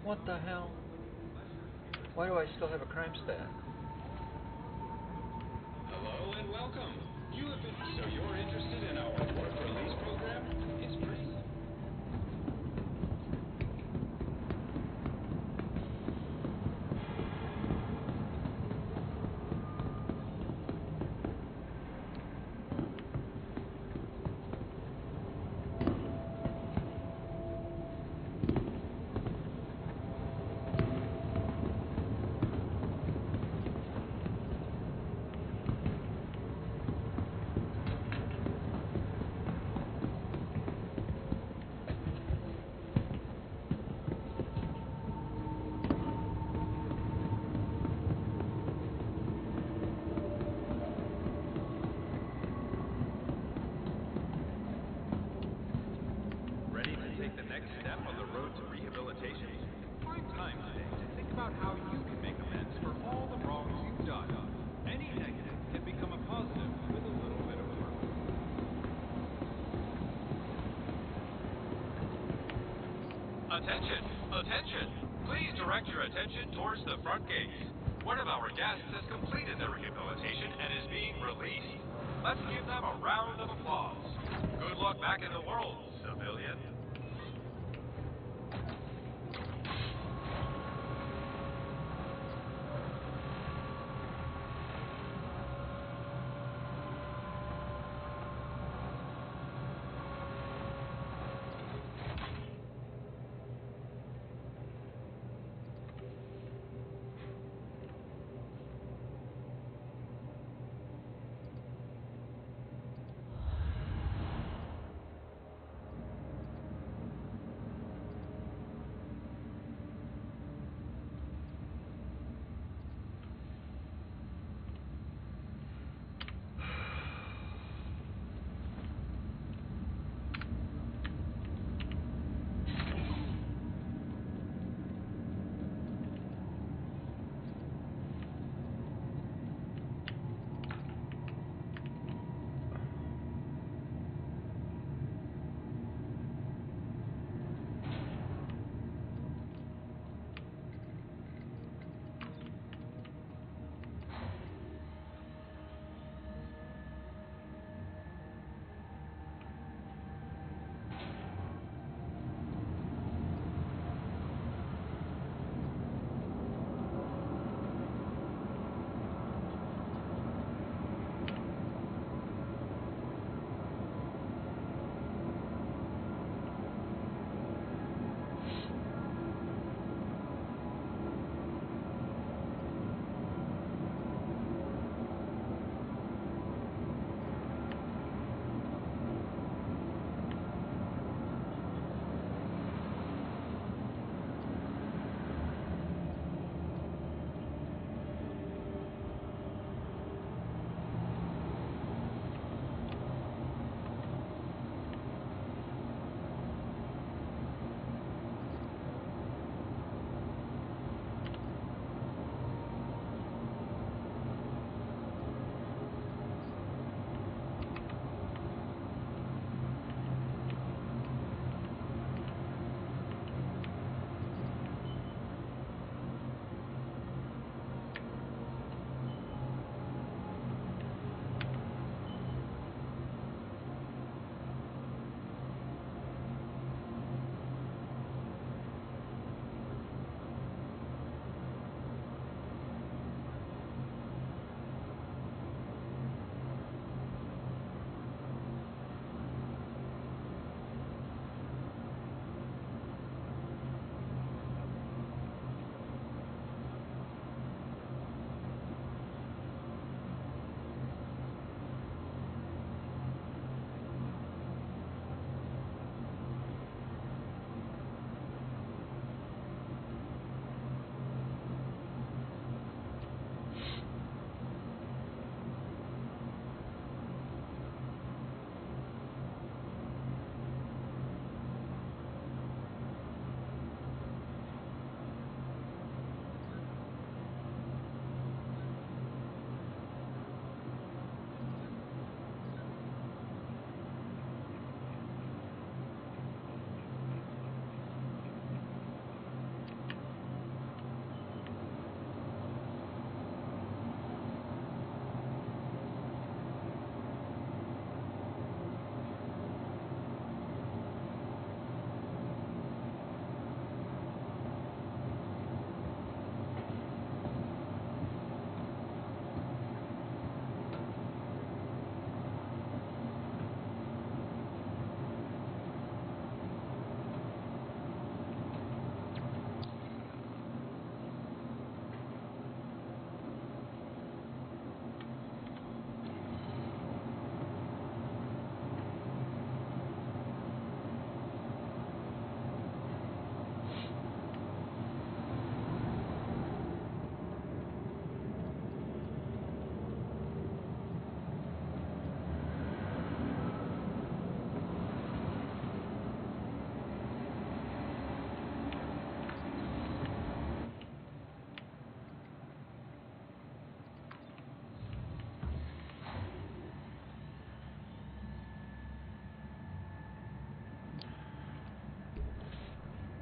What the hell? Why do I still have a crime stat? Hello and welcome. So you're interested in our work release program? It's pretty. Ready to take the next step on the road to rehabilitation? Find time today to think about how you can make amends for all the wrongs you've done. Any negative can become a positive with a little bit of work. Attention! Attention! Please direct your attention towards the front gate. One of our guests has completed their rehabilitation and is being released. Let's give them a round of applause. Good luck back in the world, civilian.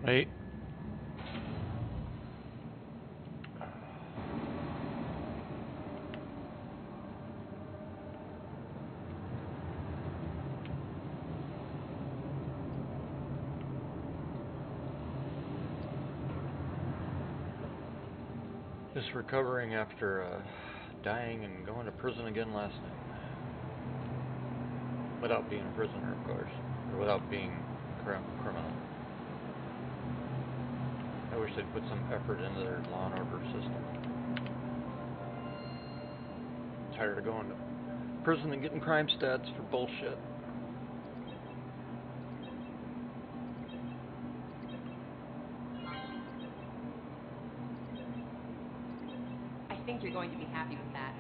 Wait. Just recovering after dying and going to prison again last night. Without being a prisoner, of course. Or without being a criminal. I wish they'd put some effort into their law and order system. I'm tired of going to prison and getting crime stats for bullshit. I think you're going to be happy with that.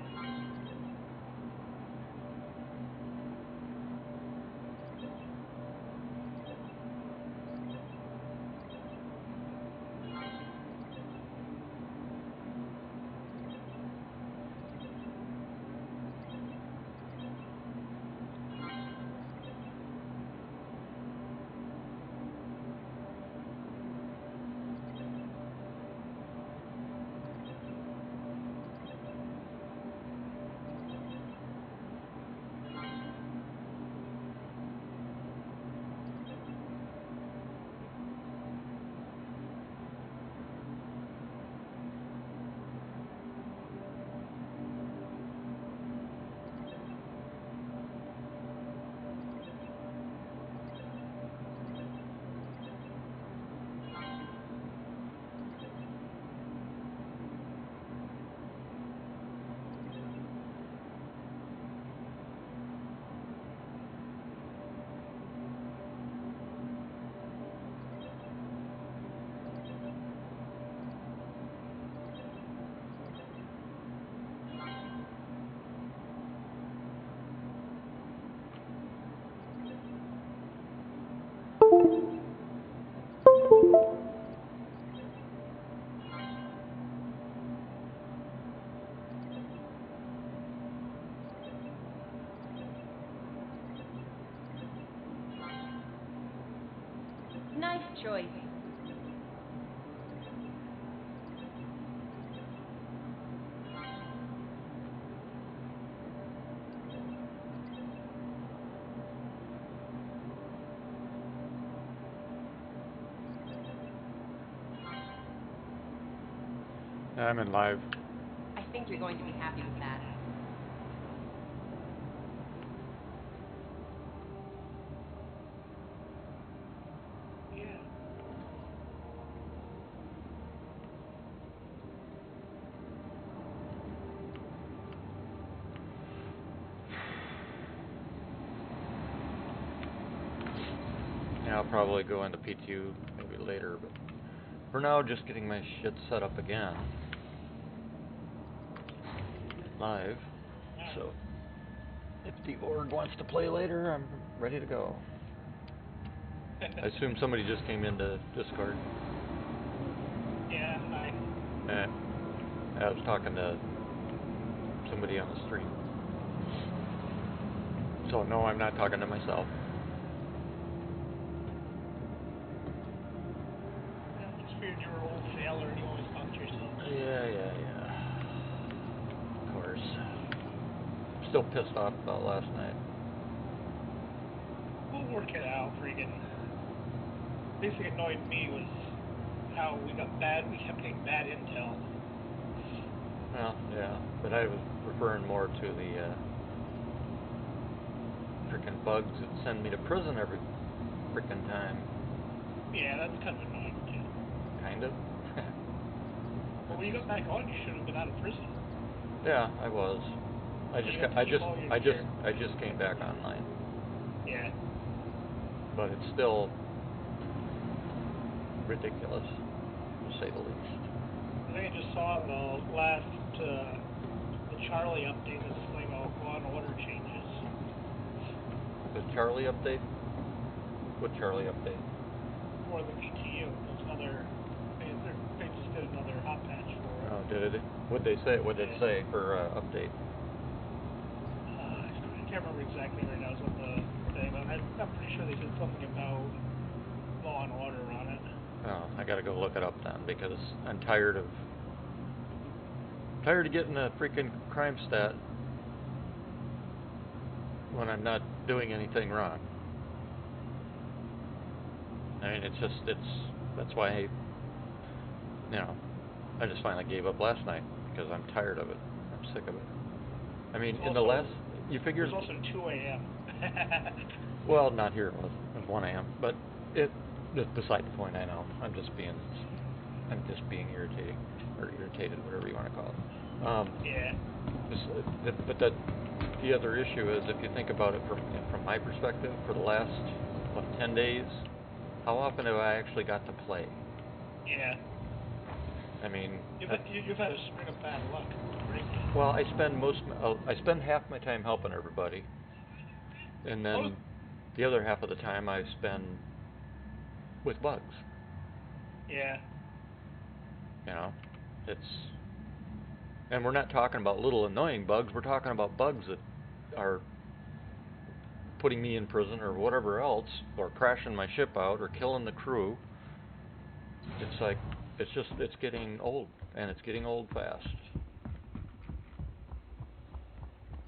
Nice choice. I'm in live. I think you're going to be happy with that. Yeah, I'll probably go into PTU maybe later, but for now, just getting my shit set up again. Live. So, if the org wants to play later, I'm ready to go. I assume somebody just came into Discord. Yeah, I was talking to somebody on the stream. So no, I'm not talking to myself. I just figured you were an old sailor and you always talk to yourself. Yeah. Of course. Still pissed off about last night. We'll work it out, freaking. Basically annoyed me was how we kept getting bad intel. Well, yeah, but I was referring more to the frickin' bugs that send me to prison every frickin' time. Yeah, that's kind of annoying too. Kind of. But when you got back on, you should have been out of prison. Yeah, I was. I just came back online. Yeah. But it's still ridiculous, to say the least. I think I just saw the last the Charlie update that's something about Law and Order changes. The Charlie update? What Charlie update? For the PTU. There's another. They just did another hot patch for it. Oh, did it? What'd they say? What did it say for update? I can't remember exactly right now. It's on the thing, but I'm pretty sure they said something about Law and Order on it. Oh. I gotta go look it up then, because I'm tired of getting a freaking crime stat when I'm not doing anything wrong. I mean, that's why I just finally gave up last night, because I'm tired of it. I'm sick of it. I mean, you figure... It was also 2 a.m. Well, not here, it was 1 a.m., but it's beside the point, I know. I'm just being irritating, or irritated, whatever you want to call it. Yeah. But the other issue is, if you think about it from my perspective, for the last, 10 days, how often have I actually got to play? Yeah. I mean... You've had a string of bad luck. Well, I spend half my time helping everybody, and then the other half of the time I spend with bugs. Yeah. And we're not talking about little annoying bugs, we're talking about bugs that are putting me in prison or whatever else, or crashing my ship out, or killing the crew. It's like, it's getting old, and it's getting old fast.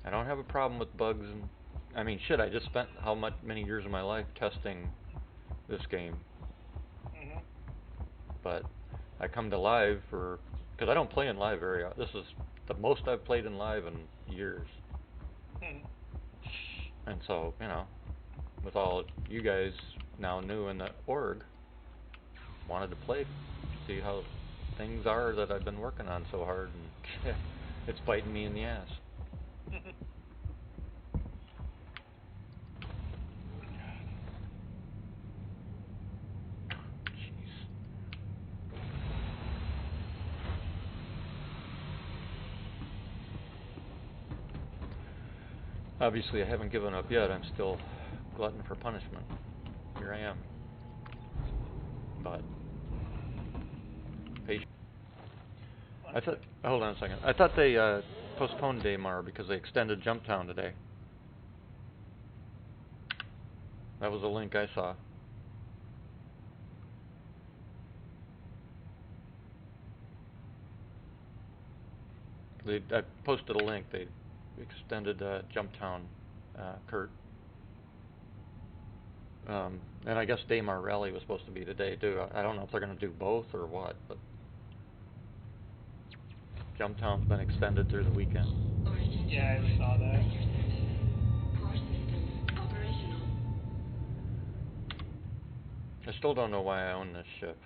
I don't have a problem with bugs, and I mean, shit, I just spent many years of my life testing this game. Mm-hmm. But I come to live because I don't play in live very often. This is the most I've played in live in years. Mm-hmm. And so, with all you guys now new in the org, wanted to play, see how things are that I've been working on so hard, and it's biting me in the ass. Obviously, I haven't given up yet. I'm still glutton for punishment. Here I am. But patient. Hold on a second. I thought they postponed Daymar because they extended Jumptown today. That was a link I saw. I posted a link. They extended Jumptown, Kurt. And I guess Daymar Rally was supposed to be today too. I don't know if they're going to do both or what, but Jumptown's been extended through the weekend. Yeah, I saw that. I still don't know why I own this ship.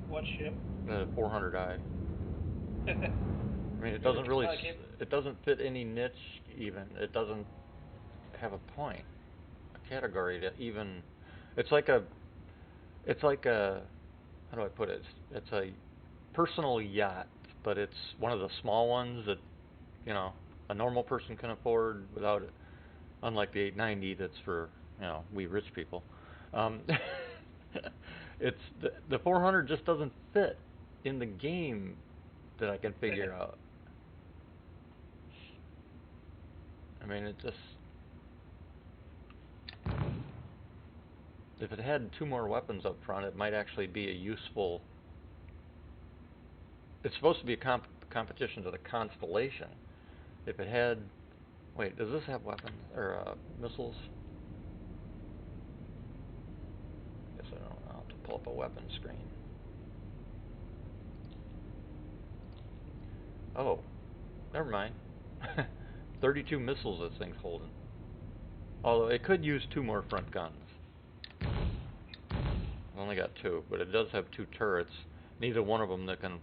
What ship? The 400i. I mean, it doesn't really... It doesn't fit any niche even. It doesn't have a point. A category to even... It's like a... How do I put it? It's a personal yacht, but it's one of the small ones that, a normal person can afford without it. Unlike the 890 that's for, we rich people. It's the 400 just doesn't fit in the game that I can figure out. I mean, it just... If it had 2 more weapons up front, it might actually be a useful... It's supposed to be a competition to the Constellation. If it had... Wait, does this have weapons or missiles? Guess I don't know. I'll have to pull up a weapon screen. Oh, never mind. 32 missiles this thing's holding. Although it could use 2 more front guns. I've only got 2, but it does have 2 turrets. Neither one of them that can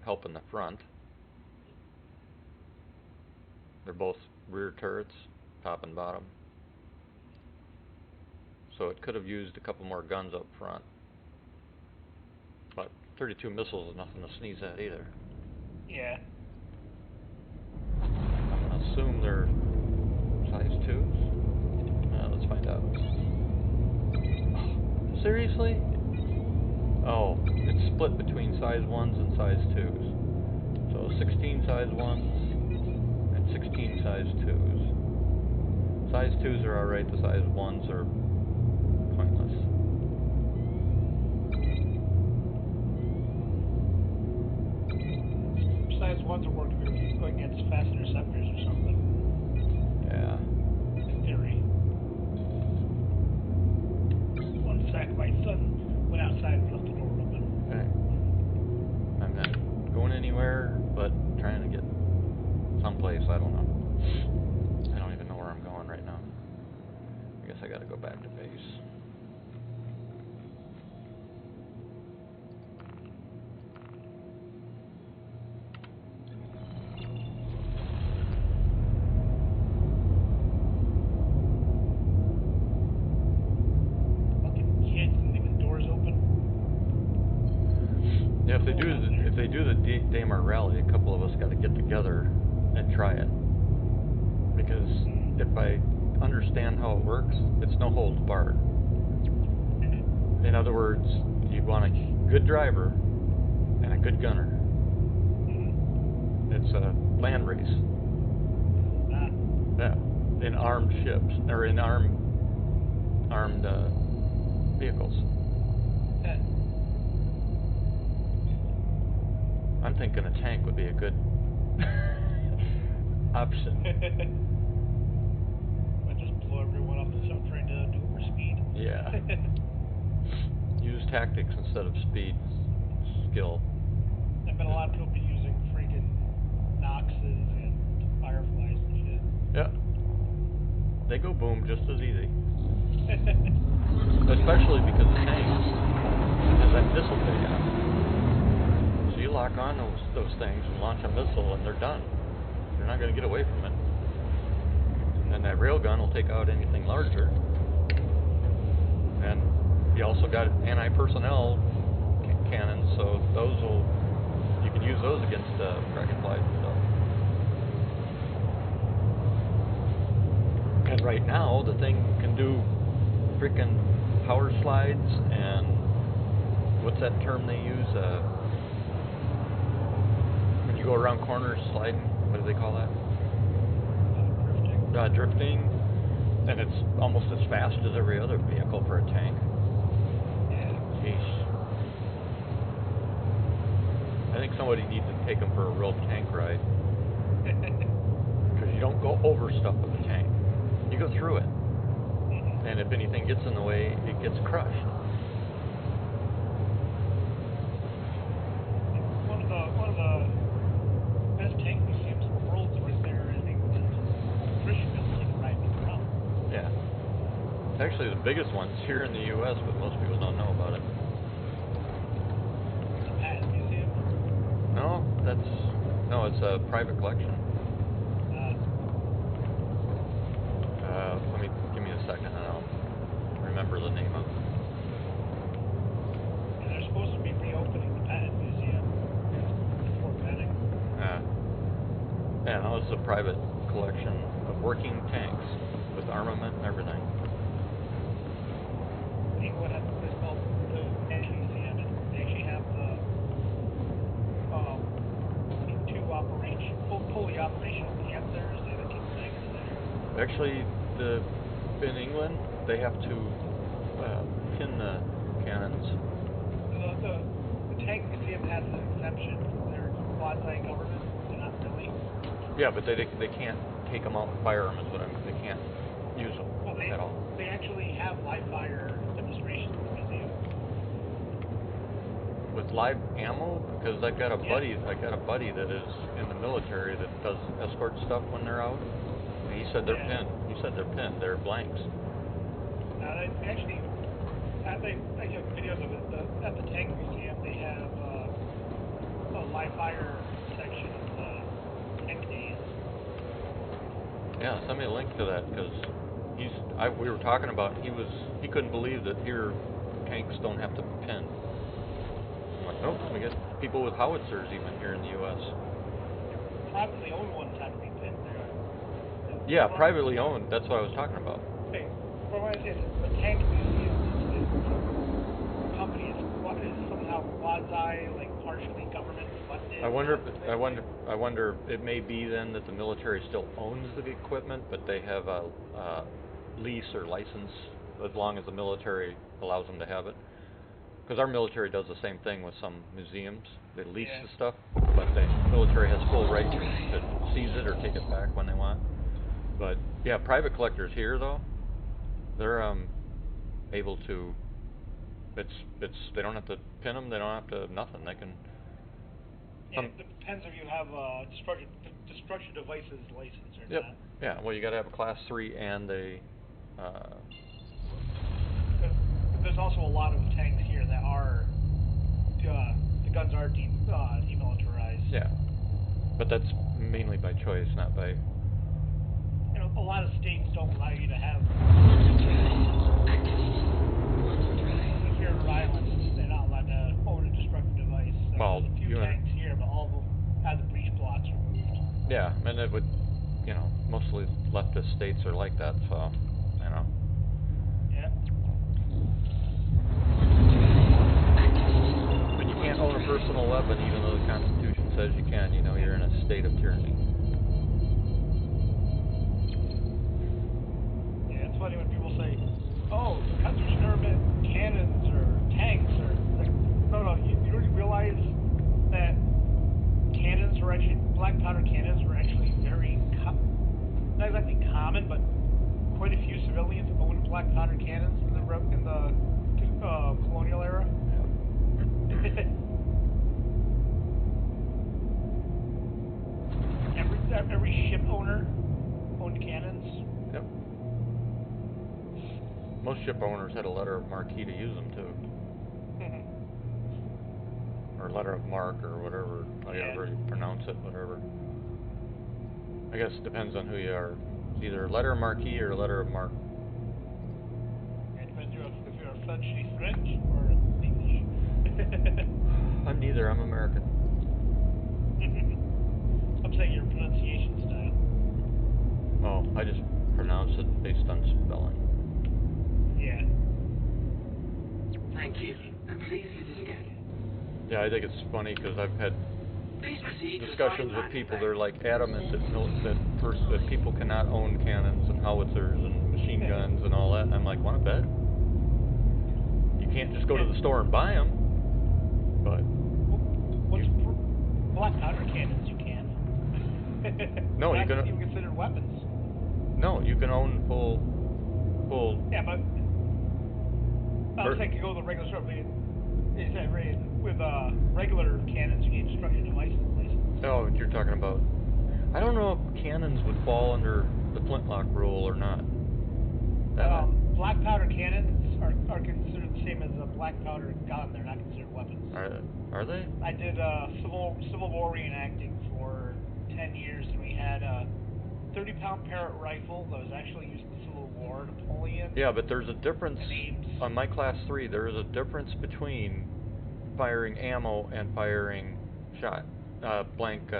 help in the front. They're both rear turrets, top and bottom. So it could have used a couple more guns up front. But 32 missiles is nothing to sneeze at either. Yeah. I assume they're size 2s? Let's find out. Seriously? Oh, it's split between size 1s and size 2s. So 16 size 1s and 16 size 2s. Size 2s are alright, the size 1s are pointless. ones that work going against fast interceptors or something. Yeah. In theory. One sec, my son went outside and left the door open. Okay. I'm not going anywhere, but trying to get someplace. I don't know. I don't even know where I'm going right now. I guess I got to go back to base. Yeah, if they do the Daymar rally, a couple of us got to get together and try it. Because if I understand how it works, it's no holds barred. In other words, you want a good driver and a good gunner. It's a land race. Yeah, in armed ships or in armed vehicles. I'm thinking a tank would be a good option. But just blow everyone up instead of trying to do it for speed. Yeah. Use tactics instead of speed skill. I bet a lot of people be using freaking Noxes and Fireflies and shit. Yeah. They go boom just as easy. Especially because the tank has that missile bay on it. So you lock on those things and launch a missile and they're done. They're not going to get away from it. And that railgun will take out anything larger. And you also got anti-personnel cannons, so you can use those against dragonflies and stuff. And right now, the thing can do freaking power slides and what's that term they use? When you go around corners sliding, what do they call that? Drifting. And it's almost as fast as every other vehicle for a tank. Yeah. Jeez. I think somebody needs to take them for a real tank ride. Because you don't go over stuff with a tank. You go through it. And if anything gets in the way, it gets crushed. One of the best tank museums in the world is right there in England. British building right now. Yeah. Actually, the biggest one's here in the U.S., but most people don't know about it. The Patent Museum? No, it's a private collection. Give me a second, and I'll remember the name of it. And they're supposed to be reopening the Patent Museum in Fort Benning. Yeah, no, it's a private collection of working tanks with armament and everything. England has what is called the National Museum, and they actually have the fully operational Panthers and the Kingfishers there. Actually, in England, they have to pin the cannons. The tank museum has an exemption. They're quasi-government, they're not really. Yeah, but they can't take them out and fire them. They can't use them at all. They actually have live fire demonstrations in the museum. With live ammo, because I got a buddy that is in the military that does escort stuff when they're out. And he said they're pinned. He said they're pinned. They're blanks. They actually, I have videos of it. At the tank museum, they have a live fire section of the tank days. Yeah, send me a link to that because we were talking about he couldn't believe that here tanks don't have to be pinned. I'm like, nope, we get people with howitzers even here in the U.S. Privately owned ones have to be pinned there. Yeah, privately owned. That's what I was talking about. Hey, from what I say, the tank museum is a company is somehow quasi, like partially government funded. I wonder. It may be then that the military still owns the equipment, but they have a lease or license as long as the military allows them to have it. because our military does the same thing with some museums. They lease Yeah. the stuff, but the military has full right to seize it or take it back when they want. But yeah, private collectors here though, they're able to. It's they don't have to pin them. They don't have to nothing. They can. Yeah, it depends if you have a destruction devices license or Yep. not. Yeah. Well, you got to have a class 3 and a. There's also a lot of tanks here that are the guns are demilitarized. Yeah. But that's mainly by choice, not by. You know, a lot of states don't allow you to have. Here in Rhode Island, they're not allowed to own a destructive device. So Well, there's a few you tanks here, but all of them have the breech blocks removed. Yeah, and it would, mostly leftist states are like that, so, Yeah. But you can't own a personal weapon even though the Constitution says you can. You're in a state of tyranny. Yeah, it's funny when people say, "Oh, the Constitution never meant cannons or tanks," or like, no, you don't realize that cannons were actually black powder cannons were actually very not exactly common, but quite a few civilians owned black powder cannons in the colonial era. every ship owner owned cannons. Yep. Most ship owners had a letter of marque to use them too. Or letter of marque or whatever, however you pronounce it, whatever. I guess it depends on who you are. It's either letter of marque or letter of marque. It depends if you're a French or English. I'm neither, I'm American. I'm saying your pronunciation style. Oh, I just pronounce it based on spelling. Yeah. Thank you. And please use it again. Yeah, I think it's funny because I've had discussions with people. They're like adamant that people cannot own cannons and howitzers and machine guns and all that. And I'm like, want to bet? You can't just go to the store and buy them. But black powder cannons you can. No, you can. Even considered weapons. No, you can own full. Yeah, but I was saying you go to the regular store. With regular cannons, you get destructive devices license. Oh, you're talking about. I don't know if cannons would fall under the flintlock rule or not. Black powder cannons are considered the same as a black powder gun. They're not considered weapons. Are they? I did Civil War reenacting for 10 years, and we had a 30-pound Parrott rifle that was actually used in the Civil War. Napoleon. Yeah, but there's a difference. On my class 3, there is a difference between firing ammo and firing blank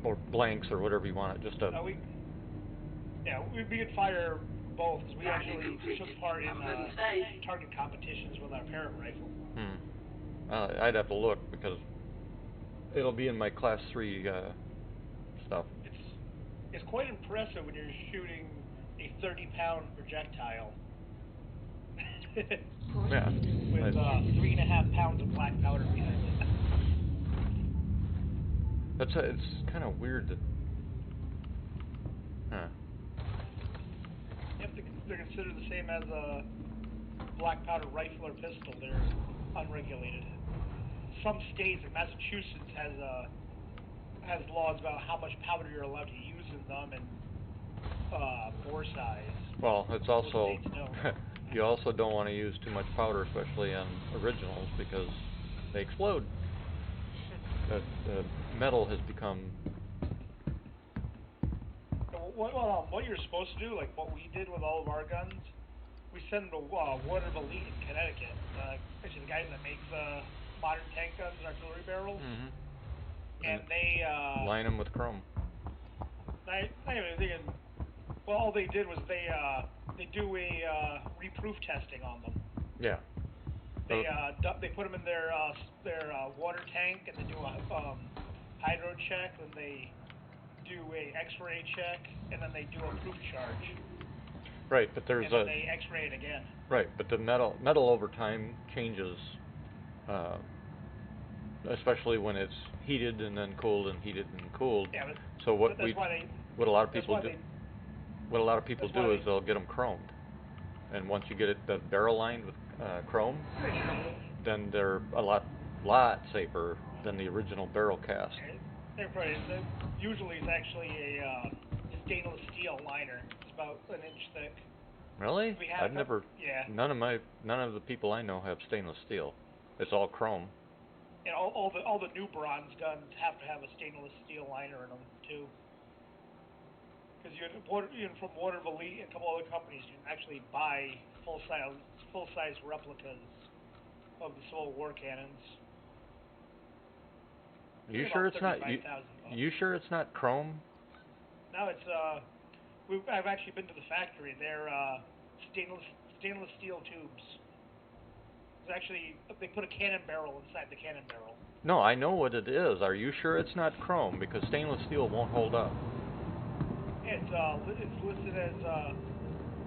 or blanks or whatever you want it. Just a. We could fire both. We actually took part in target competitions with our Parrott rifle. I'd have to look because it'll be in my class 3 stuff. It's quite impressive when you're shooting a 30-pound projectile. Yeah. With 3.5 pounds of black powder behind it. It's kind of weird that. Huh. Yep, they're considered the same as a black powder rifle or pistol. They're unregulated. Some states, like Massachusetts, has laws about how much powder you're allowed to use in them and bore size. Well, it's also Most states don't. you also don't want to use too much powder, especially on originals, because they explode. The metal has become. What you're supposed to do, like what we did with all of our guns, we send them to Warner Elite in Connecticut. Actually, the guys that makes modern tank guns and artillery barrels. Mm-hmm. And they line them with chrome. All they did was they do a reproof testing on them. Yeah. They put them in their water tank, and they do a hydro check, and they do a X-ray check, and then they do a proof charge. Right, but there's and then they X-ray it again. Right, but the metal over time changes especially when it's heated and then cooled and heated and cooled. Yeah, but So that's why they. what a lot of That's people why do, they. what a lot of people That's why do is they. they'll get them chromed, and once you get the barrel lined with chrome, then they're a lot safer than the original barrel cast. Usually it's actually a stainless steel liner. It's about an inch thick. Really? I've never. Yeah. None of the people I know have stainless steel. It's all chrome. And all the new bronze guns have to have a stainless steel liner in them too. Because from Water Elite and a couple other companies, you can actually buy full size replicas of the Civil War cannons. You sure it's not? You sure it's not chrome? No, it's I've actually been to the factory. They're stainless steel tubes. It's actually they put a cannon barrel inside the cannon barrel. No, I know what it is. Are you sure it's not chrome? Because stainless steel won't hold up. It's listed as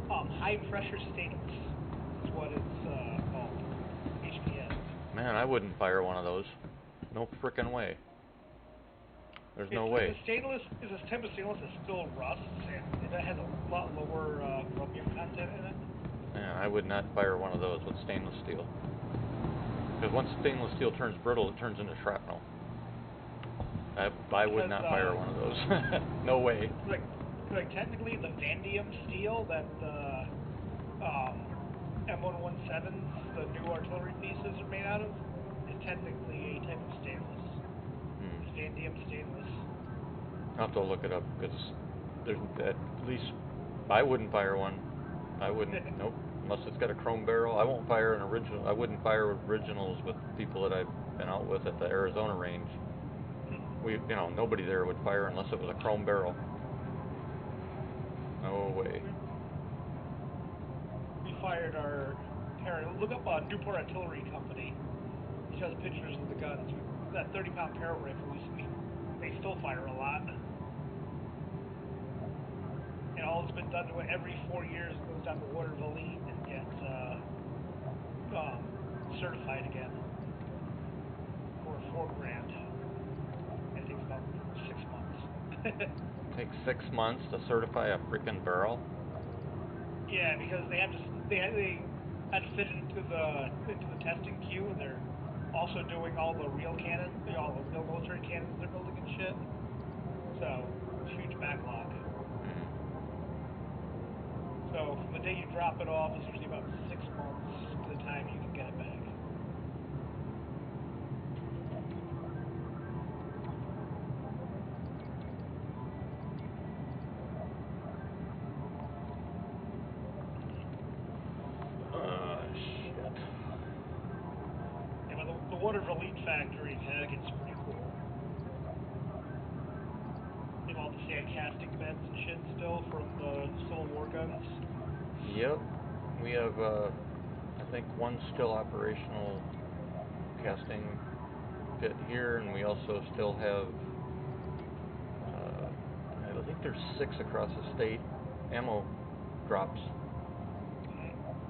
high pressure stainless. Is what it's called. HPS. Man, I wouldn't fire one of those. No frickin' way. There's no way. This type of stainless is still rust, and it has a lot lower chromium content in it. Man, I would not fire one of those with stainless steel. Because once stainless steel turns brittle, it turns into shrapnel. I would not fire one of those. No way. Like technically, the vanadium steel that the M117s, the new artillery pieces, are made out of, is technically a type of stainless. It's vanadium stainless. I'll have to look it up because there's at least I wouldn't fire one. I wouldn't. Nope. Unless it's got a chrome barrel, I won't fire an original. I wouldn't fire originals with people that I've been out with at the Arizona range. Nobody there would fire unless it was a chrome barrel. No way. We fired look up Newport Artillery Company. It shows pictures of the guns. That 30-pound parrot rifle, they still fire a lot. And all it's been done to it every 4 years, it goes down to Water Elite and gets certified again for $4,000. It takes about 6 months. Takes 6 months to certify a freaking barrel? Yeah, because they had to fit it into the testing queue, and they're also doing all the real cannons, all the real military cannons they're building and shit. So, huge backlog. So, from the day you drop it off, it's usually about 6 months to the time you can get it back. Shit. Yeah, but the Water Elite factory in Connecticut's pretty cool. They have all the sand casting beds and shit still from the Civil War guns. Yep. We have, I think, one still operational casting pit here, and we also still have, I think there's 6 across the state ammo drops,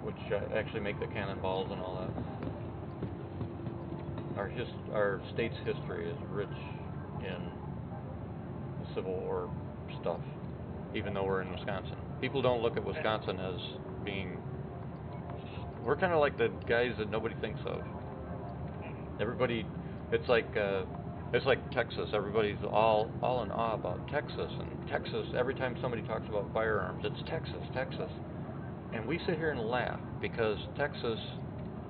which actually make the cannonballs and all that. Our state's history is rich in the Civil War stuff, even though we're in Wisconsin. People don't look at Wisconsin as being... We're kind of like the guys that nobody thinks of. Everybody, it's like Texas. Everybody's all in awe about Texas. And Texas, every time somebody talks about firearms, it's Texas, Texas. And we sit here and laugh because Texas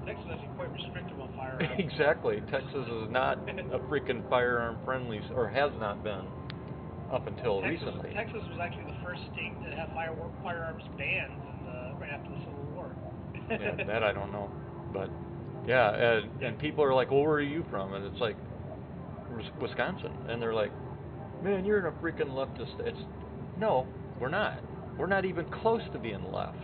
is quite restrictive on firearms. Exactly. Texas is not a freaking firearm friendly, or has not been up until recently. Texas was actually the first state to have firearms banned right after the Civil War. Yeah, that I don't know. But, yeah, and people are like, well, where are you from? And it's like, Wisconsin. And they're like, man, you're in a freaking leftist. No, we're not. We're not even close to being left.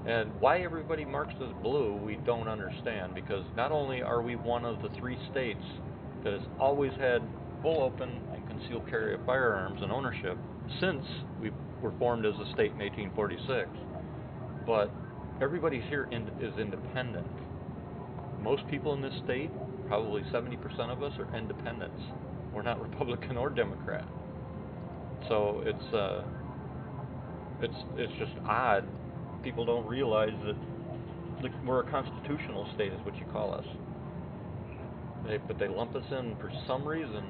And why everybody marks us blue, we don't understand, because not only are we one of the 3 states that has always had full open and concealed carry of firearms and ownership since we were formed as a state in 1846, but everybody here is independent. most people in this state, probably 70% of us, are independents. We're not Republican or Democrat. So it's just odd. People don't realize that we're a constitutional state, is what you call us. But they lump us in for some reason,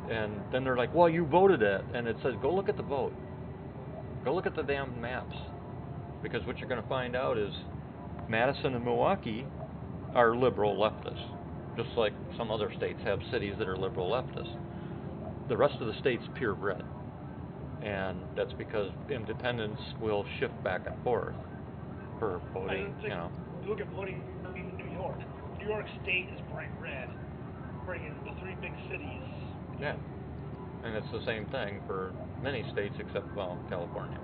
and then they're like, "Well, you voted it," and it says, "Go look at the vote. Go look at the damn maps," because what you're going to find out is Madison and Milwaukee are liberal leftists, just like some other states have cities that are liberal leftists. The rest of the state's pure red, and that's because independents will shift back and forth for voting. You look at voting in New York. New York State is bright red, bringing the three big cities. Yeah, and it's the same thing for many states except, well, California.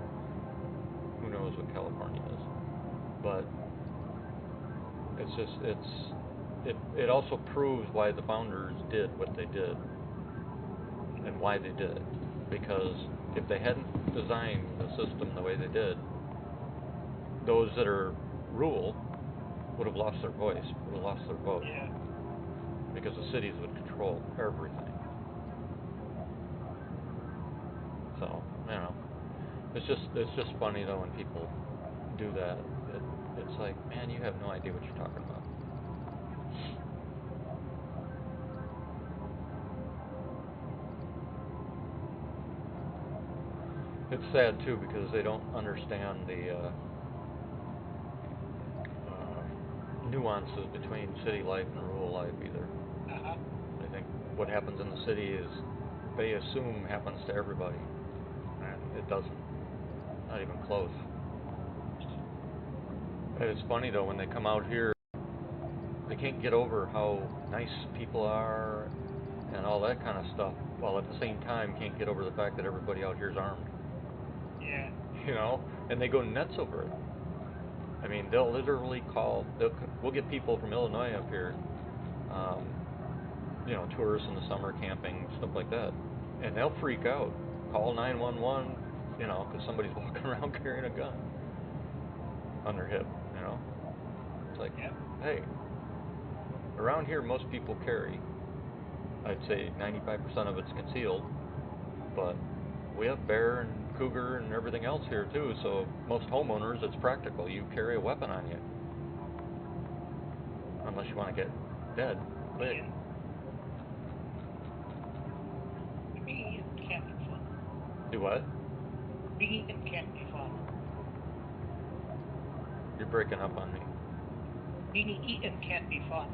Who knows what California is? But it's just it also proves why the founders did what they did and why they did it. Because if they hadn't designed the system the way they did, those that are rule would have lost their voice, would have lost their vote. Yeah. Because the cities would control everything. So, you know, it's just funny though when people do that. It's like, man, you have no idea what you're talking about. It's sad too because they don't understand the nuances between city life and rural life either. Uh-huh. I think what happens in the city is they assume happens to everybody, and it doesn't. Not even close. And it's funny though when they come out here, they can't get over how nice people are and all that kind of stuff, while at the same time can't get over the fact that everybody out here is armed. Yeah. You know, and they go nuts over it. I mean, they'll literally we'll get people from Illinois up here, you know, tourists in the summer, camping, stuff like that, and they'll freak out, call 911, you know, because somebody's walking around carrying a gun on their hip, you know. It's like, Yep. hey, around here most people carry. I'd say 95% of it's concealed, but we have bear and cougar and everything else here too, so most homeowners, it's practical. You carry a weapon on you. Unless you want to get dead quick. Being eaten can't be fun. Do what? Being eaten can't be fun. You're breaking up on me. Being eaten can't be fun.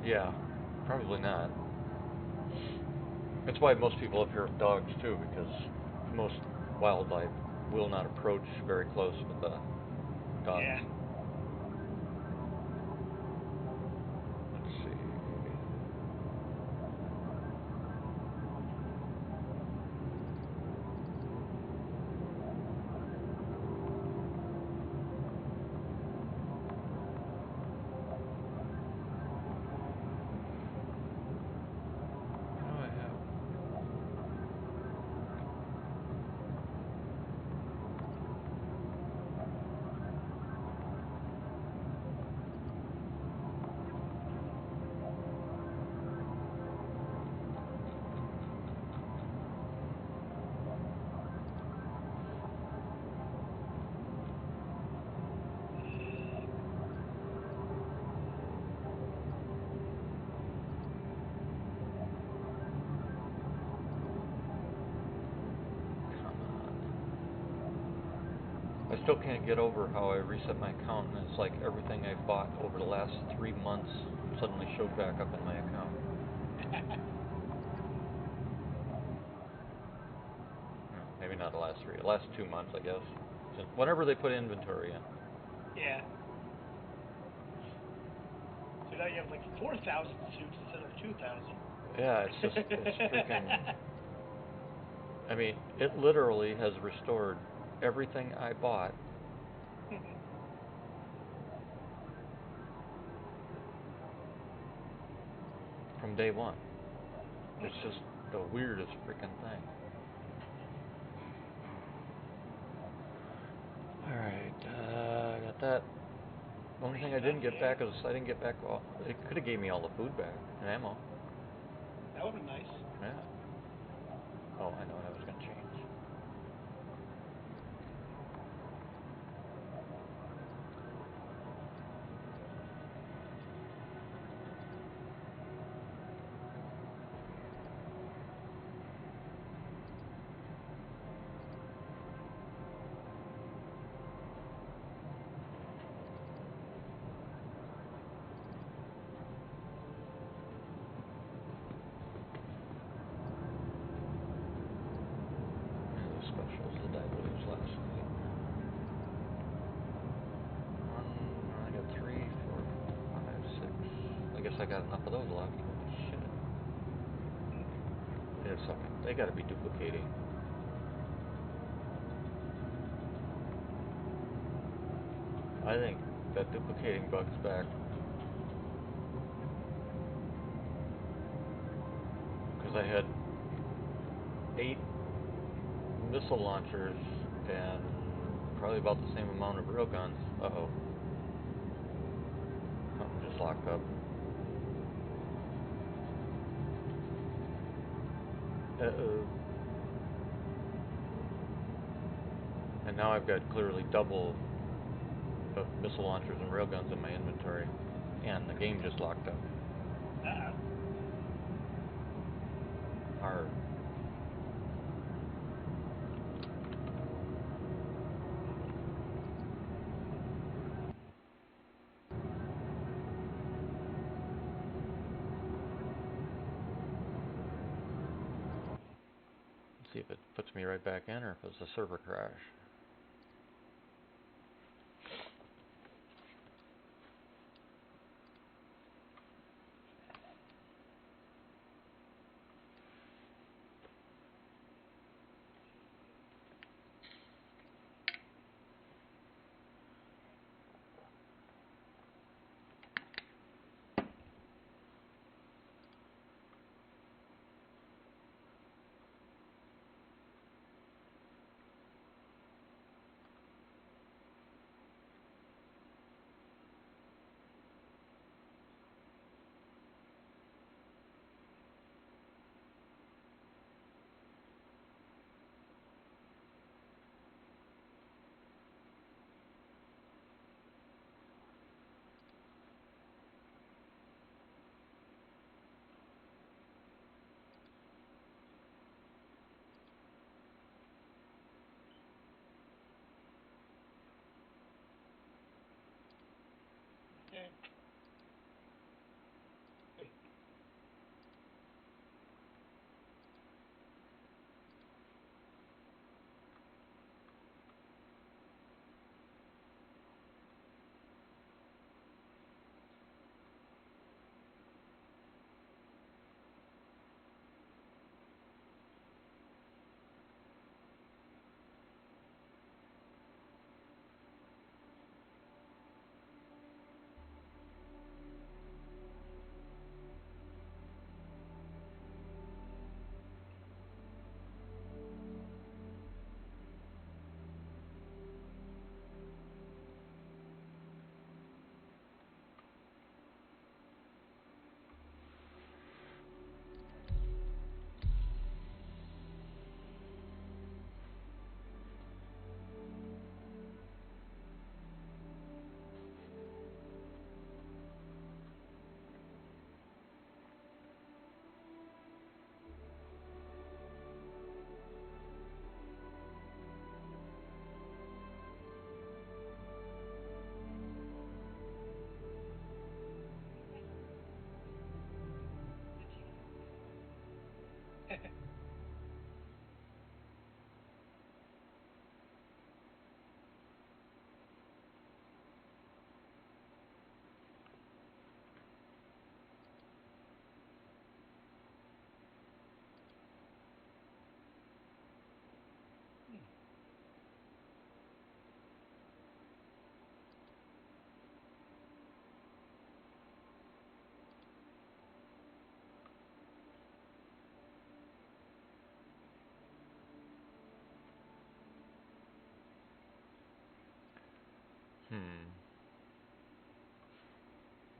Yeah, probably not. That's why most people up here have dogs too, because most wildlife will not approach very close with a dog. Yeah. Let's see. I still can't get over how I reset my account and it's like everything I bought over the last 3 months suddenly showed back up in my account. Maybe not the last 3, the last 2 months, I guess. Whenever they put inventory in. Yeah. So now you have like 4,000 suits instead of 2,000. Yeah, it's freaking. I mean, it literally has restored everything I bought. From day one. It's just the weirdest freaking thing. Alright, got that. The only thing I didn't get back is I didn't get back all. It could have gave me all the food back and ammo. That would be nice. Yeah. Oh, I know what I was gonna change. The specials that I lose last night. I got 3, 4, 5, 6. I guess I got enough of those left. Holy shit. Wait a second. They gotta be duplicating. I think that duplicating bug's back. Because I had 8 missile launchers and probably about the same amount of railguns. Uh-oh. Something just locked up. Uh-oh. And now I've got clearly double of missile launchers and railguns in my inventory. And the game just locked up. Hard. Let's see if it puts me right back in or if it's a server crash.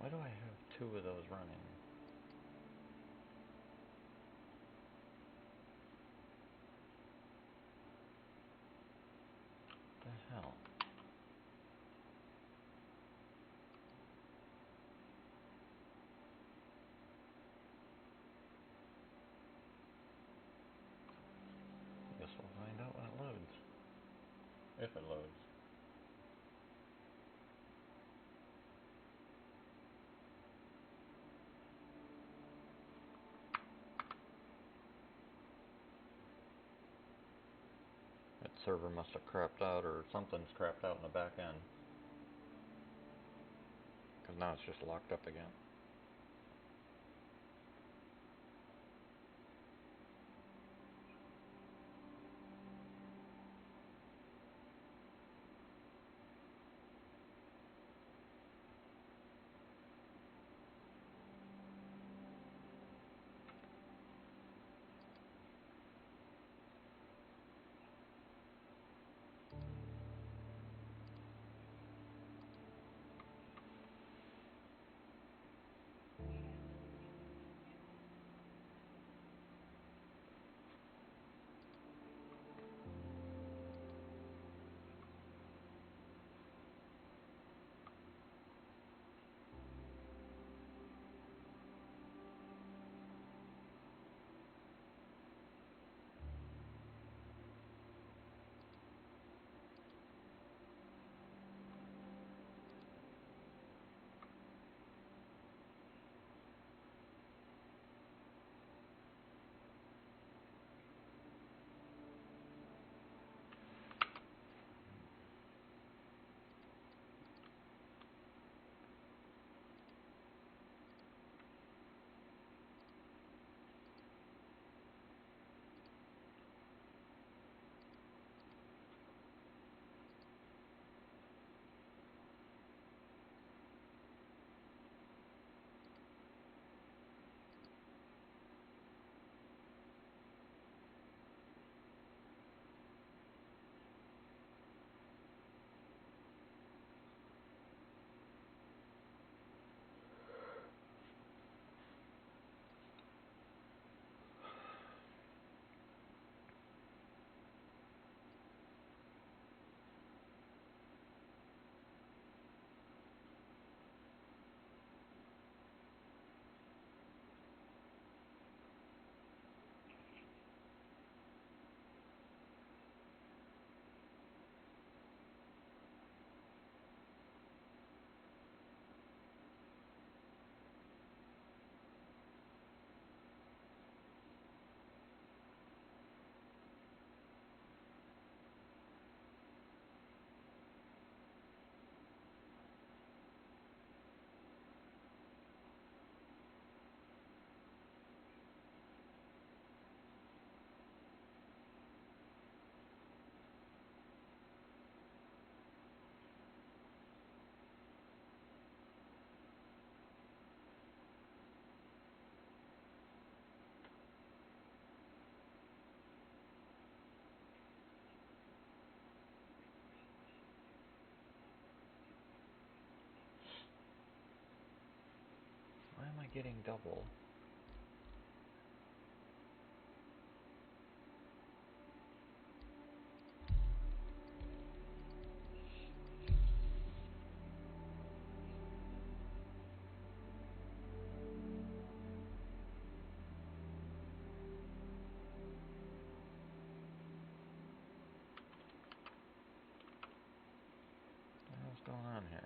Why do I have two of those running? What the hell? Guess we'll find out when it loads. If it loads. That server must have crapped out, or something's crapped out in the back end. Because now it's just locked up again. Why am I getting double? What the hell's going on here?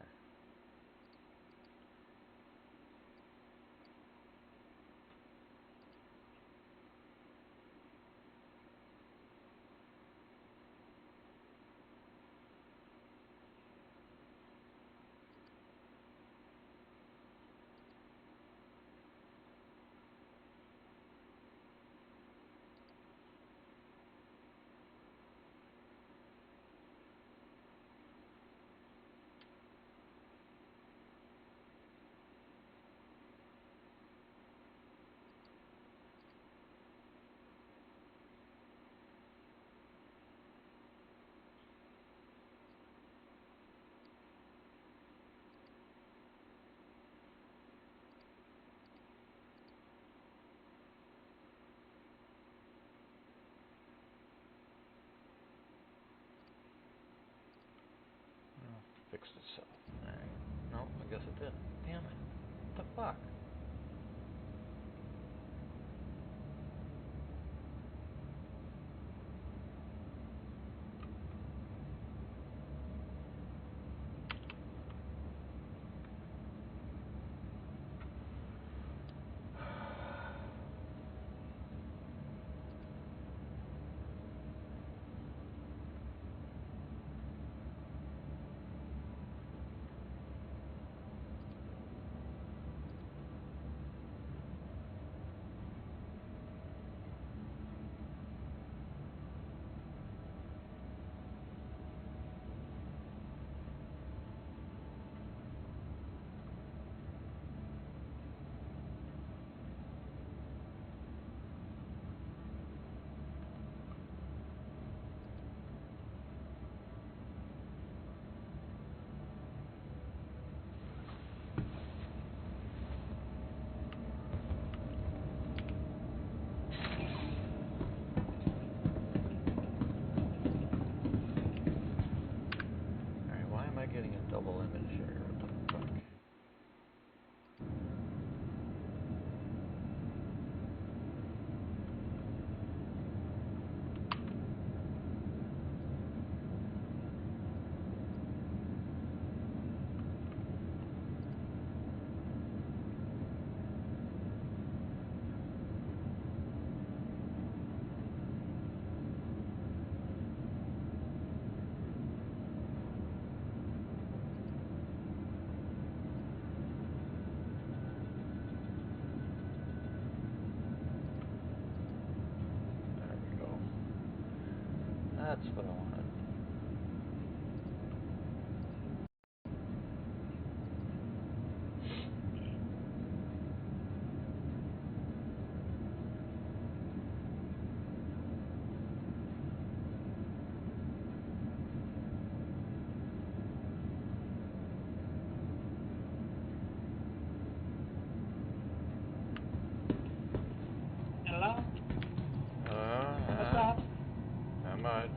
fuck? Alright, why am I getting a double image here? What the fuck? There we go. That's what I wanted. Hello? What's up? How much?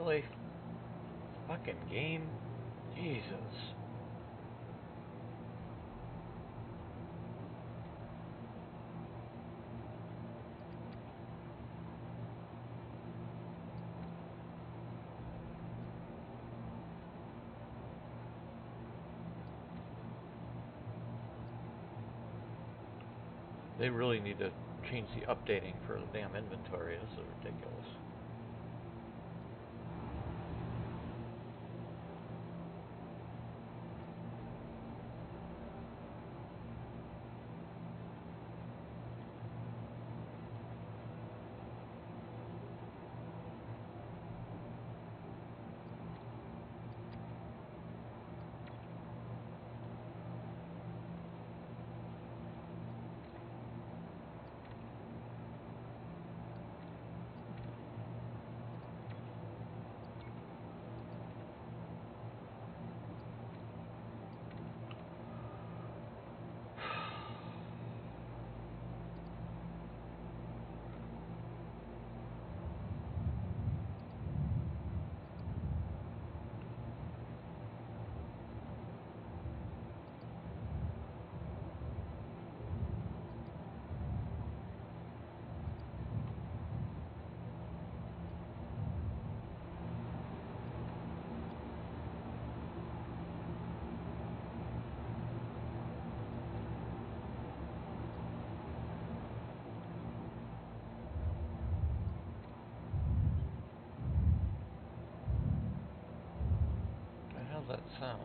Really? Fucking game? Jesus. They really need to change the updating for the damn inventory. This is ridiculous. What the hell's that sound?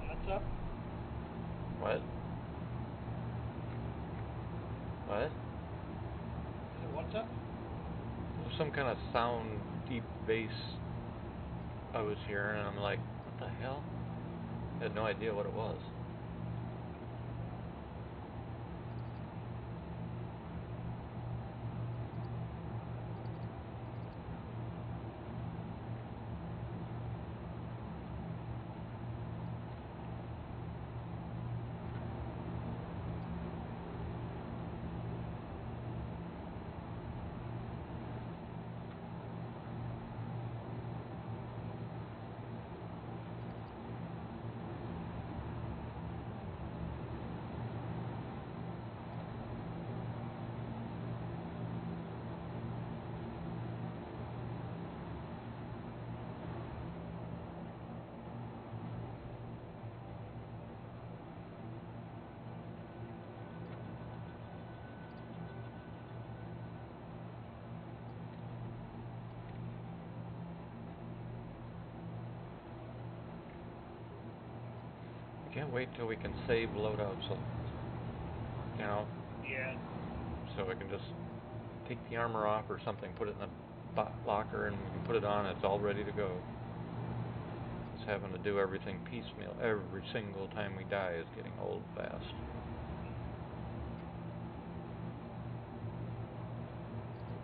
What's up? What? What? So what's up? There's some kind of sound, deep bass I was hearing, and I'm like, what the hell? I had no idea what it was. Can't wait till we can save loadouts, so, you know, Yeah. so we can just take the armor off or something, put it in the locker, and we can put it on. It's all ready to go. Just having to do everything piecemeal every single time we die is getting old fast.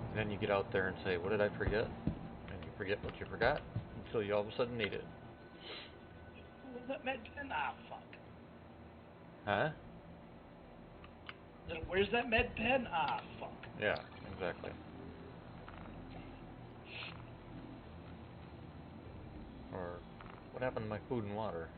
And then you get out there and say, what did I forget? And you forget what you forgot until you all of a sudden need it. Where's that med pen? Ah, fuck. Huh? Then where's that med pen? Ah, fuck. Yeah, exactly. Or, what happened to my food and water?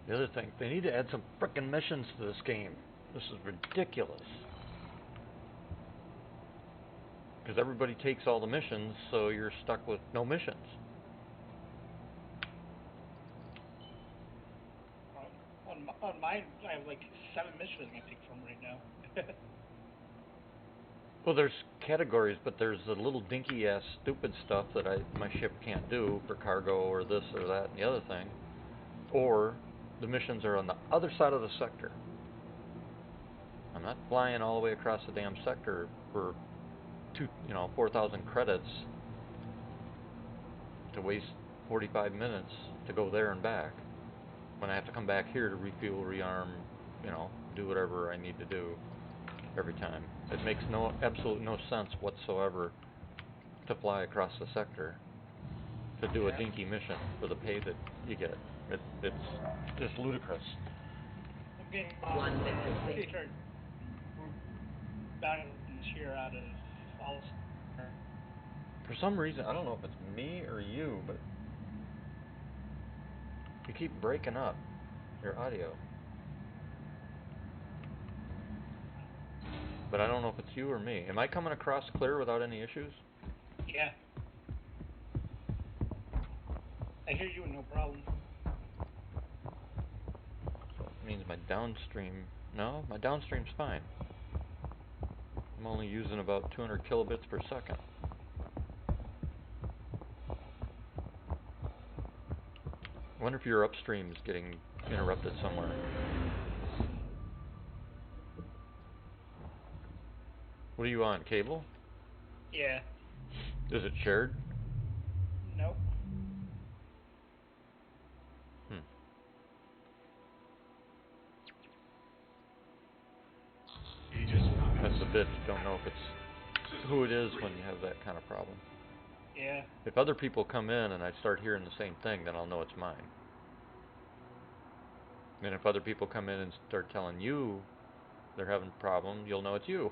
The other thing, they need to add some frickin' missions to this game. This is ridiculous. Because everybody takes all the missions, so you're stuck with no missions. On mine, I have like 7 missions I can pick from right now. Well, there's categories, but there's the little dinky ass stupid stuff that my ship can't do for cargo or this or that and the other thing. Or the missions are on the other side of the sector. I'm not flying all the way across the damn sector for 4,000 credits to waste 45 minutes to go there and back when I have to come back here to refuel, rearm, do whatever I need to do every time. It makes absolutely no sense whatsoever to fly across the sector to do a dinky mission for the pay that you get. It's just ludicrous. Okay. One message. Bounties here out of all. For some reason, I don't know if it's me or you, but you keep breaking up your audio. But I don't know if it's you or me. Am I coming across clear without any issues? Yeah. I hear you, no problem. So it means my downstream... No, my downstream's fine. I'm only using about 200 kilobits per second. I wonder if your upstream is getting interrupted somewhere. What are you on, cable? Yeah. Is it shared? Nope. That's the bit. You don't know if it's who it is when you have that kind of problem. Yeah. If other people come in and I start hearing the same thing, then I'll know it's mine. And if other people come in and start telling you they're having a problem, you'll know it's you.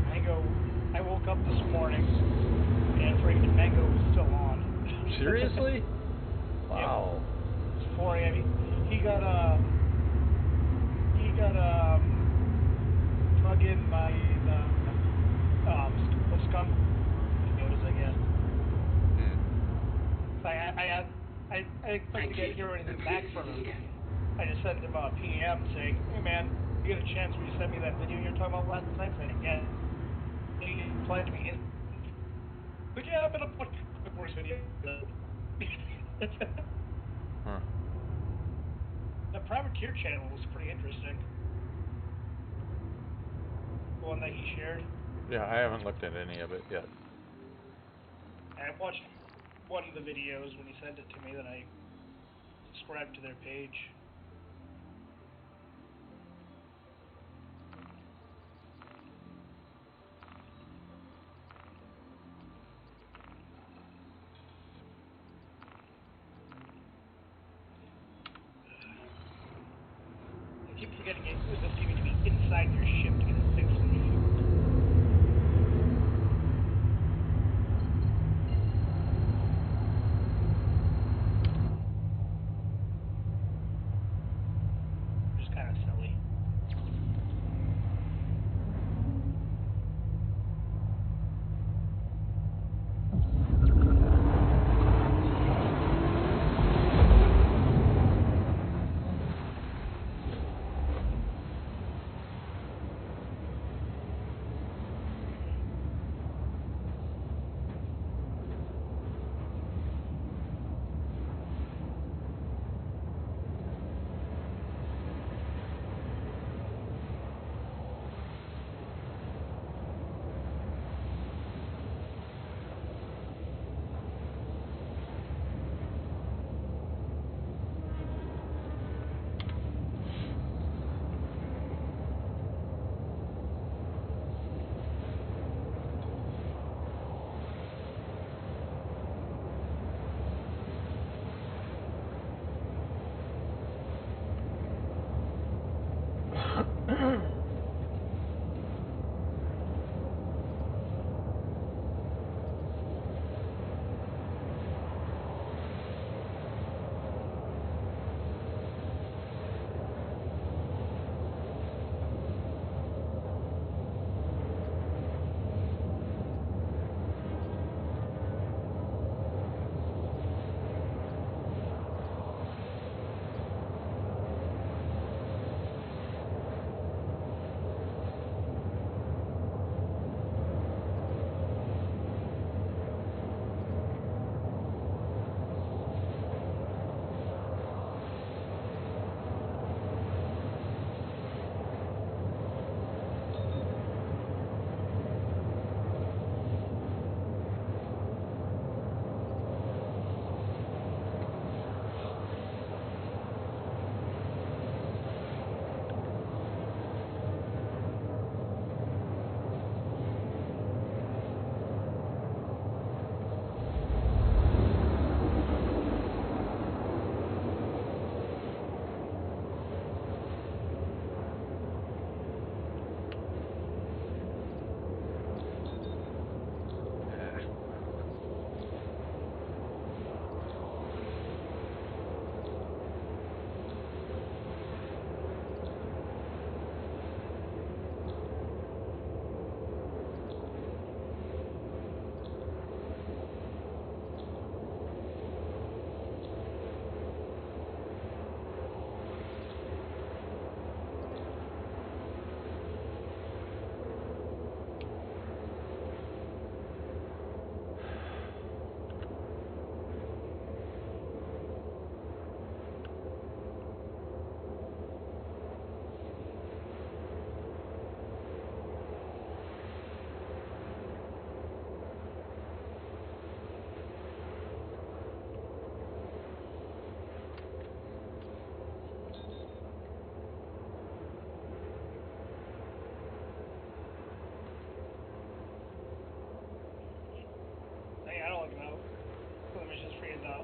Mango, I woke up this morning and freaking Mango was still on. Seriously? Wow. Yep. It's 4 a.m. He got fucking by the skunk videos, I guess. I expect to hear anything back from him. I just sent him a PM saying, hey man, you get a chance, will you send me that video you're talking about last night? I said, yeah. He replied to me, but yeah, I've been a bunch of worse videos. Huh. The privateer channel was pretty interesting. The one that he shared. Yeah, I haven't looked at any of it yet. I watched one of the videos when he sent it to me, then I subscribed to their page. I keep forgetting it was just going to be inside your ship to get it fixed and refueled. Which is kind of silly.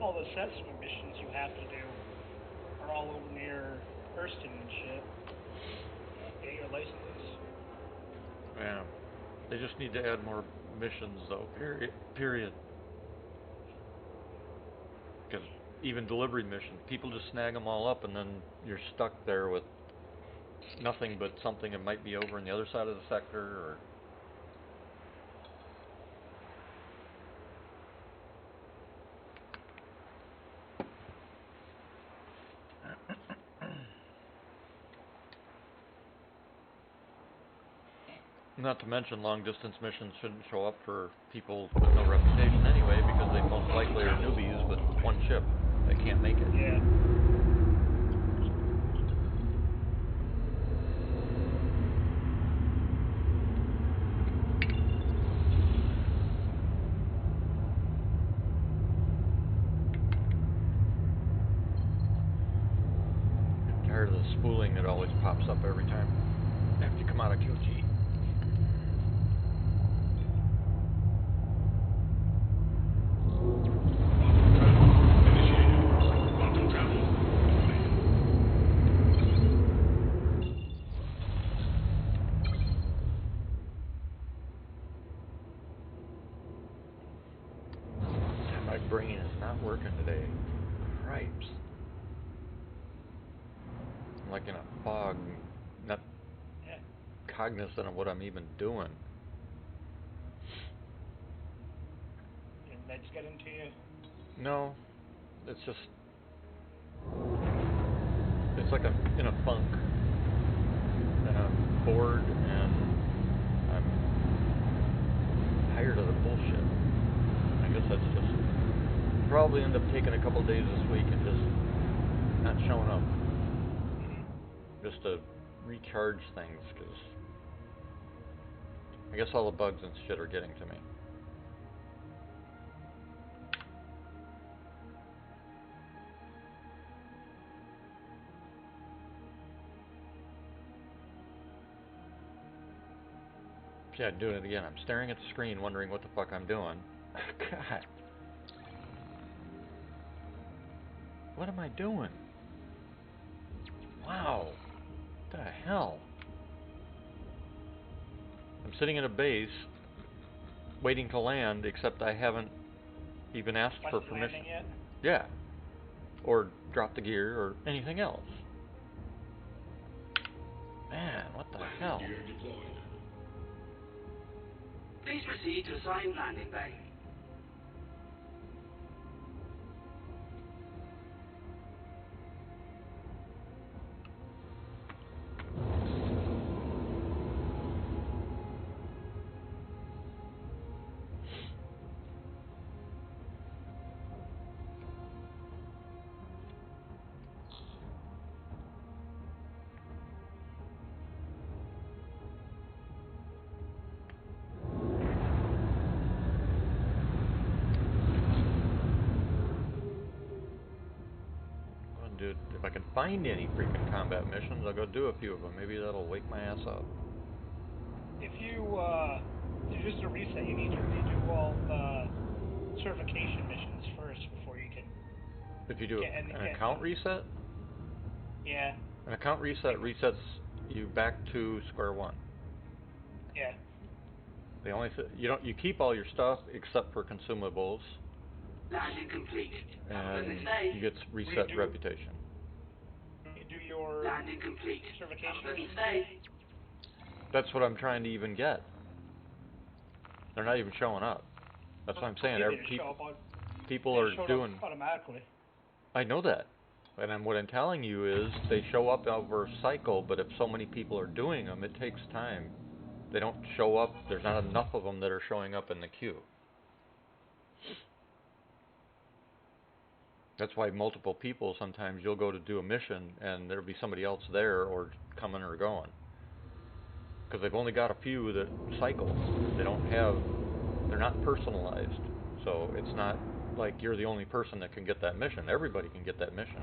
all the assessment missions you have to do are all over near Hurston and shit. Get your licenses. Yeah. They just need to add more missions, though. Period. Because even delivery missions, people just snag them all up, and then you're stuck there with nothing but something that might be over on the other side of the sector, or... Not to mention, long-distance missions shouldn't show up for people with no reputation anyway, because they most likely are newbies with one ship. They can't make it. Yeah. I'm tired of the spooling that always pops up every time after you come out of QG. My brain is not working today. Cripes. I'm like in a fog, not cognizant of what I'm even doing. Did meds get into you? No, it's just, it's like I'm in a funk, and I'm bored, and I'm tired of the bullshit. I guess that's just, probably end up taking a couple days this week and just not showing up, just to recharge things, because I guess all the bugs and shit are getting to me. Yeah, doing it again. I'm staring at the screen wondering what the fuck I'm doing. God. What am I doing? Wow. What the hell? I'm sitting in a base, waiting to land, except I haven't even asked for permission. Yet? Yeah. Or dropped the gear, or anything else. Man, what the hell? Please proceed to assigned landing bay. Dude, if I can find any freaking combat missions, I'll go do a few of them. Maybe that'll wake my ass up. If you, just a reset, you need to redo all the certification missions first before you can... If you do an account reset? Yeah. An account reset resets you back to square one. Yeah. The only you keep all your stuff except for consumables. Landing complete. And you get reset reputation. Do your landing complete. Certification. That's what I'm trying to even get. They're not even showing up. That's what I'm saying. People are doing automatically. I know that. And what I'm telling you is they show up over a cycle, but if so many people are doing them, it takes time. They don't show up. There's not enough of them that are showing up in the queue. That's why multiple people, sometimes you'll go to do a mission and there'll be somebody else there or coming or going. Because they've only got a few that cycle. They're not personalized. So it's not like you're the only person that can get that mission. Everybody can get that mission.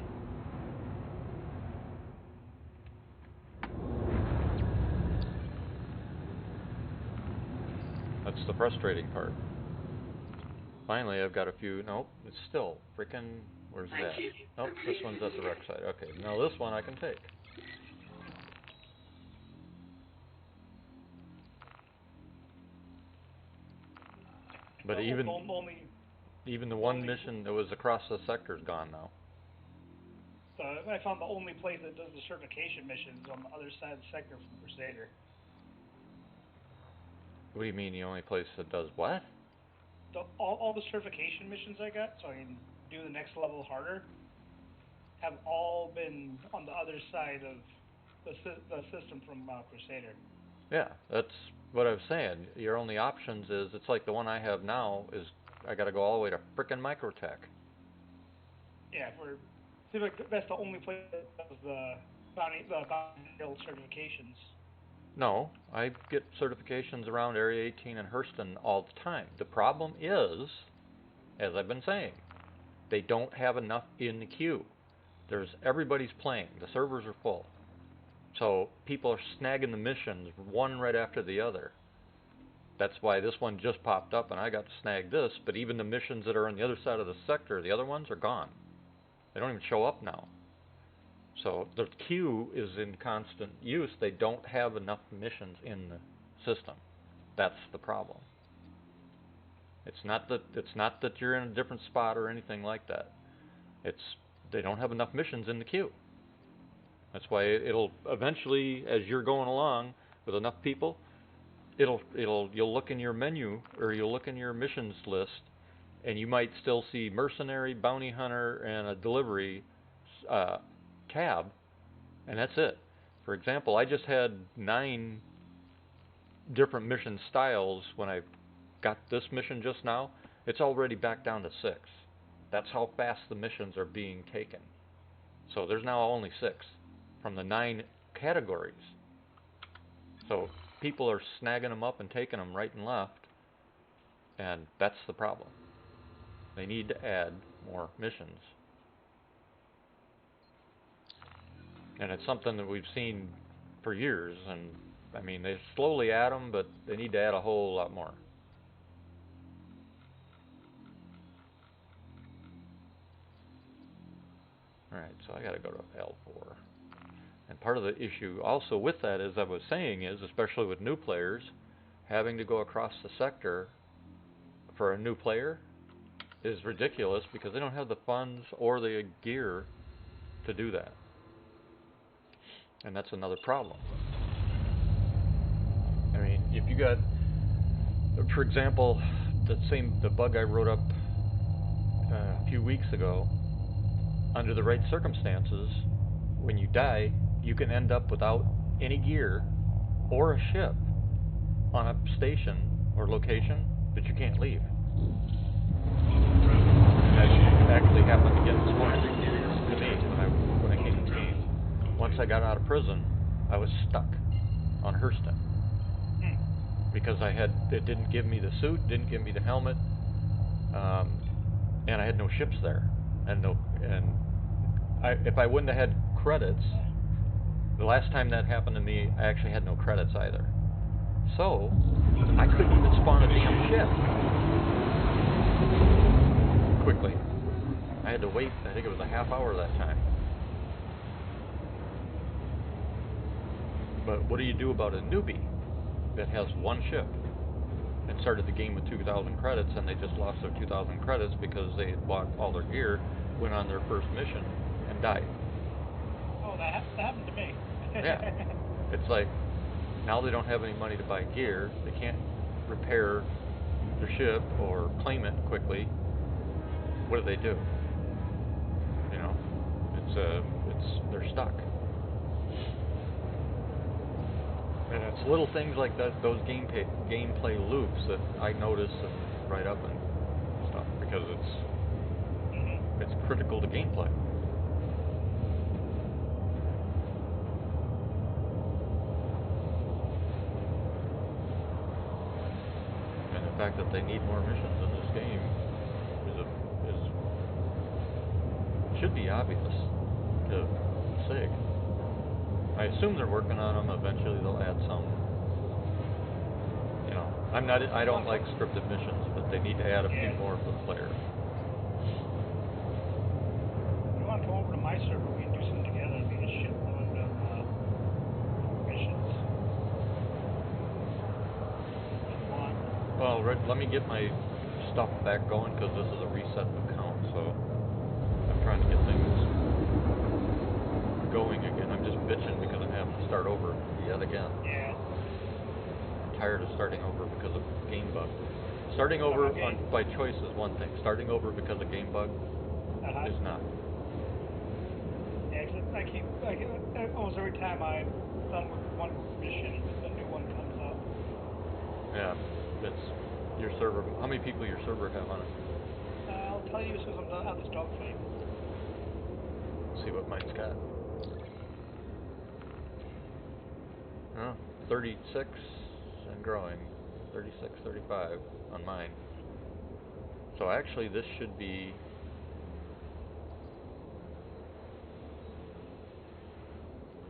That's the frustrating part. Finally, I've got a few. Nope, it's still freaking. Where's Thank that? you. Nope, this one's at the wreck site. Okay, now this one I can take. But even the one mission that was across the sector is gone now. So I found the only place that does the certification missions on the other side of the sector from Crusader. What do you mean the only place that does what? All the certification missions I got, so I can do the next level harder, have all been on the other side of the system from Crusader. Yeah, that's what I was saying. Your only options is, it's like the one I have now is, I gotta go all the way to frickin' Microtech. Yeah, seems like that's the only place that does the bounty build certifications. No, I get certifications around Area 18 and Hurston all the time. The problem is, as I've been saying, they don't have enough in the queue. Everybody's playing. The servers are full. So people are snagging the missions one right after the other. That's why this one just popped up and I got to snag this, but even the missions that are on the other side of the sector, the other ones are gone. They don't even show up now. So the queue is in constant use. They don't have enough missions in the system. That's the problem. It's not that you're in a different spot or anything like that. They don't have enough missions in the queue. That's why it'll eventually, as you're going along with enough people, you'll look in your menu, or you'll look in your missions list, and you might still see mercenary, bounty hunter, and a delivery tab, and that's it. For example, I just had 9 different mission styles when I got this mission just now. It's already back down to 6. That's how fast the missions are being taken. So there's now only 6 from the 9 categories. So people are snagging them up and taking them right and left, and that's the problem. They need to add more missions. And it's something that we've seen for years, and I mean, they slowly add them, but they need to add a whole lot more. Alright, so I gotta go to L4. And part of the issue also with that, as I was saying, is, especially with new players, having to go across the sector for a new player is ridiculous because they don't have the funds or the gear to do that. And that's another problem. I mean, if you got, for example, the bug I wrote up a few weeks ago, under the right circumstances, when you die, you can end up without any gear or a ship on a station or location that you can't leave. And that actually happened again this morning to me when I came to the game. Once I got out of prison, I was stuck on Hurston because it didn't give me the suit, didn't give me the helmet, and I had no ships there, if I wouldn't have had credits, the last time that happened to me, I actually had no credits either. So I couldn't even spawn a damn ship quickly. I had to wait, I think it was a half hour that time. But what do you do about a newbie that has one ship and started the game with 2,000 credits, and they just lost their 2,000 credits because they had bought all their gear, went on their first mission, and died? Oh, that happened to me. Yeah. It's like, now they don't have any money to buy gear, they can't repair their ship or claim it quickly. What do? You know, they're stuck. And it's little things like that, those gameplay loops that I notice and write up and stuff, because it's critical to gameplay. And the fact that they need more missions in this game should be obvious to SIG. I assume they're working on them. Eventually, they'll add some. You know, I don't like scripted missions, but They need to add a few Yeah. more for the players. If you want to come over to my server, we can do something together. It'd be a shit load of missions. If you want. Well, let me get my stuff back going because this is a reset account, so I'm trying to get things going again. I'm just bitching because I'm having to start over yet again. Yeah. I'm tired of starting over because of game bug. Starting over by choice is one thing. Starting over because of game bug is not. Yeah, 'cause I keep almost every time I'm done with one mission, a new one comes up. Yeah, it's your server. How many people your server have on it? I'll tell you as soon as I'm done out this dogfight. See what mine's got. Oh, 36 and growing. 36, 35 on mine. So actually this should be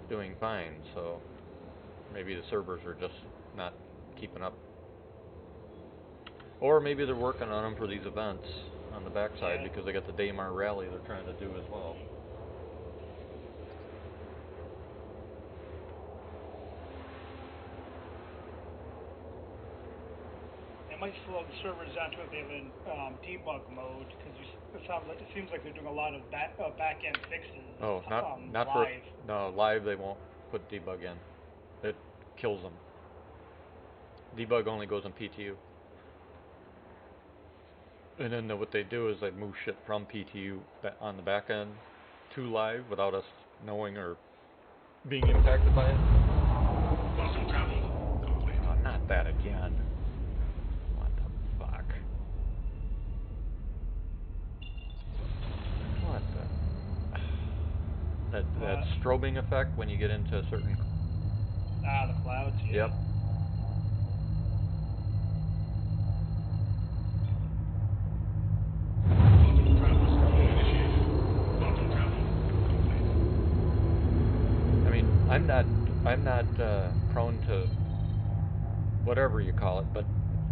doing fine, so maybe the servers are just not keeping up. Or maybe they're working on them for these events on the backside because they got the Daymar rally they're trying to do as well. It might slow the servers down too if they have in debug mode because it seems like they're doing a lot of back end fixes. Oh, not live. Live they won't put debug in. It kills them. Debug only goes in PTU. And then what they do is they move shit from PTU on the back end to live without us knowing or being impacted by it. Welcome travel complete. Oh, not that again. What the fuck? What the... That strobing effect when you get into a certain... The clouds, yeah. Yep. Welcome travel system initiated. Welcome travel complete. I mean, I'm not prone to whatever you call it, but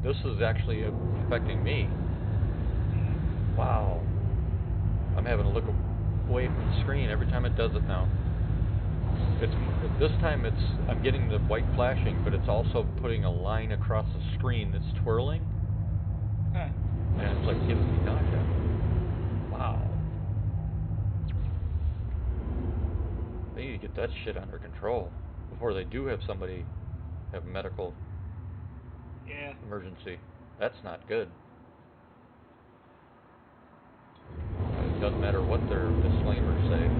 this is actually affecting me. Wow. I'm having to look away from the screen every time it does it now. This time I'm getting the white flashing, but it's also putting a line across the screen that's twirling. Huh. And it's like giving me nausea. Wow. They need to get that shit under control before they do have somebody have medical emergency. That's not good. It doesn't matter what their disclaimers say.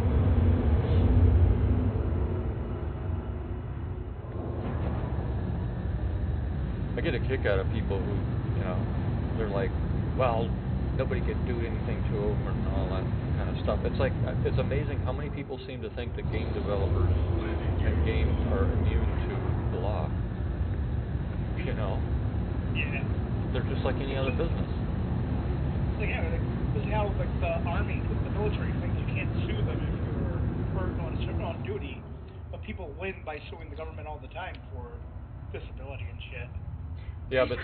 I get a kick out of people who, they're like, well, nobody can do anything to them and all that kind of stuff. It's like, it's amazing how many people seem to think that game developers and games are immune to the law. Yeah. They're just like any other business. So yeah, this is how like the army, the military thinks you can't sue them if you're hurt on duty, but people win by suing the government all the time for disability and shit. Yeah, but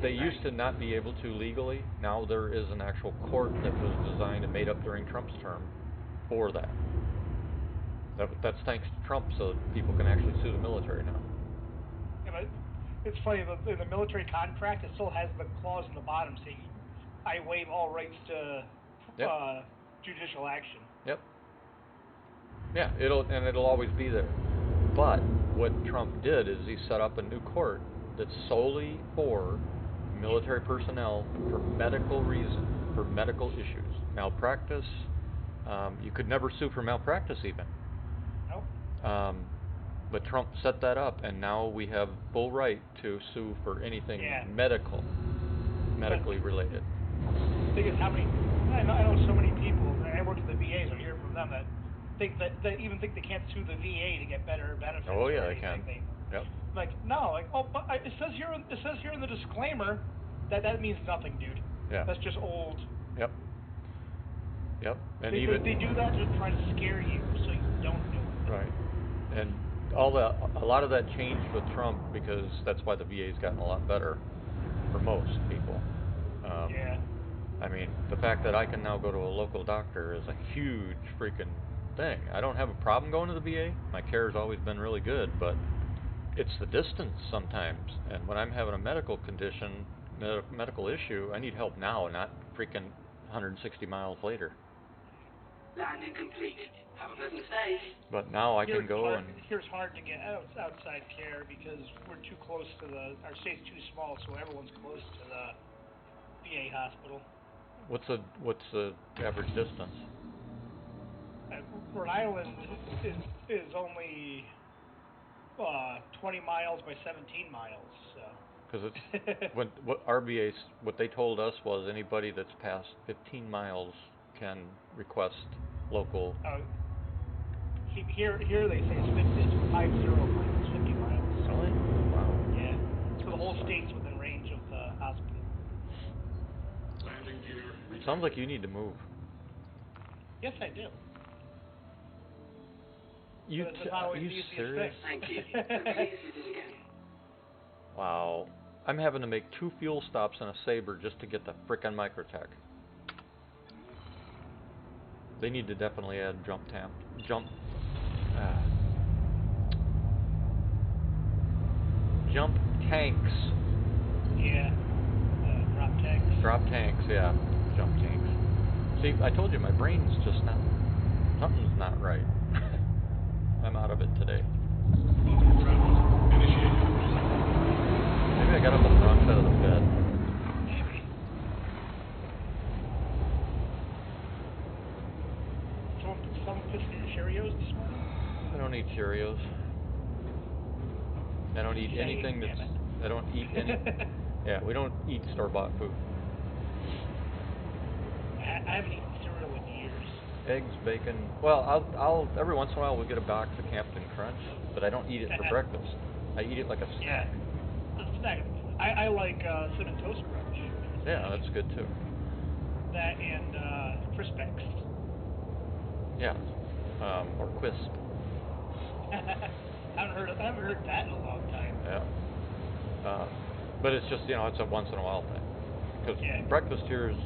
they used to not be able to legally. Now there is an actual court that was designed and made up during Trump's term for that. That's thanks to Trump, so people can actually sue the military now. Yeah, but it's funny, in the military contract, it still has the clause in the bottom saying, I waive all rights to judicial action. Yep. Yeah, it'll always be there. But what Trump did is he set up a new court that's solely for military personnel for medical reasons, for medical issues. Malpractice, you could never sue for malpractice even. Nope. But Trump set that up, and now we have full right to sue for anything medically related. The thing is, I know so many people, I work at the VA, so I hear from them that even think they can't sue the VA to get better benefits. Oh yeah, they can. Yep. But it says here in the disclaimer that means nothing, dude. Yeah. That's just old. Yep. Yep. And they do that to try to scare you so you don't do it. Right. And a lot of that changed with Trump because that's why the VA's gotten a lot better for most people. Yeah. I mean, the fact that I can now go to a local doctor is a huge freaking thing. I don't have a problem going to the VA. My care has always been really good, but it's the distance sometimes. And when I'm having a medical condition, medical issue, I need help now, not freaking 160 miles later. Landing complete. Have a pleasant stay. But now I Here can it's go hard, and Here's hard to get outside care because we're too close to our state's too small, so everyone's close to the VA hospital. what's the average distance? Rhode Island is only 20 miles by 17 miles, so. Because it's what RBA what they told us was anybody that's past 15 miles can request local. Here they say it's 50 miles, 50 miles. Really? Wow. Yeah. So the whole state's within range of the hospital. Landing gear. Sounds like you need to move. Yes, I do. You But it's not always you the easiest serious? thing. Thank you. And please use it again. Wow. I'm having to make 2 fuel stops in a Sabre just to get the frickin' Microtech. They need to definitely add jump. Jump tanks. Yeah. Drop tanks. Drop tanks, yeah. Jump tanks. See, I told you my brain's just not. Something's not right. I'm out of it today. Travel. Initiated. Maybe I got up on the wrong side of the bed. Maybe. Someone pissed in your Cheerios this morning? I don't eat Cheerios. I don't eat anything that's. I don't eat any. Yeah, we don't eat store-bought food. I haven't eaten cereal in years. Eggs, bacon. Well, I'll every once in a while we'll get a box of Captain Crunch, but I don't eat it for breakfast. I eat it like a snack. Yeah. A snack. I like Cinnamon Toast Crunch. Yeah, that's good too. That and Crispix. Yeah, or Quisp. I haven't heard that in a long time. Yeah. But it's just it's a once in a while thing. Because breakfast here is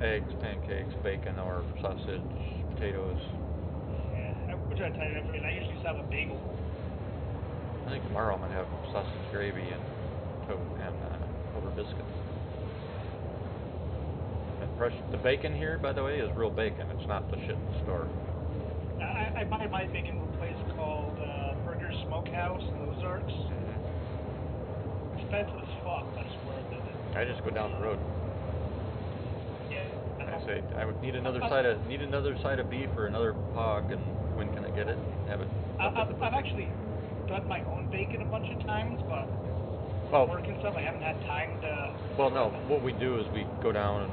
eggs, pancakes, bacon, or sausage, potatoes. Yeah, which I tell you, I usually just have a bagel. I think tomorrow I'm gonna have sausage gravy and over biscuits. And fresh. The bacon here, by the way, is real bacon. It's not the shit in the store. I buy my bacon from a place called Burger Smokehouse in the Ozarks. Expensive as fuck, but it's worth it. I just go down the road. Yeah. I say I would need another side of beef or another hog, and when can I get it? Have it. I've actually done my own bacon a bunch of times, but work and stuff, I haven't had time to. Well, no. What we do is we go down and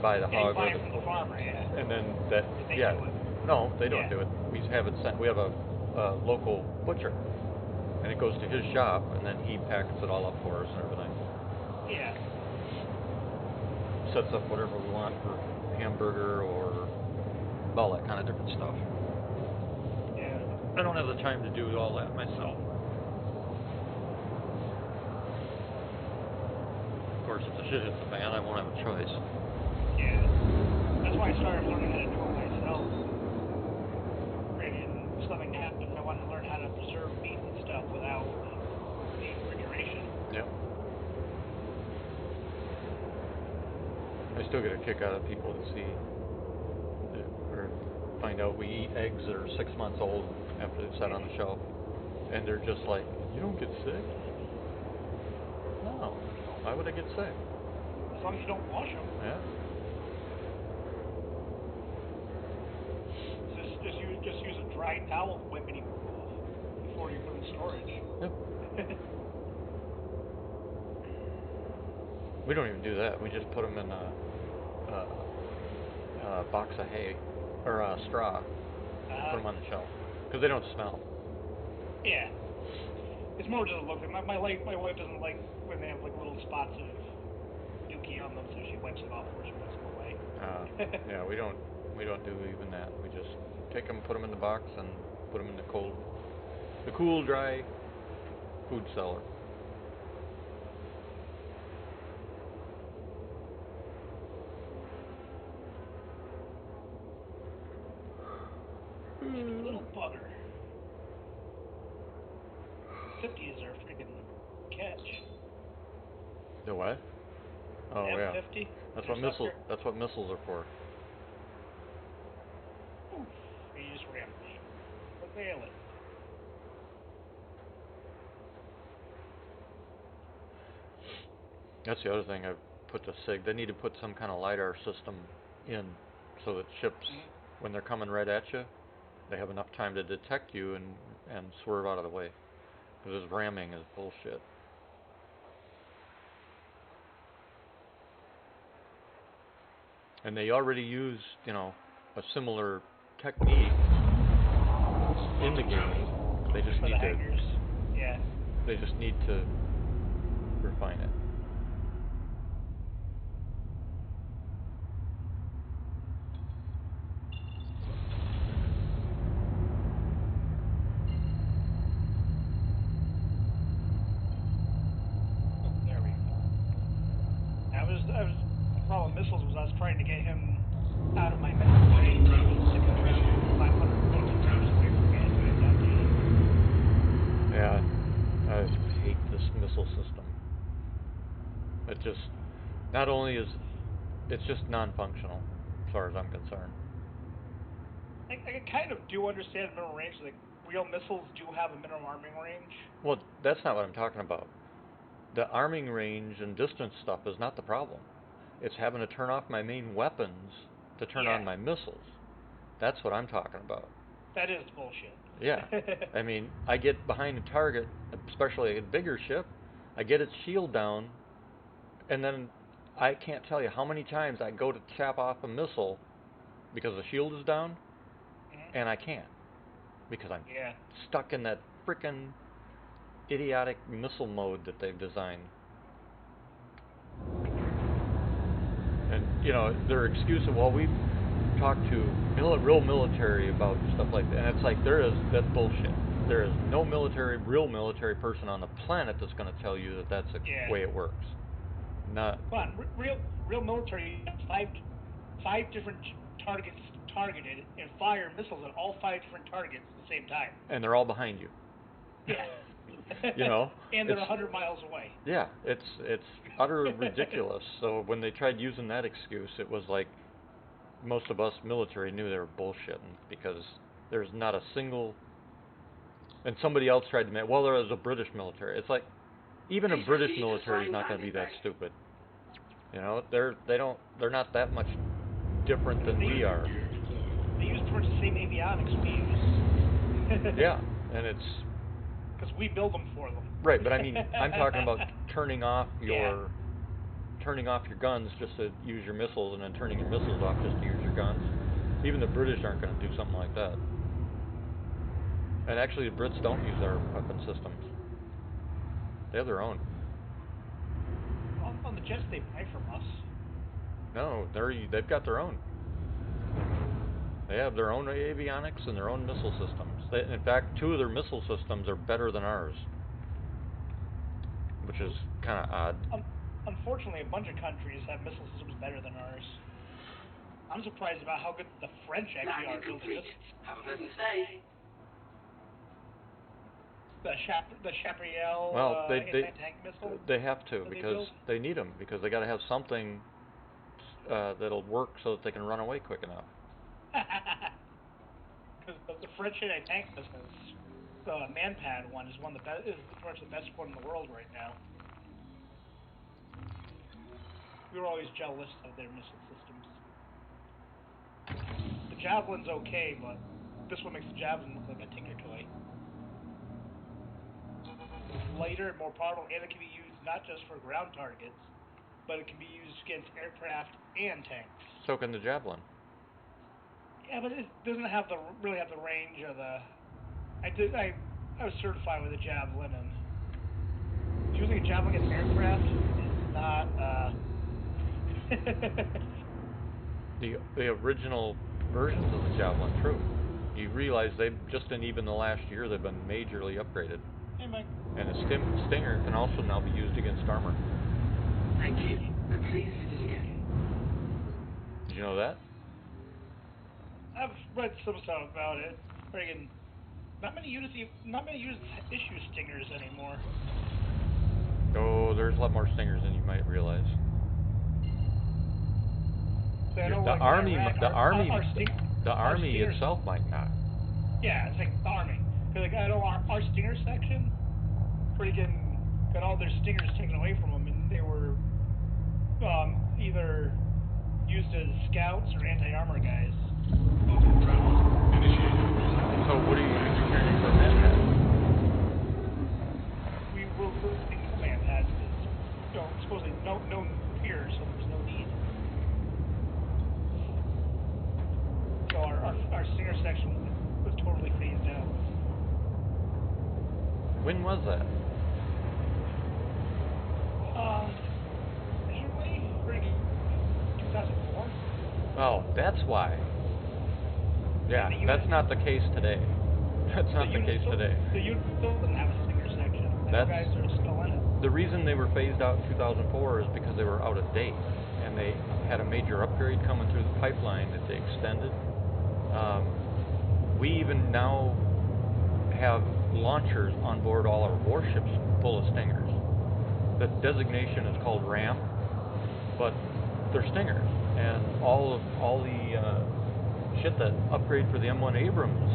buy the hog. Buy it from the farmer, yeah. And then that, They yeah. do it. No, they don't do it. We have it sent. We have a local butcher, and it goes to his shop, and then he packs it all up for us and everything. Yeah. Sets up whatever we want for hamburger or all that kind of different stuff. Yeah. I don't have the time to do all that myself. Of course, if the shit hits the fan, I won't have a choice. Yeah. That's why I started learning how to do it myself. And something happened, I wanted to learn how to preserve meat and stuff without the refrigeration. Yep. I still get a kick out of people that see or find out we eat eggs that are 6 months old after they've sat on the shelf, and they're just like, "You don't get sick?" No. Why would I get sick? As long as you don't wash them. Yeah. Just use a dry towel to wipe any poop off before you put them in storage. Yep. We don't even do that. We just put them in a box of hay or a straw. Put them on the shelf because they don't smell. Yeah. It's more just a look. My wife doesn't like when they have like little spots of dookie on them, so she wipes it off before she puts them away. Yeah, we don't do even that. We just take them, put them in the box, and put them in the cool, dry food cellar. Little bugger. 50s are freaking catch. The what? Oh The yeah. M50. That's what missiles. That's what missiles are for. Oof, he just rammed me. But nail it. That's the other thing I put to SIG. They need to put some kind of LiDAR system in so that ships, when they're coming right at you, they have enough time to detect you and swerve out of the way. Because this ramming is bullshit. And they already use, you know, a similar technique in the game. They just need to. Yeah. They just need to refine it. There we go. The problem with missiles was I was trying to get him out of my missile range. Sticking around 500 meters away from me to attack me. Yeah, I hate this missile system. It just, not only is, it's just non-functional, as far as I'm concerned. I kind of do understand minimum range. Like, real missiles do have a minimum arming range. Well, that's not what I'm talking about. The arming range and distance stuff is not the problem. It's having to turn off my main weapons to turn on my missiles. That's what I'm talking about. That is bullshit. Yeah. I mean, I get behind a target, especially a bigger ship, I get its shield down, and then I can't tell you how many times I go to chop off a missile because the shield is down, and I can't. Because I'm stuck in that frickin' idiotic missile mode that they've designed. And, you know, their excuse of, well, we've talked to real military about stuff like that. And it's like, that's bullshit. There is no real military person on the planet that's going to tell you that that's the way it works. Not. Come on, real military, five different targets targeted and fire missiles at all 5 different targets at the same time. And they're all behind you. Yeah. You know, and they're 100 miles away. Yeah, it's utterly ridiculous. So when they tried using that excuse, it was like most of us military knew they were bullshitting because there's not a single. And somebody else tried to make, well, there was a British military. It's like even a British military is not going to be that stupid. You know, they're not that much different than we are. They use pretty much the same avionics we use. Yeah, and it's. Because we build them for them. Right, but I mean, I'm talking about turning off your guns just to use your missiles, and then turning your missiles off just to use your guns. Even the British aren't going to do something like that. And actually, the Brits don't use our weapon systems. They have their own. On the jets they buy from us. No, they've got their own. They have their own avionics and their own missile systems. In fact, 2 of their missile systems are better than ours, which is kind of odd. Unfortunately, a bunch of countries have missile systems better than ours. I'm surprised about how good the French actually are building this. Have a pleasant stay. The Chaparral anti-tank missile. They have to because they need them because they got to have something that'll work so that they can run away quick enough. Because the French anti-tank missiles, the Manpad one is one of the best. Is pretty much the best one in the world right now. We were always jealous of their missile systems. The Javelin's okay, but this one makes the Javelin look like a Tinker toy. It's lighter and more powerful, and it can be used not just for ground targets, but it can be used against aircraft and tanks. So can the Javelin. Yeah, but it doesn't have really have the range of the. I was certified with a Javelin, and using a Javelin against aircraft is not. The original versions of the Javelin, true. You realize they've just in even the last year they've been majorly upgraded. Hey, Mike. And the Stinger can also now be used against armor. Thank you. And please visit again. Did you know that? I've read some stuff about it. friggin' not many units issue stingers anymore. Oh, there's a lot more stingers than you might realize. So I know, The like, in army, Iraq, the army, our army stingers, itself might not. Yeah, it's like the army. Cause like I know our stinger section, freaking got all their stingers taken away from them, and they were either used as scouts or anti-armor guys. Travel initiated. So what are you preparing for that? We will losing command pads because supposedly no here, so there's no need. So our stinger section was totally phased out. When was that? Originally, freaking 2004. Oh, that's why. Yeah, that's not the case today. That's not the case today. The unit still doesn't have a stinger section. The guys are still in it. The reason they were phased out in 2004 is because they were out of date, and they had a major upgrade coming through the pipeline that they extended. We even now have launchers on board all our warships full of stingers. The designation is called RAM, but they're stingers, and all the shit that upgrade for the M1 Abrams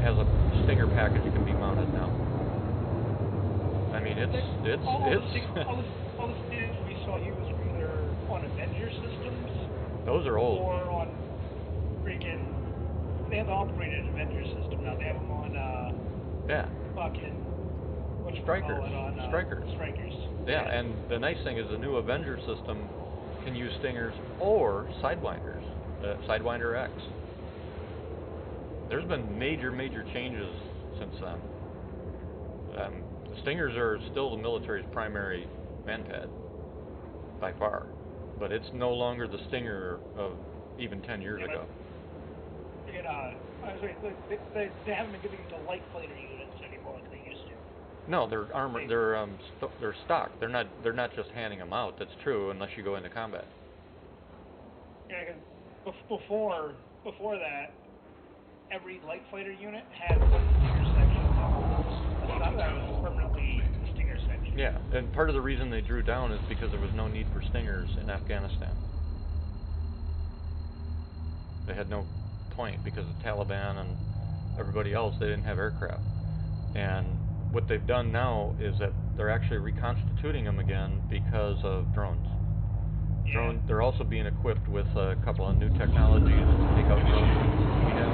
has a stinger package that can be mounted now. I mean, it's all the stingers we saw used were either on Avenger systems. Those are old. Or on freaking. They have the upgraded Avenger system now. They have them on fucking. Strikers. Strikers. Strikers. Yeah, and the nice thing is the new Avenger system can use stingers or sidewinders, Sidewinder X. There's been major changes since then. Stingers are still the military's primary manpad, by far, but it's no longer the Stinger of even 10 years ago. They haven't been giving them to light fighter units anymore like they used to. No, they're armored. They're stock. They're not just handing them out. That's true unless you go into combat. Yeah, because before that, every light fighter unit had one stinger section. That was permanently the stinger section. Yeah, and part of the reason they drew down is because there was no need for stingers in Afghanistan. They had no point because of Taliban and everybody else. They didn't have aircraft, and what they've done now is that they're actually reconstituting them again because of drones. Yeah. They're also being equipped with a couple of new technologies to take out drones we have.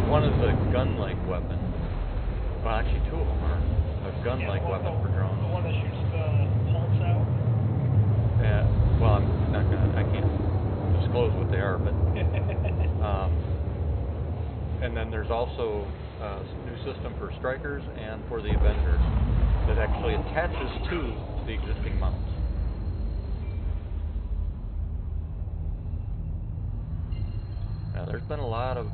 One is a gun-like weapon. Well, actually, two of them are a gun-like weapon for drones. The one that shoots the pulse out. Yeah. Well, I can't disclose what they are, but. And then there's also a new system for strikers and for the Avengers that actually attaches to the existing mounts. Now, there's been a lot of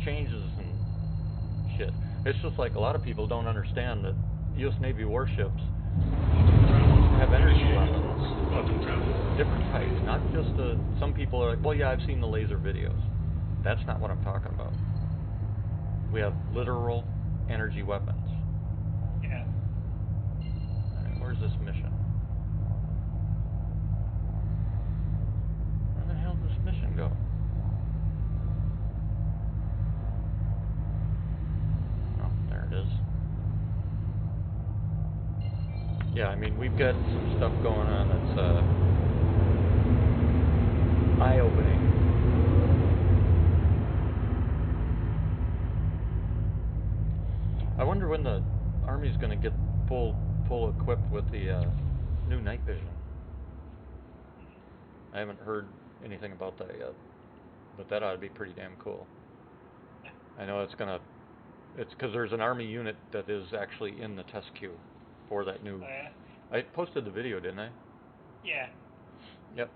changes and shit. It's just like a lot of people don't understand that U.S. Navy warships have energy weapons of different types, not just some people are like, well, yeah, I've seen the laser videos. That's not what I'm talking about. We have literal energy weapons. Yeah. Alright, where's this mission? Where the hell does this mission go? Oh, there it is. Yeah, I mean, we've got some stuff going on that's eye-opening. I wonder when the Army's going to get full equipped with the new night vision. I haven't heard anything about that yet, but that ought to be pretty damn cool. I know it's because there's an Army unit that is actually in the test queue for that new. Oh, yeah? I posted the video, didn't I? Yeah. Yep.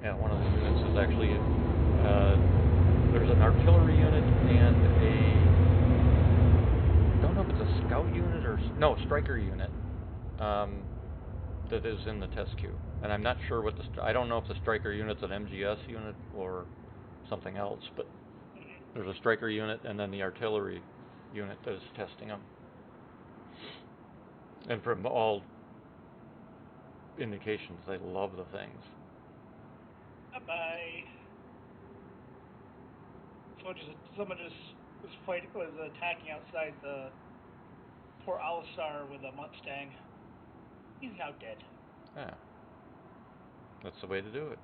Yeah, one of the units is actually there's an artillery unit and I don't know if it's a scout unit or no striker unit that is in the test queue, and I'm not sure what I don't know if the striker unit's an MGS unit or something else, but There's a striker unit and then the artillery unit that is testing them. And from all indications, they love the things. Bye-bye. Someone just was attacking outside the Port Alistar with a Mustang. He's now dead. Yeah. That's the way to do it.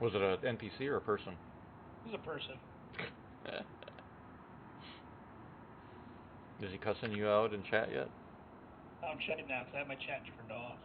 Was it an NPC or a person? He's a person. Is he cussing you out in chat yet? I'm shutting down because I have my chat turned off.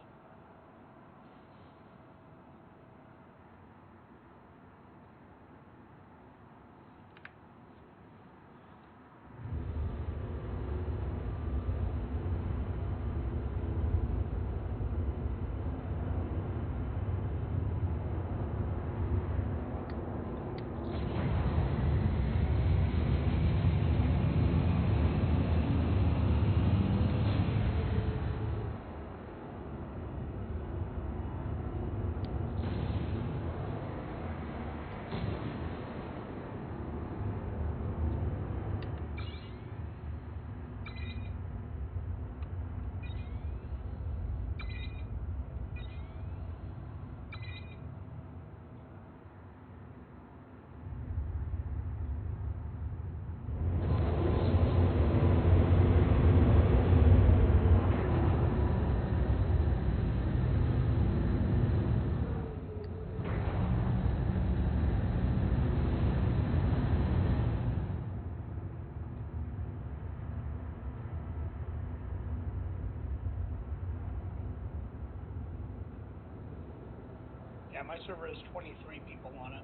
Yeah, my server has 23 people on it.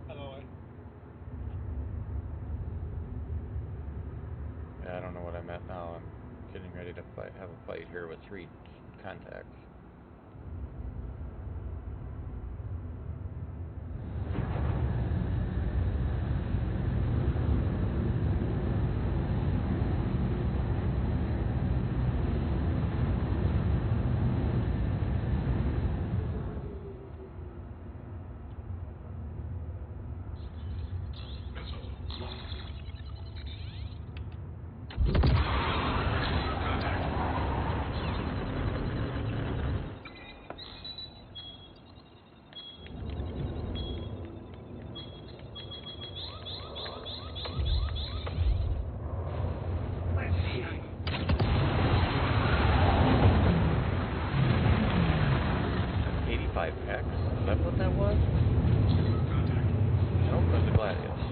By the way. Yeah, I don't know what I'm at now. I'm getting ready to have a fight here with 3 contacts. Let's see. 85X? Is that what that was? Nope, that's a Gladius.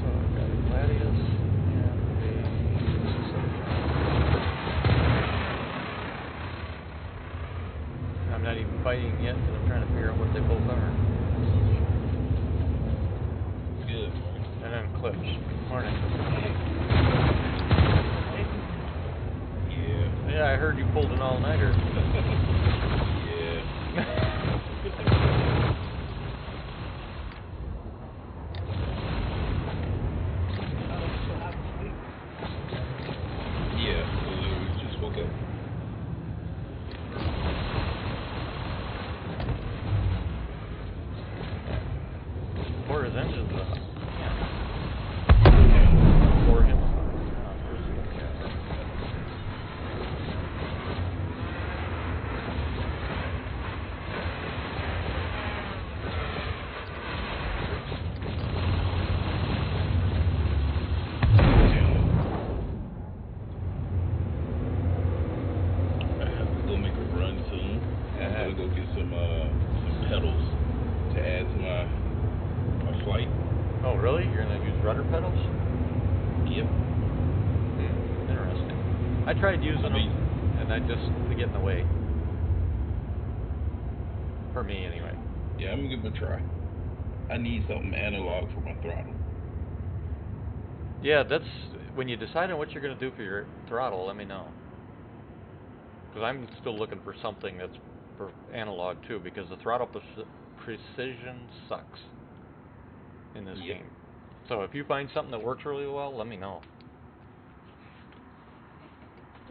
So I've got a Gladius and I'm not even fighting yet because I'm trying to figure out what they both are. Good. And then Clips. Morning. Yeah. Yeah, I heard you pulled an all-nighter. Yeah. Yeah. Literally just woke up. Or his engine's up. Or him. I have to go make a run soon. I'm gonna go get some pedals to add to my flight. Oh, really? You're going to use rudder pedals? Yep. Interesting. I tried using them, and they get in the way. For me, anyway. Yeah, I'm gonna give them a try. I need something analog for my throttle. Yeah, that's when you decide on what you're going to do for your throttle, let me know. Because I'm still looking for something that's for analog too, because the throttle precision sucks in this Yep. game. So if you find something that works really well, let me know.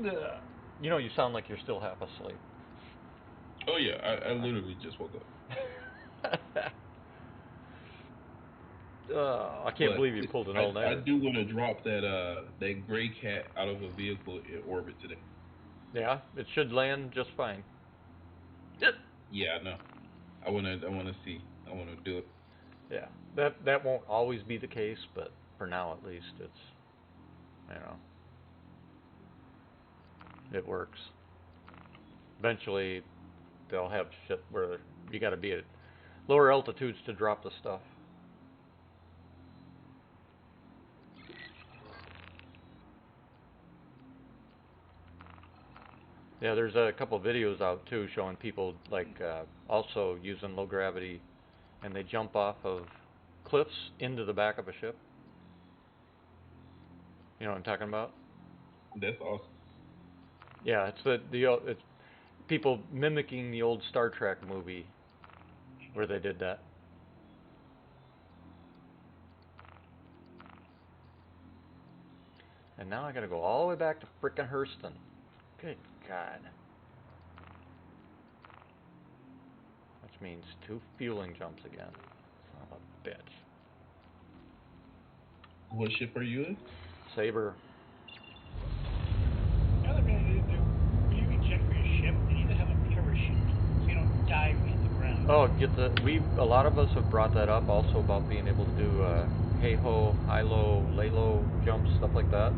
Ugh. You know, you sound like you're still half asleep. Oh yeah, I literally just woke up. I can't But believe you pulled an all-nighter. I do want to drop that gray cat out of a vehicle in orbit today. Yeah, it should land just fine. Yeah, I know. I wanna see. I wanna do it. Yeah, that won't always be the case, but for now at least, it's, you know, it works. Eventually, they'll have shit where you got to be at lower altitudes to drop the stuff. Yeah, there's a couple videos out too showing people like also using low gravity, and they jump off of cliffs into the back of a ship. You know what I'm talking about? That's awesome. Yeah, it's people mimicking the old Star Trek movie where they did that. And now I gotta go all the way back to frickin' Hurston. Good God. Which means 2 fueling jumps again. Son of a bitch. What ship are you in? Saber. The other thing they do, when you eject for your ship, you need to have a parachute so you don't die when you hit the ground. Oh, a lot of us have brought that up also about being able to do hey-ho, high-low, lay-low jumps, stuff like that.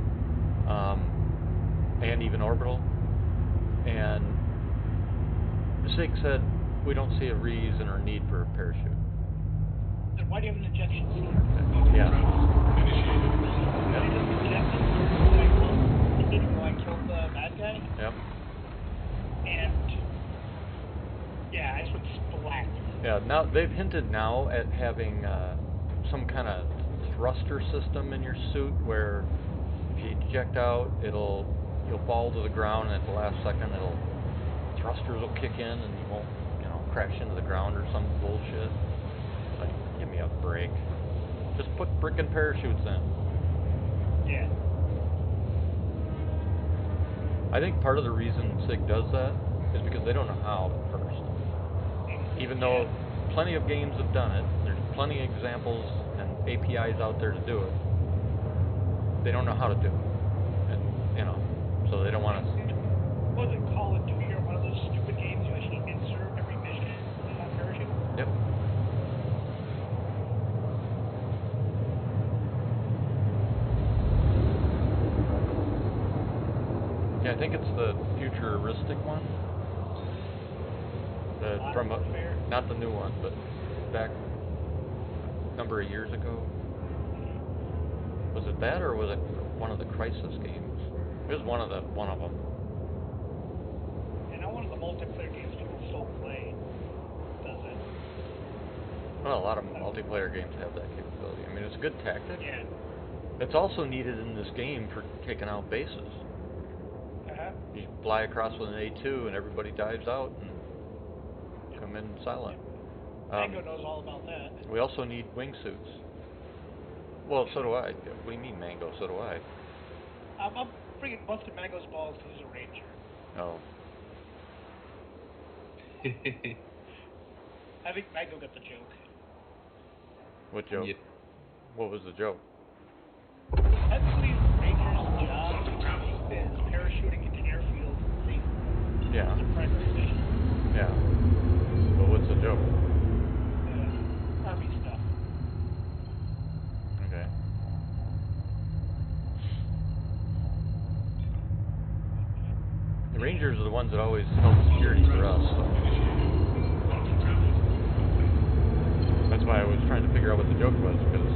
And even orbital. And SIG said we don't see a reason or need for a parachute. Then why do you have an ejection seat? Yeah. Yep. I killed the bad guy. Yep. And yeah, I just went splat. Yeah. Now they've hinted now at having some kind of thruster system in your suit where if you eject out, you'll fall to the ground, and at the last second, thrusters will kick in, and you won't, crash into the ground or some bullshit. It's like, give me a break. Just put frickin' parachutes in. Yeah. I think part of the reason SIG does that is because they don't know how at first. Even though plenty of games have done it, there's plenty of examples and APIs out there to do it. They don't know how to do it. And, so they don't want to. What was it, Call of Duty or one of those stupid games you actually insert every mission in that parachute? Yep. Yeah, I think it's the futuristic one. Not the new one, but back a number of years ago. Was it that, or was it one of the Crisis games? It was one of them. And not one of the multiplayer games people still play does it. Well, a lot of multiplayer games have that capability. I mean, it's a good tactic. Yeah. It's also needed in this game for taking out bases. Uh-huh. You fly across with an A2 and everybody dives out and come in silent. Mango knows all about that. We also need wingsuits. Well, so do I. What do you mean, Mango? So do I. I'm bringing busted Mango's balls because he's a ranger. Oh. I think Mango got the joke. What joke? Yeah. What was the joke? Technically, Ranger's job is parachuting into airfield safely. Yeah. It's a primary mission. Yeah. But what's the joke? Army stuff. Okay. The Rangers are the ones that always help security for us, so. That's why I was trying to figure out what the joke was, because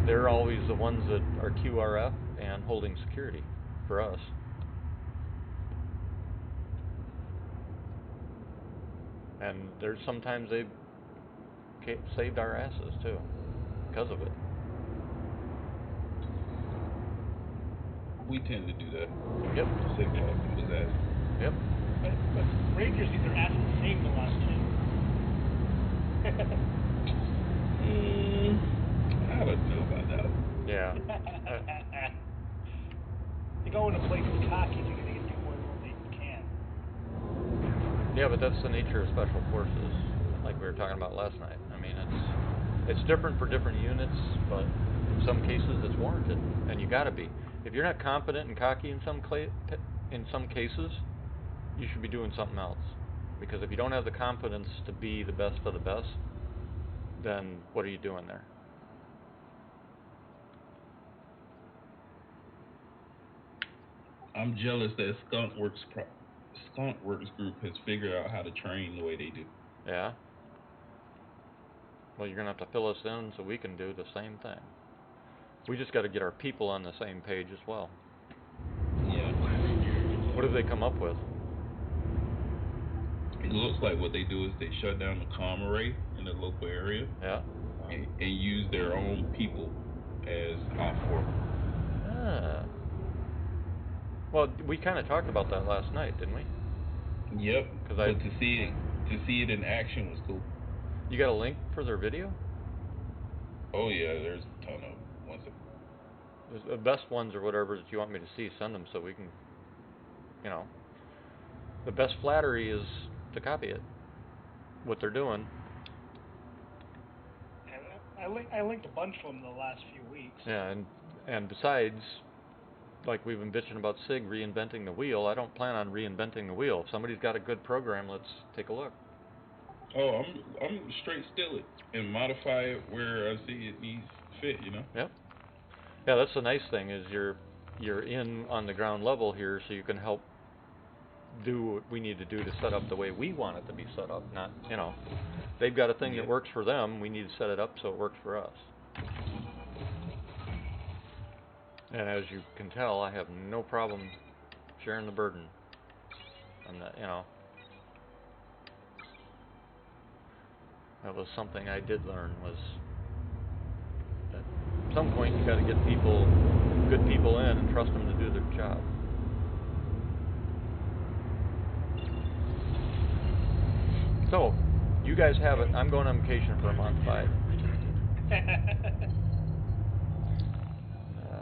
they're always the ones that are QRF and holding security for us. And there's sometimes they've saved our asses too, because of it. We tend to do that. Yep. Save all people's ass. Yep. But Rangers need their asses saved a lot too. I don't know about that. Yeah. go into places cocky, so they can do whatever they can. Yeah, but that's the nature of special forces, like we were talking about last night. I mean, it's different for different units, but in some cases it's warranted, and you got to be. If you're not confident and cocky in some cases, you should be doing something else. Because if you don't have the confidence to be the best of the best, then what are you doing there? I'm jealous that Skunk Works Group has figured out how to train the way they do. Yeah? Well, you're going to have to fill us in so we can do the same thing. We just got to get our people on the same page as well. Yeah. What have they come up with? It looks like what they do is they shut down the comm array in the local area. Yeah. And use their own people as OPFOR. Ah. Well, we kind of talked about that last night, didn't we? Yep. But to see it in action was cool. You got a link for their video? Oh yeah, there's a ton of ones. The best ones or whatever that you want me to see, send them so we can, the best flattery is to copy it, what they're doing. I linked a bunch of them the last few weeks. Yeah, and besides, like we've been bitching about SIG reinventing the wheel, I don't plan on reinventing the wheel. If somebody's got a good program, let's take a look. Oh, I'm straight still it and modify it where I see it needs fit, Yep. Yeah, that's the nice thing is you're in on the ground level here, so you can help do what we need to do to set up the way we want it to be set up. Not, they've got a thing that works for them. We need to set it up so it works for us. And as you can tell, I have no problem sharing the burden. I'm not, that was something I did learn was that at some point you got to get good people in and trust them to do their job. So, you guys have it. I'm going on vacation for a month. Bye.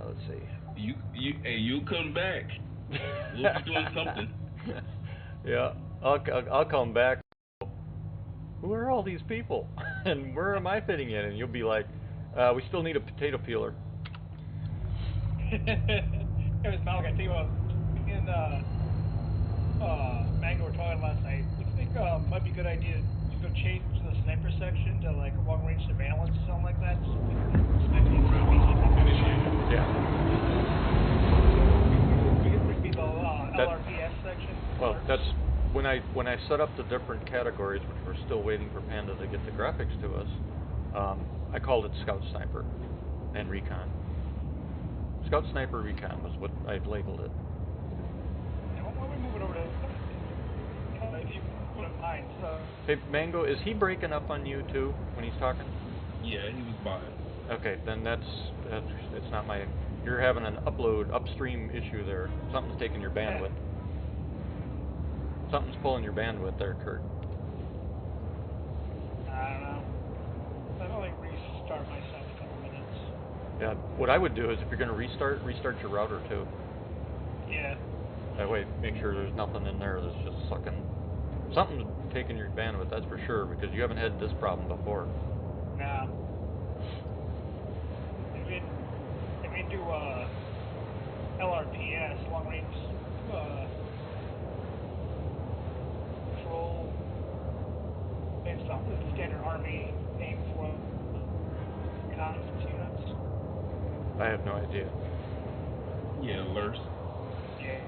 Let's see. You come back. We'll be doing something. Yeah, I'll come back. Who are all these people? And where am I fitting in? And you'll be like, we still need a potato peeler. It was Malik. I tell you what, me and Mango were talking last night. We think might be a good idea to go change the sniper section to like long range surveillance or something like that. So we can snipe people around easily. Yeah. We could be the LRPS section. Well, that's when I set up the different categories, which we're still waiting for Panda to get the graphics to us. I called it Scout Sniper and Recon. Scout Sniper Recon was what I've labeled it. Yeah, why don't we move it over to if you wouldn't mind. So. Hey, Mango, is he breaking up on you too when he's talking? Yeah, he was buying. Okay, then it's not my. You're having an upstream issue there. Something's taking your bandwidth. Something's pulling your bandwidth there, Kurt. I don't know. I'll like restart myself in a couple minutes. Yeah, what I would do is if you're going to restart your router too. Yeah. That way, make sure there's nothing in there that's just sucking. Something's taking your bandwidth, that's for sure, because you haven't had this problem before. No. If we do LRPS, long range patrol, based off the standard Army name for reconnaissance units. I have no idea. Yeah, LRS. Yeah.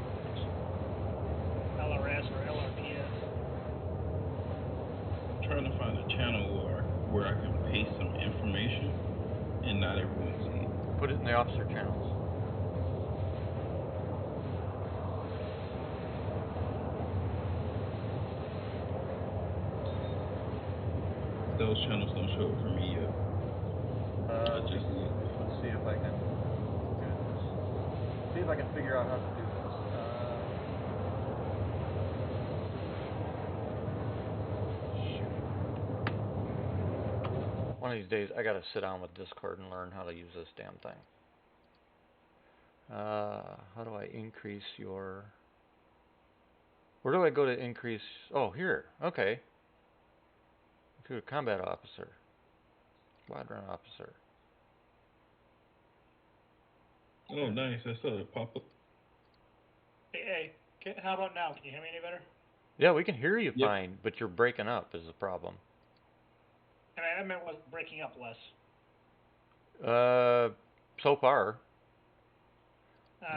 LRS or LRPS. I'm trying to find a channel where I can paste some information and not everyone see it. Put it in the officer channels. Those channels don't show up for me yet. Let's see if I can do this. See if I can figure out how to do this. One of these days, I gotta sit down with Discord and learn how to use this damn thing. How do I increase your... Where do I go to increase... Oh, here. Okay. To a combat officer. Squadron officer. Oh, nice. I saw it pop up. Hey, how about now? Can you hear me any better? Yeah, we can hear you Yep. fine, but you're breaking up is the problem. And I meant was breaking up less. So far.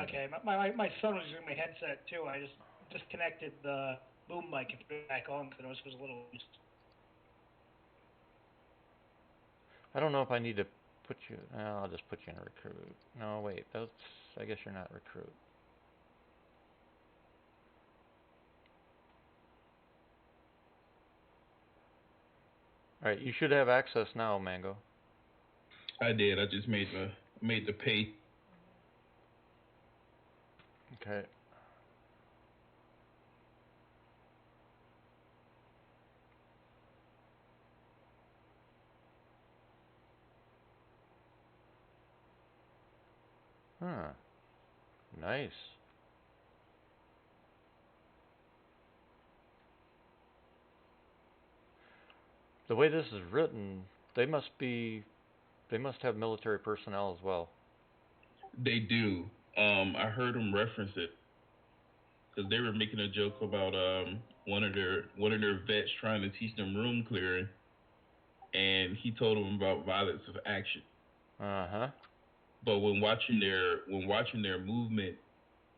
Okay, my son was using my headset too. I just disconnected the boom mic and put it back on because I noticed it was a little loose. I don't know if I need to put you... I'll just put you in a recruit. No, wait. That's... I guess you're not recruit. Alright, you should have access now, Mango. I did. I just made the pay. Okay. Huh. Nice. The way this is written, they must have military personnel as well. They do. I heard them reference it because they were making a joke about one of their vets trying to teach them room clearing, and he told them about violence of action. Uh-huh. But when watching their movement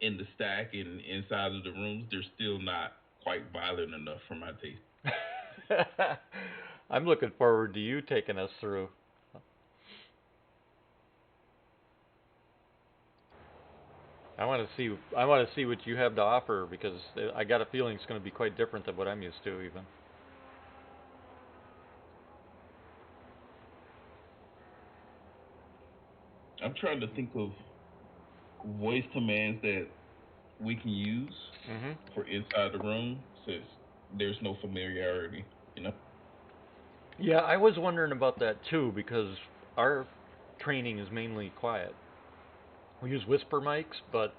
in the stack and inside of the rooms, they're still not quite violent enough for my taste. I'm looking forward to you taking us through. I want to see what you have to offer because I got a feeling it's going to be quite different than what I'm used to even. I'm trying to think of voice commands that we can use for inside the room since there's no familiarity, you know? Yeah, I was wondering about that too because our training is mainly quiet. We use whisper mics, but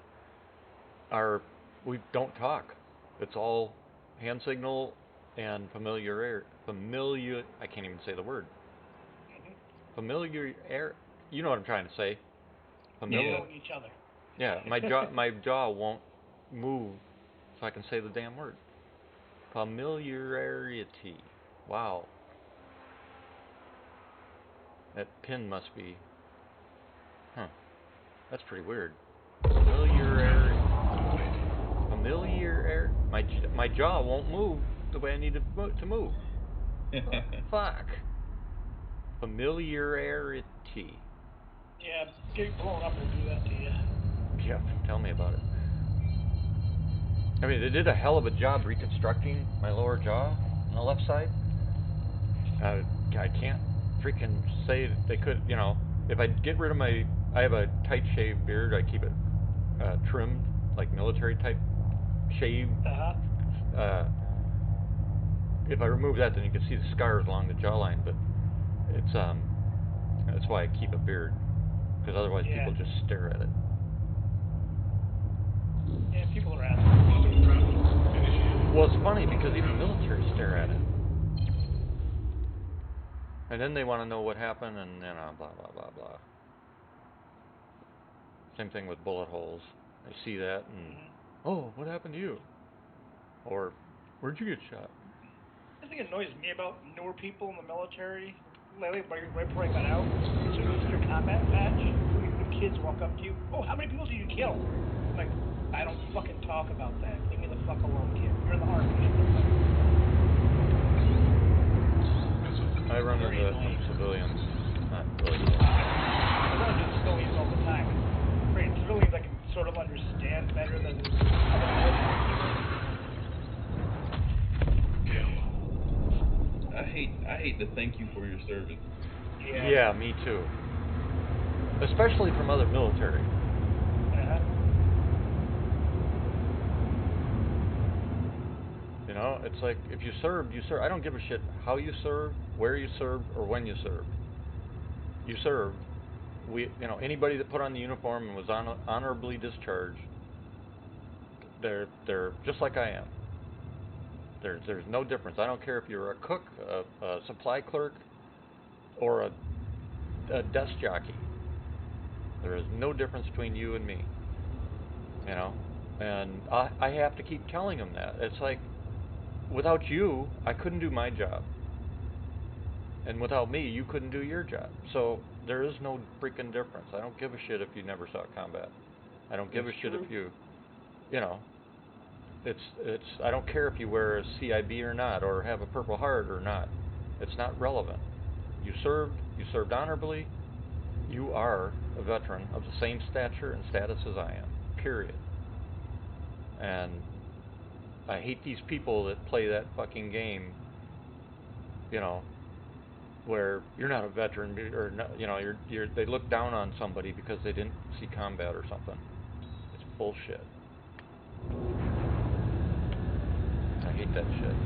we don't talk. It's all hand signal and familiar. I can't even say the word. Familiar. You know what I'm trying to say. Yeah. Knowing each other. Yeah, my jaw won't move, so I can say the damn word. Familiarity. Wow. That pin must be. Huh. That's pretty weird. Familiarity. My jaw won't move the way I need it to move. Fuck. Familiarity. Yeah, getting blown up will do that to you. Yeah, tell me about it. I mean, they did a hell of a job reconstructing my lower jaw on the left side. I can't freaking say that they could, if I get rid of I have a tight shaved beard, I keep it trimmed, like military type shave. If I remove that, then you can see the scars along the jawline, but it's, that's why I keep a beard, because otherwise people just stare at it. Yeah, people are assholes. Well, it's funny because even the military stare at it. And then they want to know what happened and, blah, blah, blah, blah. Same thing with bullet holes. They see that and, oh, what happened to you? Or, where'd you get shot? The thing that annoys me about newer people in the military, lately, right before I got out, as soon as you see your combat badge, when kids walk up to you, oh, how many people did you kill? Like, I don't fucking talk about that. Leave me the fuck alone, kid. You're in the army. I run into some civilians. Not really. I run into civilians all the time. Great, civilians I can sort of understand better than other military people. I hate to thank you for your service. Yeah, me too. Especially from other military. It's like, if you served, you served. I don't give a shit how you served, where you served, or when you served. You served, anybody that put on the uniform and was honorably discharged, they're just like I am. There's no difference. I don't care if you're a cook, a supply clerk, or a desk jockey. There is no difference between you and me. And I have to keep telling them that. It's like, without you, I couldn't do my job. And without me, you couldn't do your job. So there is no freaking difference. I don't give a shit if you never saw combat. I don't give a shit if you, I don't care if you wear a CIB or not, or have a Purple Heart or not. It's not relevant. You served honorably. You are a veteran of the same stature and status as I am. Period. And I hate these people that play that fucking game, where you're not a veteran, or not, they look down on somebody because they didn't see combat or something. It's bullshit. I hate that shit.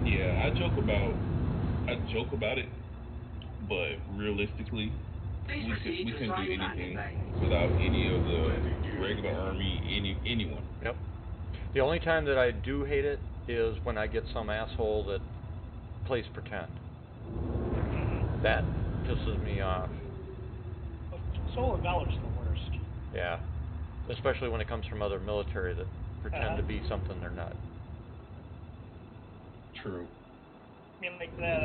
Yeah, I joke about it, but realistically, we couldn't do anything without any of the regular army, anyone. Yep. The only time that I do hate it is when I get some asshole that plays pretend. That pisses me off. Soul and Valor's the worst. Yeah. Especially when it comes from other military that pretend to be something they're not. True. I mean, like that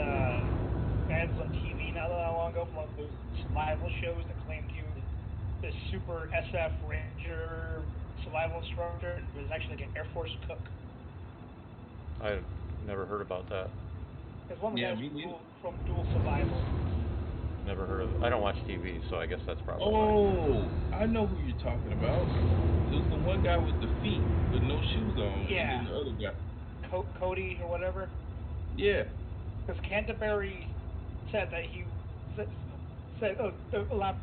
guy was on TV not that long ago from one of those survival shows that claimed he was this super SF Ranger survival instructor, and was actually like an Air Force cook. I've never heard about that. There's one of the guys from dual survival. Never heard of it. I don't watch TV, so I guess that's probably why. I know who you're talking about. There's the one guy with the feet with no shoes on, yeah. And then the other guy. Cody or whatever. Yeah. Because Canterbury said that he said a lot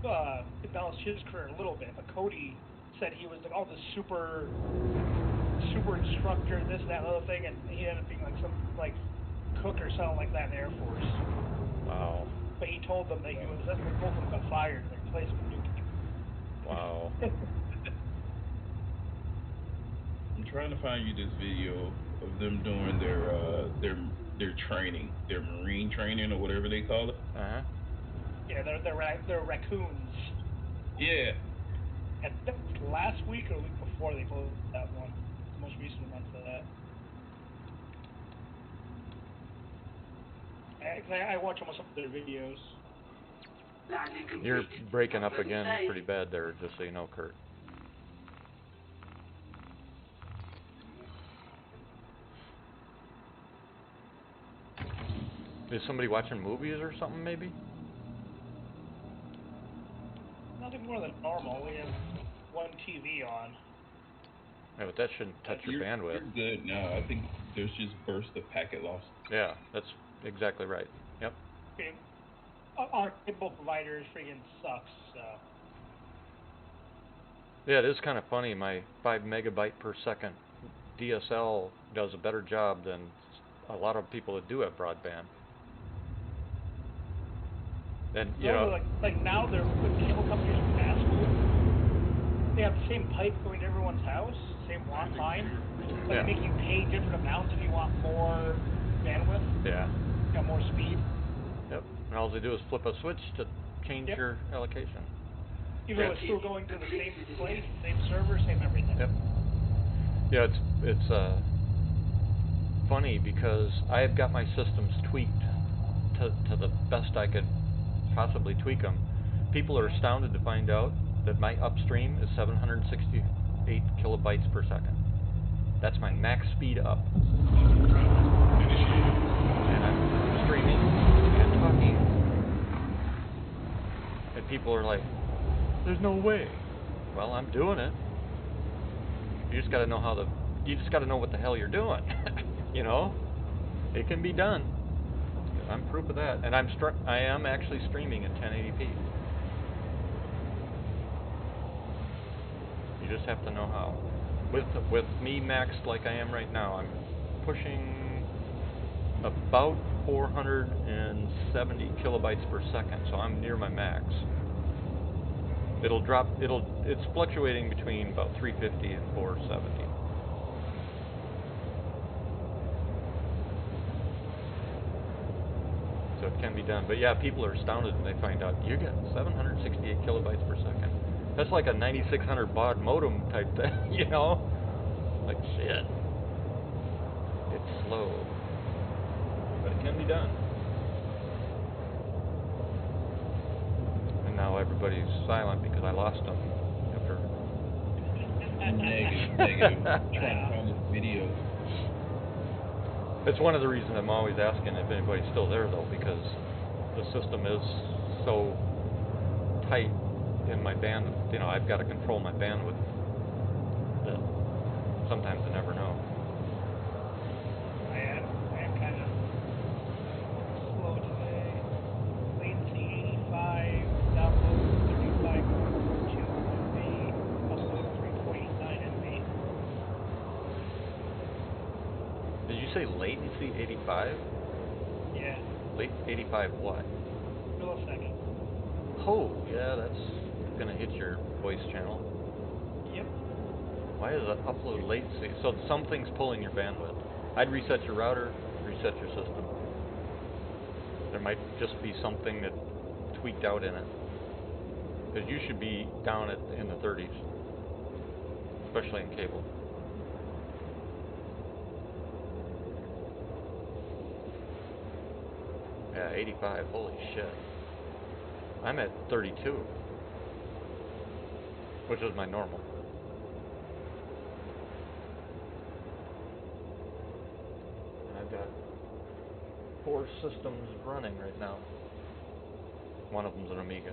embellished his career a little bit, but Cody said he was like all the super instructor, this, that, other thing, and he ended up being like some like cook or something like that in the Air Force. Wow. But he told them that he was, that's when both of them got fired, and they replaced him with new people. Wow. I'm trying to find you this video of them doing their training, their Marine training or whatever they call it. Uh-huh. Yeah, they're raccoons. Yeah. And last week or the week before they posted that one, the most recent one for that. I watch almost all their videos. You're breaking up again pretty bad there, just so you know, Kurt. Is somebody watching movies or something, maybe? Nothing more than normal. We have one TV on. Yeah, but that shouldn't touch your bandwidth. You're good now. I think there's just burst of packet loss. Yeah, that's exactly right. Yep. Okay. Our cable providers freaking sucks, so. Yeah, it is kind of funny. My 5 megabyte per second DSL does a better job than a lot of people that do have broadband. And like now they're with cable companies from assholes. They have the same pipe going to everyone's house, same line, but they make you pay different amounts if you want more bandwidth. Yeah. Got more speed. Yep. And all they do is flip a switch to change your allocation. Even though it's still going to the same place, same server, same everything. Yep. Yeah, it's funny because I have got my systems tweaked to the best I could possibly tweak them. People are astounded to find out that my upstream is 768 kilobytes per second. That's my max speed up. And I'm streaming and talking. And people are like, there's no way. Well, I'm doing it. You just gotta know what the hell you're doing. You know? It can be done. I'm proof of that. And I am actually streaming in 1080p. You just have to know how. With me maxed like I am right now, I'm pushing about 470 kilobytes per second, so I'm near my max. It'll drop. It's fluctuating between about 350 and 470. So it can be done. But yeah, people are astounded when they find out you get 768 kilobytes per second. That's like a 9600 baud modem type thing, you know? Like shit. It's slow, but it can be done. And now everybody's silent because I lost them after. Negative. Trying to find this video. It's one of the reasons I'm always asking if anybody's still there, though, because the system is so tight in my bandwidth. You know, I've got to control my bandwidth that sometimes I never know. I am kind of slow today. Latency 85, download 35.2 MB, upload 3.9 MB. Did you say latency 85? Yeah, 85 what? milliseconds. Oh, yeah, that's gonna hit your voice channel. Yep. Why is it upload latency? So something's pulling your bandwidth. I'd reset your router, reset your system. There might just be something that tweaked out in it. Because you should be down in the 30s, especially in cable. Yeah, 85, holy shit. I'm at 32, which is my normal. And I've got 4 systems running right now. One of them's an Amiga.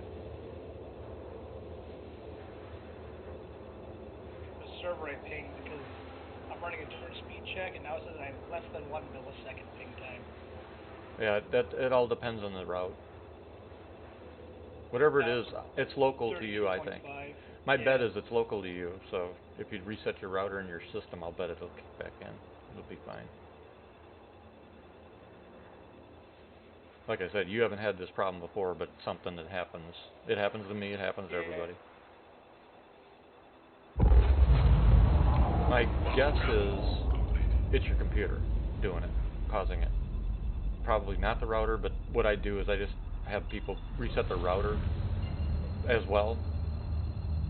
The server I pinged because I'm running a different speed check and now it says I have less than 1 millisecond ping time. Yeah, it all depends on the route. Whatever it is, it's local to you, I think. My bet is it's local to you, so if you reset your router and your system, I'll bet it'll kick back in. It'll be fine. Like I said, you haven't had this problem before, but it's something that happens. It happens to me, it happens to everybody. My guess is it's your computer doing it, causing it. Probably not the router, but what I do is I just have people reset their router as well.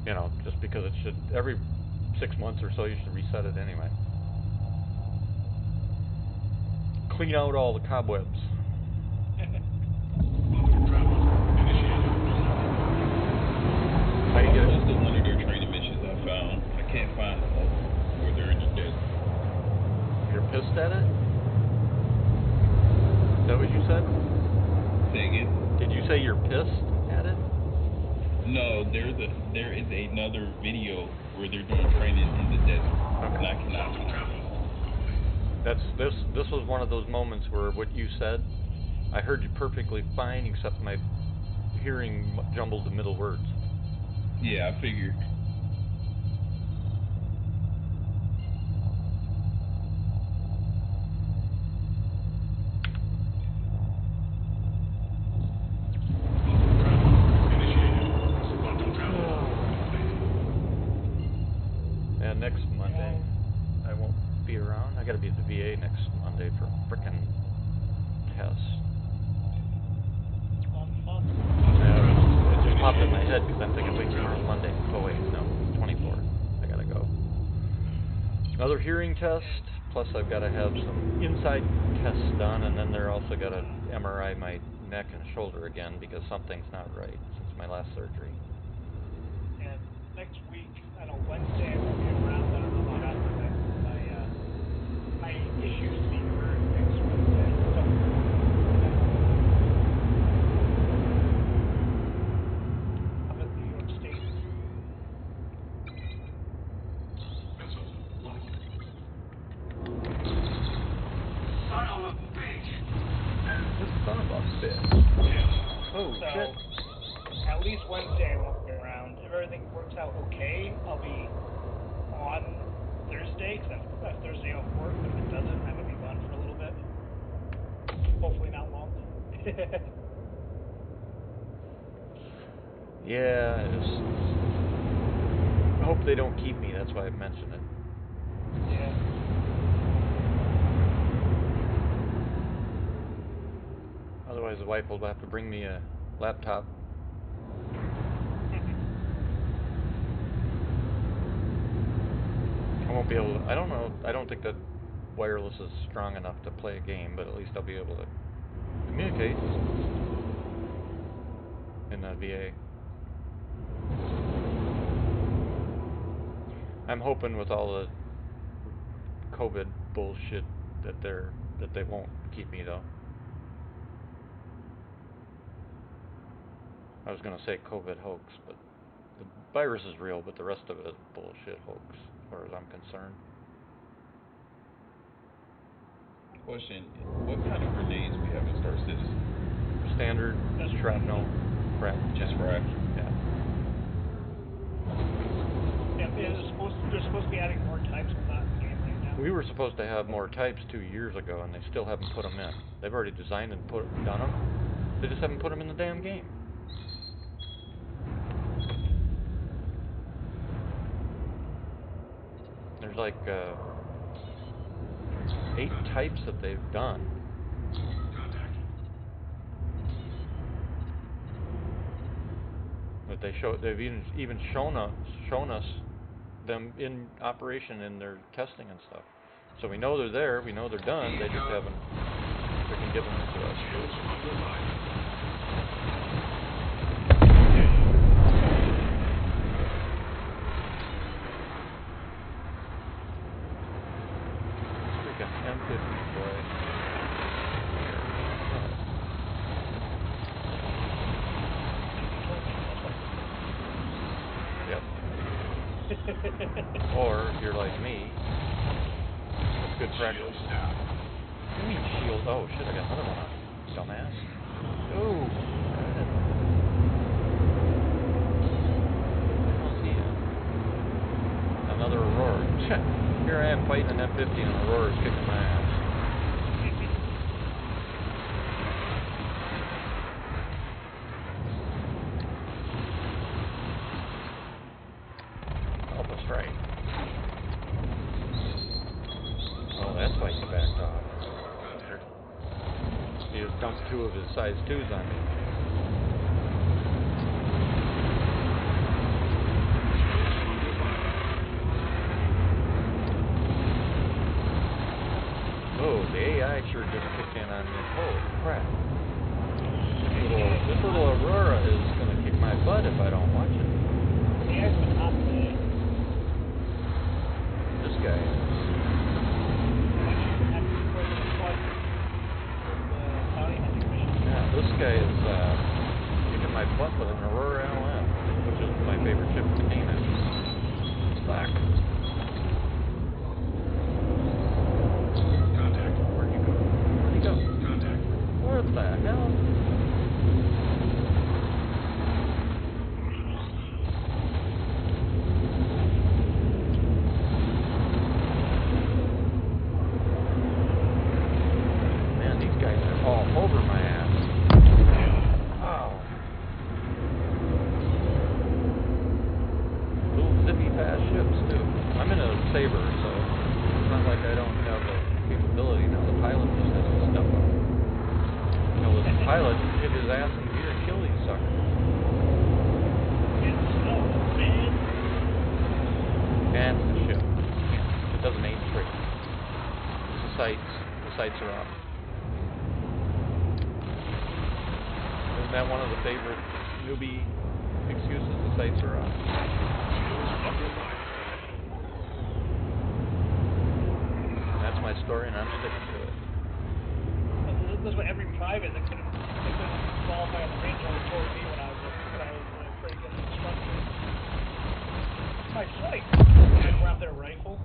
You know, just because it should, every 6 months or so you should reset it anyway. Clean out all the cobwebs. How you get it? That's the one of their training missions I found. I can't find them where they're in the desert. You're pissed at it? Is that what you said? Say again? Did you say you're pissed at it? No, there is another video where they're doing training in the desert. Okay. And I cannot find it. This was one of those moments where what you said, I heard you perfectly fine, except my hearing jumbled the middle words. Yeah, I figured. And next Monday, I won't be around. I gotta be at the VA next Monday for frickin' tests. Fun. Yeah, it just popped in my head because I'm thinking, wait, tomorrow's Monday. Oh wait, no, 24th. I gotta go. Another hearing test, plus I've gotta have some inside tests done, and then they're also gotta MRI my neck and shoulder again because something's not right since my last surgery. And next week, I know Wednesday I won't be around. I don't know about after my issues being heard next Wednesday. So, I'm in New York State. Son of a bitch! Son of a bitch. Oh, So, shit. at least Wednesday I won't be around. If everything works out okay, I'll be on Thursday, because I have Thursday off work, but if it doesn't, I'm going to be gone for a little bit. Hopefully not long. Yeah, it's hope they don't keep me. That's why I mentioned it. Yeah. Otherwise, the wife will have to bring me a laptop. I won't be able to, I don't know, I don't think that wireless is strong enough to play a game, but at least I'll be able to communicate in the VA. I'm hoping with all the COVID bullshit that they won't keep me though. I was gonna say COVID hoax, but the virus is real, but the rest of it is bullshit hoax, as far as I'm concerned. Question: what kind of grenades we have in Star Citizen? Standard shrapnel, Just frag. Yeah. Yeah, they're supposed to be adding more types, but not in the game right now. We were supposed to have more types 2 years ago, and they still haven't put them in. They've already designed and done them. They just haven't put them in the damn game. There's like 8 types that they've done. But they've even shown us them in operation in their testing and stuff. So we know they're there, we know they're done, they just haven't freaking given them to us. Freaking M50, boy. Yep. Or if you're like me, it's good practice. What do you mean shield? Oh shit, I got another one on. Dumbass. Oh, I don't see it. Another Aurora. Here I am fighting an F-50 and Aurora's kicking my ass. Right. Oh, that's why he backed off. He just dumped 2 of his size 2s on me. Oh, the AI sure just kicked in on me. Holy crap. This little Aurora is going to kick my butt if I don't watch it. AI's been hot today. This guy. Yeah, this guy is kicking my butt with an Aurora LM, which is my favorite ship in the game. Black. Contact. Where'd you go? Where'd you go? Contact. Where the hell? Over my ass. Oh. Little zippy fast ships too. I'm in a Saber, so it's not like I don't have the capability. Now the pilot just has to step up. You know, the pilot hit his ass in gear and kill these suckers. And the ship. It doesn't aim straight. The sights are off. Isn't that one of the favorite newbie excuses? The sights are on. That's my story, and I'm sticking to it. This is what every private that couldn't qualify on the range always told me when I was a freaking instructor. My sight. I grab their rifle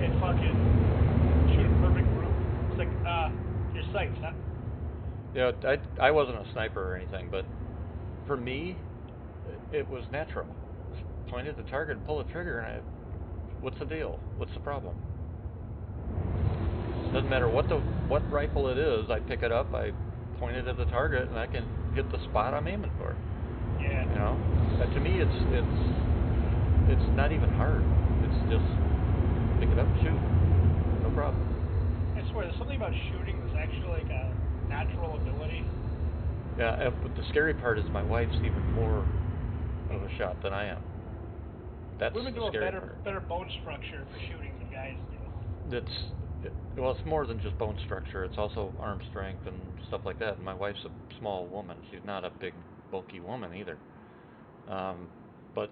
and fucking shoot a perfect group. It's like, your sights, huh? Yeah, I wasn't a sniper or anything, but for me, it was natural. Just point at the target and pull the trigger, and what's the deal? What's the problem? Doesn't matter what rifle it is. I pick it up, I point it at the target, and I can hit the spot I'm aiming for. Yeah. You know, to me, it's it's not even hard. It's just pick it up and shoot. No problem. I swear, there's something about shooting that's actually like a natural ability. Yeah, but the scary part is my wife's even more of a shot than I am. That's Women the do a scary better part. better bone structure for shooting than guys do. Well, it's more than just bone structure. It's also arm strength and stuff like that. And my wife's a small woman. She's not a big, bulky woman either. But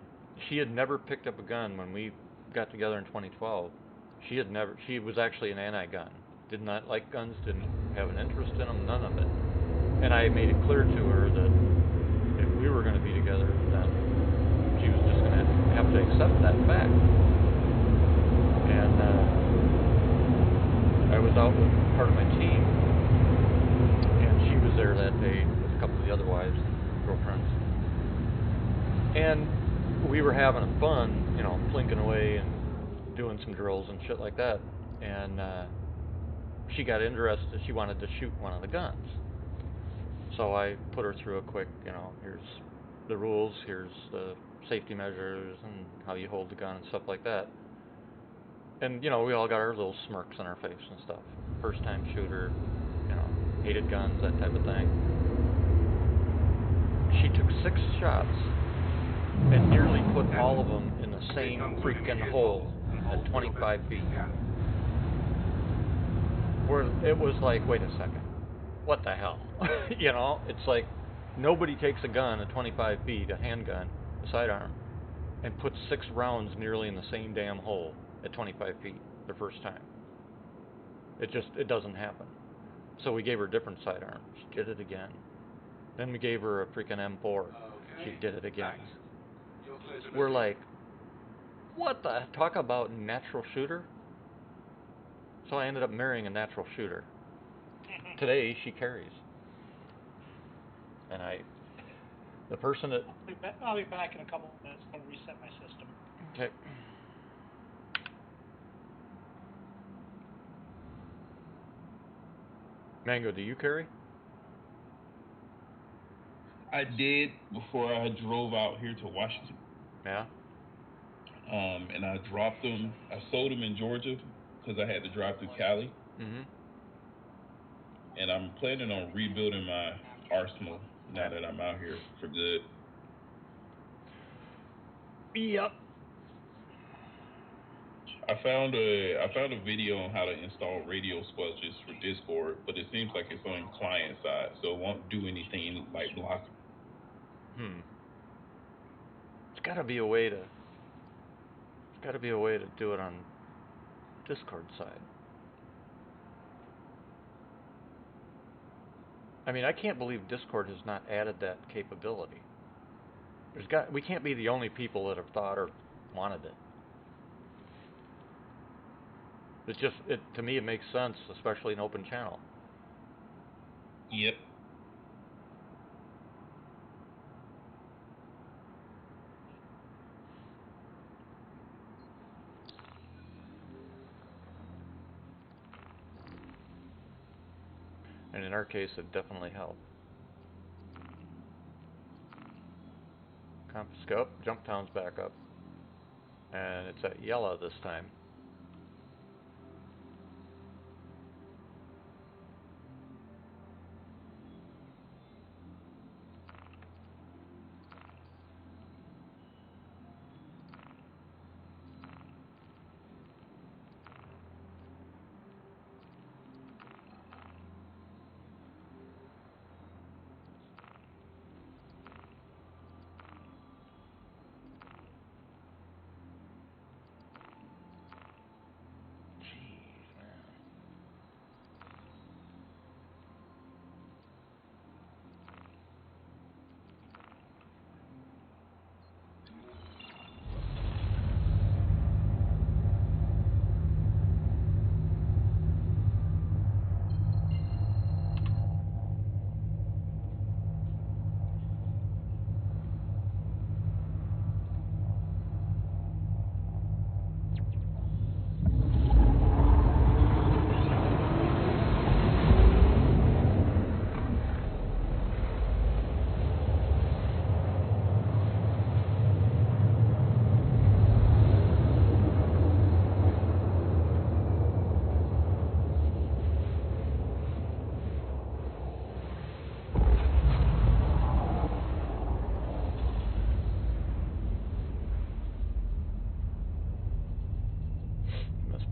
she had never picked up a gun when we got together in 2012. She was actually an anti-gun. Did not like guns, didn't have an interest in them, none of it. And I made it clear to her that if we were going to be together, then she was just going to have to accept that fact. And I was out with part of my team, and she was there that day with a couple of the other wives, girlfriends. And we were having fun, plinking away and doing some drills and shit like that. And she got interested. She wanted to shoot one of the guns. So I put her through a quick, here's the rules, here's the safety measures, and how you hold the gun and stuff like that. And, we all got our little smirks on our face and stuff. First time shooter, hated guns, that type of thing. She took 6 shots and nearly put all of them in the same freaking hole at 25 feet. Where it was like, wait a second, what the hell? It's like nobody takes a gun at 25 feet, a handgun, a sidearm, and puts 6 rounds nearly in the same damn hole at 25 feet the first time. It doesn't happen. So we gave her different sidearms. She did it again. Then we gave her a freaking M4. She did it again. We're like, what the? Talk about natural shooter? So I ended up marrying a natural shooter. Today she carries. And the person that... I'll be back in a couple of minutes. I'm going to reset my system. Okay. Mango, do you carry? I did before I drove out here to Washington. Yeah. And I dropped them. I sold them in Georgia because I had to drive through Cali. Mm-hmm. And I'm planning on rebuilding my arsenal now that I'm out here for good. Yep. I found a video on how to install radio sponges for Discord, but it seems like it's on client side, so it won't do anything like block. It's got to be a way to do it on Discord side. I mean, I can't believe Discord has not added that capability. We can't be the only people that have thought or wanted it. To me, it makes sense, especially an open channel. Yep. And in our case, it definitely helped. Confiscope, Jumptown's back up. And it's at Yella this time.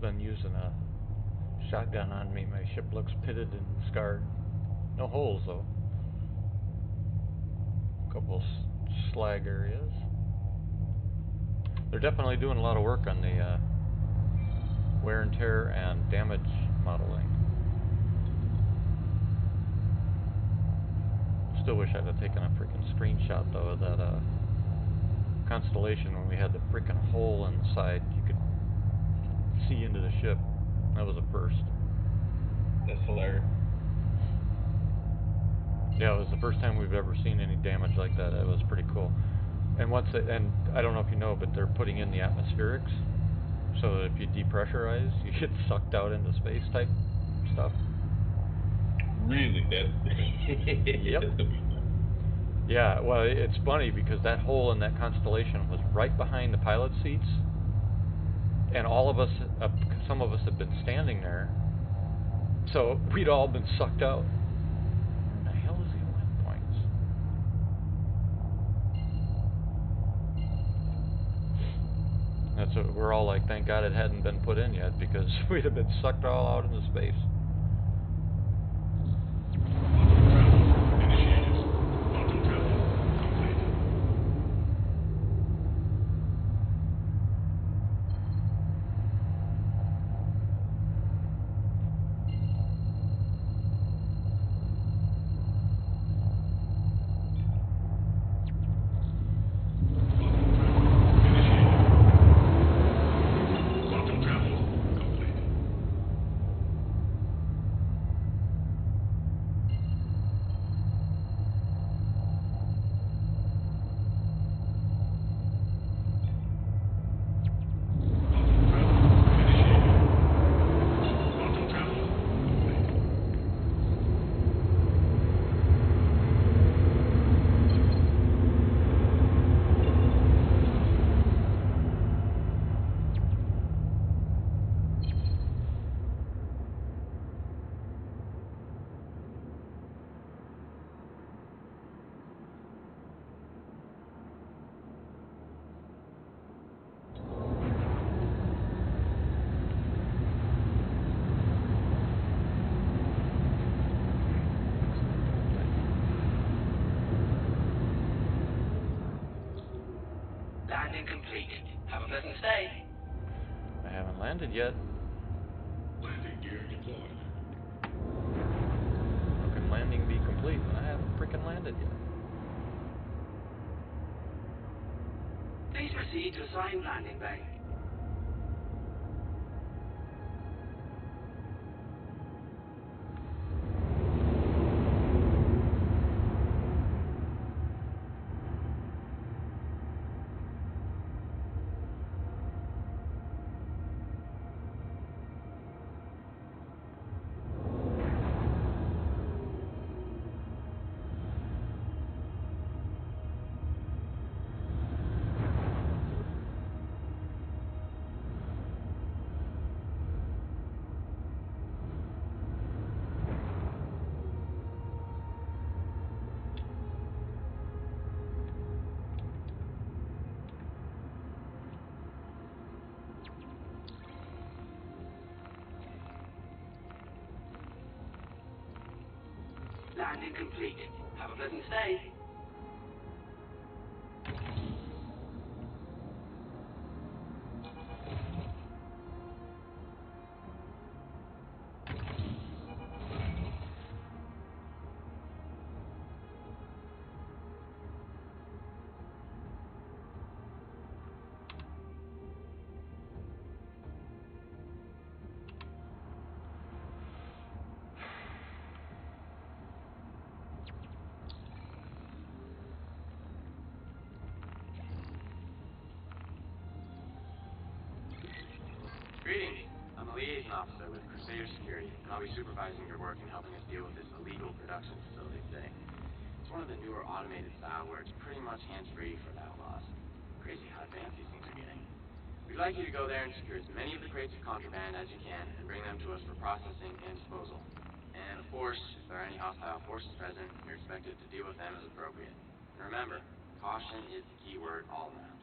been using a shotgun on me. My ship looks pitted and scarred. No holes though. A couple slag areas. They're definitely doing a lot of work on the wear and tear and damage modeling. Still wish I'd have taken a freaking screenshot though of that Constellation when we had the freaking hole in the side. You could see into the ship. That was a first. That's hilarious. Yeah, it was the first time we've ever seen any damage like that. It was pretty cool. And and I don't know if you know, but they're putting in the atmospherics, so that if you depressurize, you get sucked out into space type stuff. Really? That's Yep. That's gonna be fun. Yeah, well, it's funny because that hole in that Constellation was right behind the pilot seats, and all of us, some of us had been standing there, so we'd all been sucked out. Where the hell is the wind points? That's what we're all like, thank God it hadn't been put in yet, because we'd have been sucked all out into space. Landing complete. Have a pleasant stay. I haven't landed yet. Landing gear deployed. How can landing be complete when I haven't freaking landed yet? Please proceed to assigned landing bay. Landing complete. Have a pleasant stay. Greetings. I'm a liaison officer with Crusader Security, and I'll be supervising your work in helping us deal with this illegal production facility today. It's one of the newer automated style where it's pretty much hands-free for the outlaws. Crazy how advanced these things are getting. We'd like you to go there and secure as many of the crates of contraband as you can and bring them to us for processing and disposal. And of course, if there are any hostile forces present, you're expected to deal with them as appropriate. And remember, caution is the key word all around.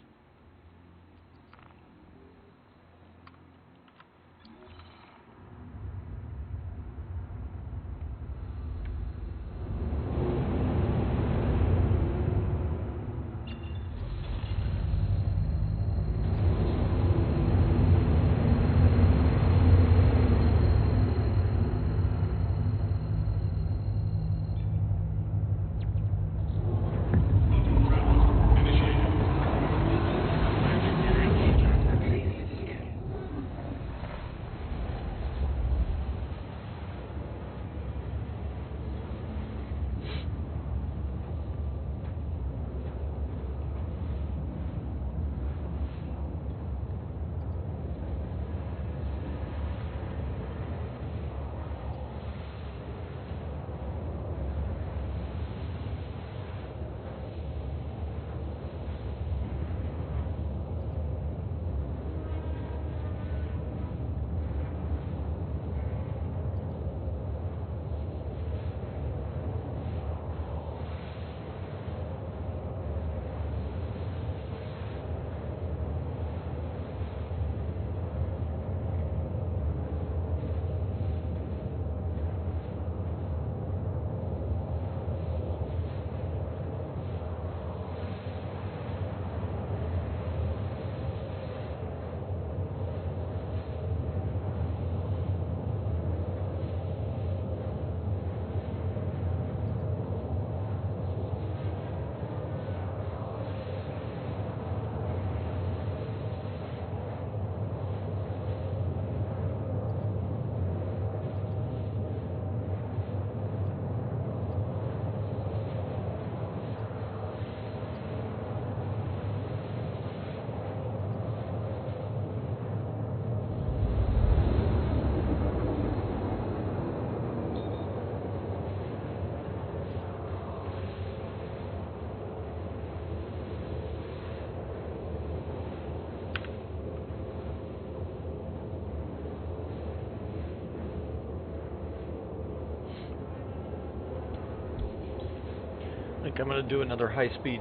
think I'm going to do another high-speed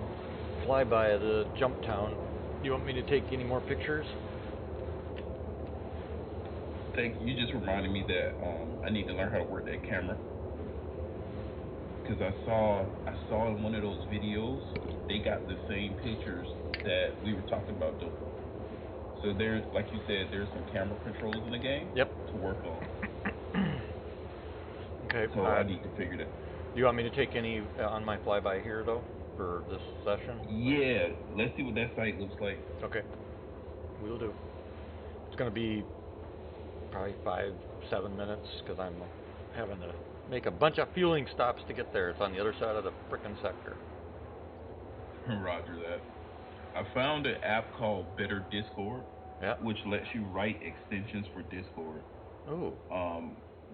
flyby of the jump town. You want me to take any more pictures? Thank you. You just reminded me that I need to learn how to work that camera. Because I saw in one of those videos, they got the same pictures that we were talking about though. So there's, like you said, there's some camera controls in the game. Yep. To work on. Okay. So I need to figure that. Do you want me to take any on my flyby here though for this session? Yeah. Let's see what that site looks like. Okay. We'll do. It's going to be probably 5-7 minutes because I'm having to make a bunch of fueling stops to get there. It's on the other side of the frickin' sector. Roger that. I found an app called Better Discord, which lets you write extensions for Discord. Oh.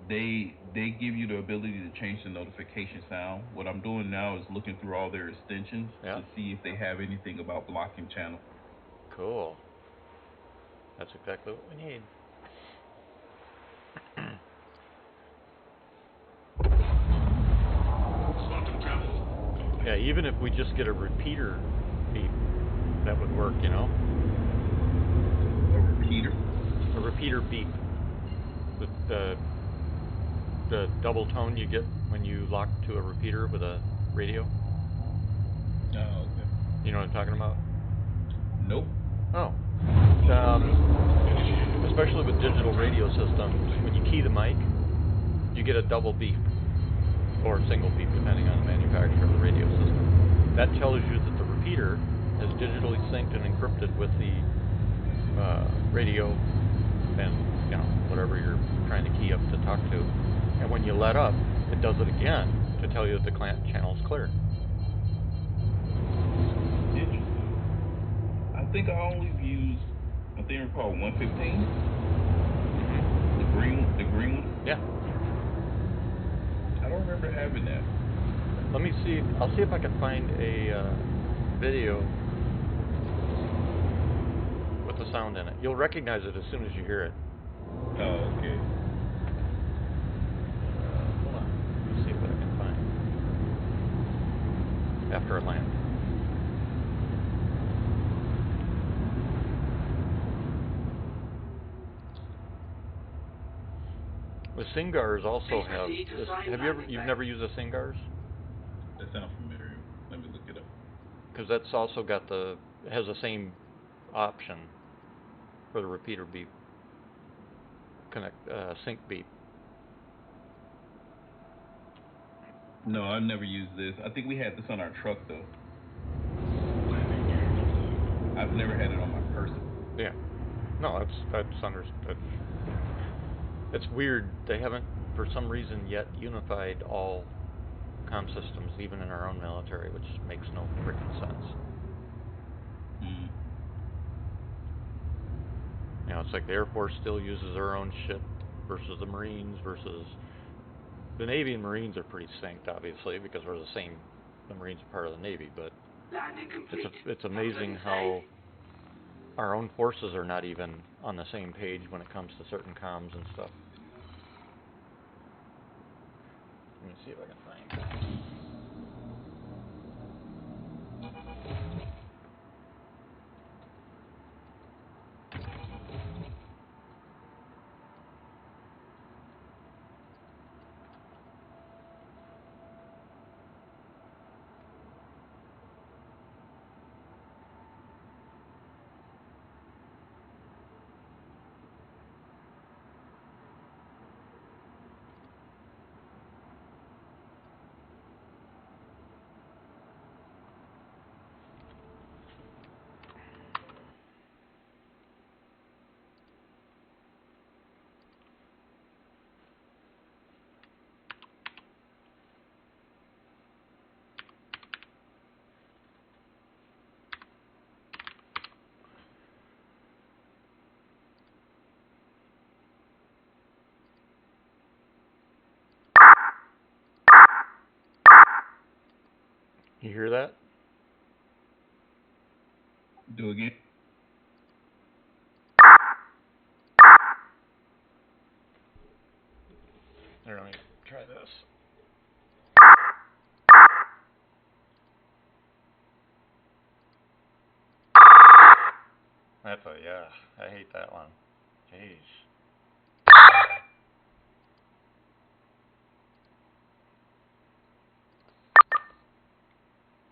They give you the ability to change the notification sound. What I'm doing now is looking through all their extensions to see if they have anything about blocking channel. Cool. That's exactly what we need. Yeah, even if we just get a repeater beep, that would work, you know? A repeater? A repeater beep. The double tone you get when you lock to a repeater with a radio. Oh, okay. You know what I'm talking about? Nope. Oh. Especially with digital radio systems, when you key the mic, you get a double beep. Or a single beep, depending on the manufacturer of the radio system. That tells you that the repeater is digitally synced and encrypted with the radio and, you know, whatever you're trying to key up to talk to. And when you let up, it does it again to tell you that the channel's clear. Interesting. I think I only used a thing called 115. The green one? Yeah. I don't remember having that. Let me see. I'll see if I can find a video with the sound in it. You'll recognize it as soon as you hear it. Oh, okay. Hold on. Let me see what I can find after I land. The Singars also have this. You've never used the Singars? That sounds familiar. Let me look it up. Because that's also got has the same option for the repeater beep, sync beep. No, I've never used this. I think we had this on our truck though. I've never had it on my person. Yeah. No, that's understood. It's weird. They haven't, for some reason, yet unified all comm systems, even in our own military, which makes no freaking sense. Mm. You know, it's like the Air Force still uses their own shit versus the Marines versus the Navy and Marines are pretty synced, obviously, because we're the same. The Marines are part of the Navy, but it's amazing how our own forces are not even on the same page when it comes to certain comms and stuff. Let me see if I can find it. You hear that? Do again. Here, let me try this. That's a, yeah, I hate that one. Jeez.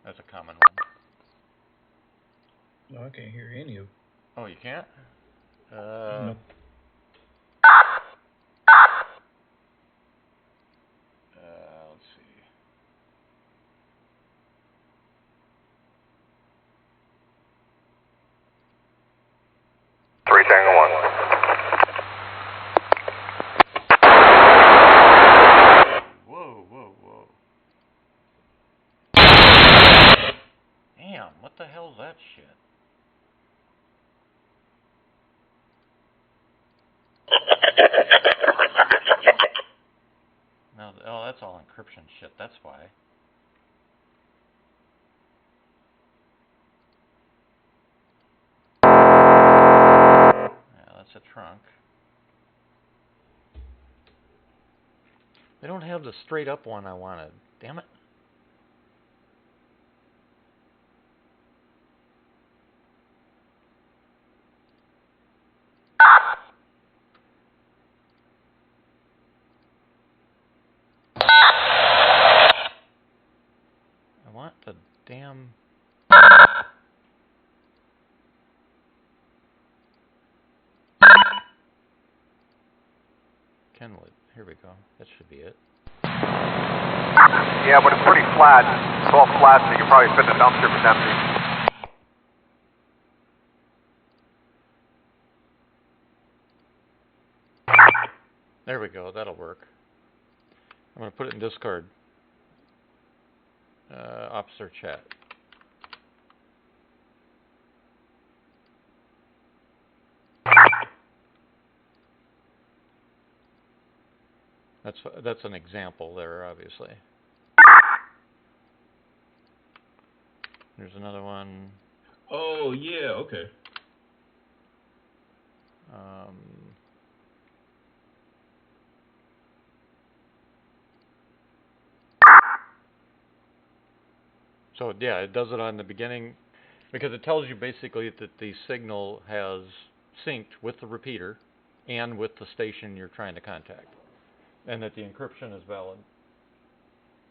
That's a common one. No, I can't hear any of. Oh, you can't? No. Let's see. Three Tango 1. Whoa, whoa, whoa. Damn, what the hell's that shit? No, oh, that's all encryption shit, that's why. Yeah, that's a trunk. They don't have the straight up one I wanted. Damn it. I want the damn... Kenwood. Here we go. That should be it. Yeah, but it's pretty flat. It's all flat, so you can probably fit in the dumpster if it's empty. There we go. That'll work. I'm going to put it in discard. Officer chat. That's an example there, obviously. There's another one. Oh yeah, okay. So yeah, it does it on the beginning because it tells you basically that the signal has synced with the repeater and with the station you're trying to contact, and that the encryption is valid.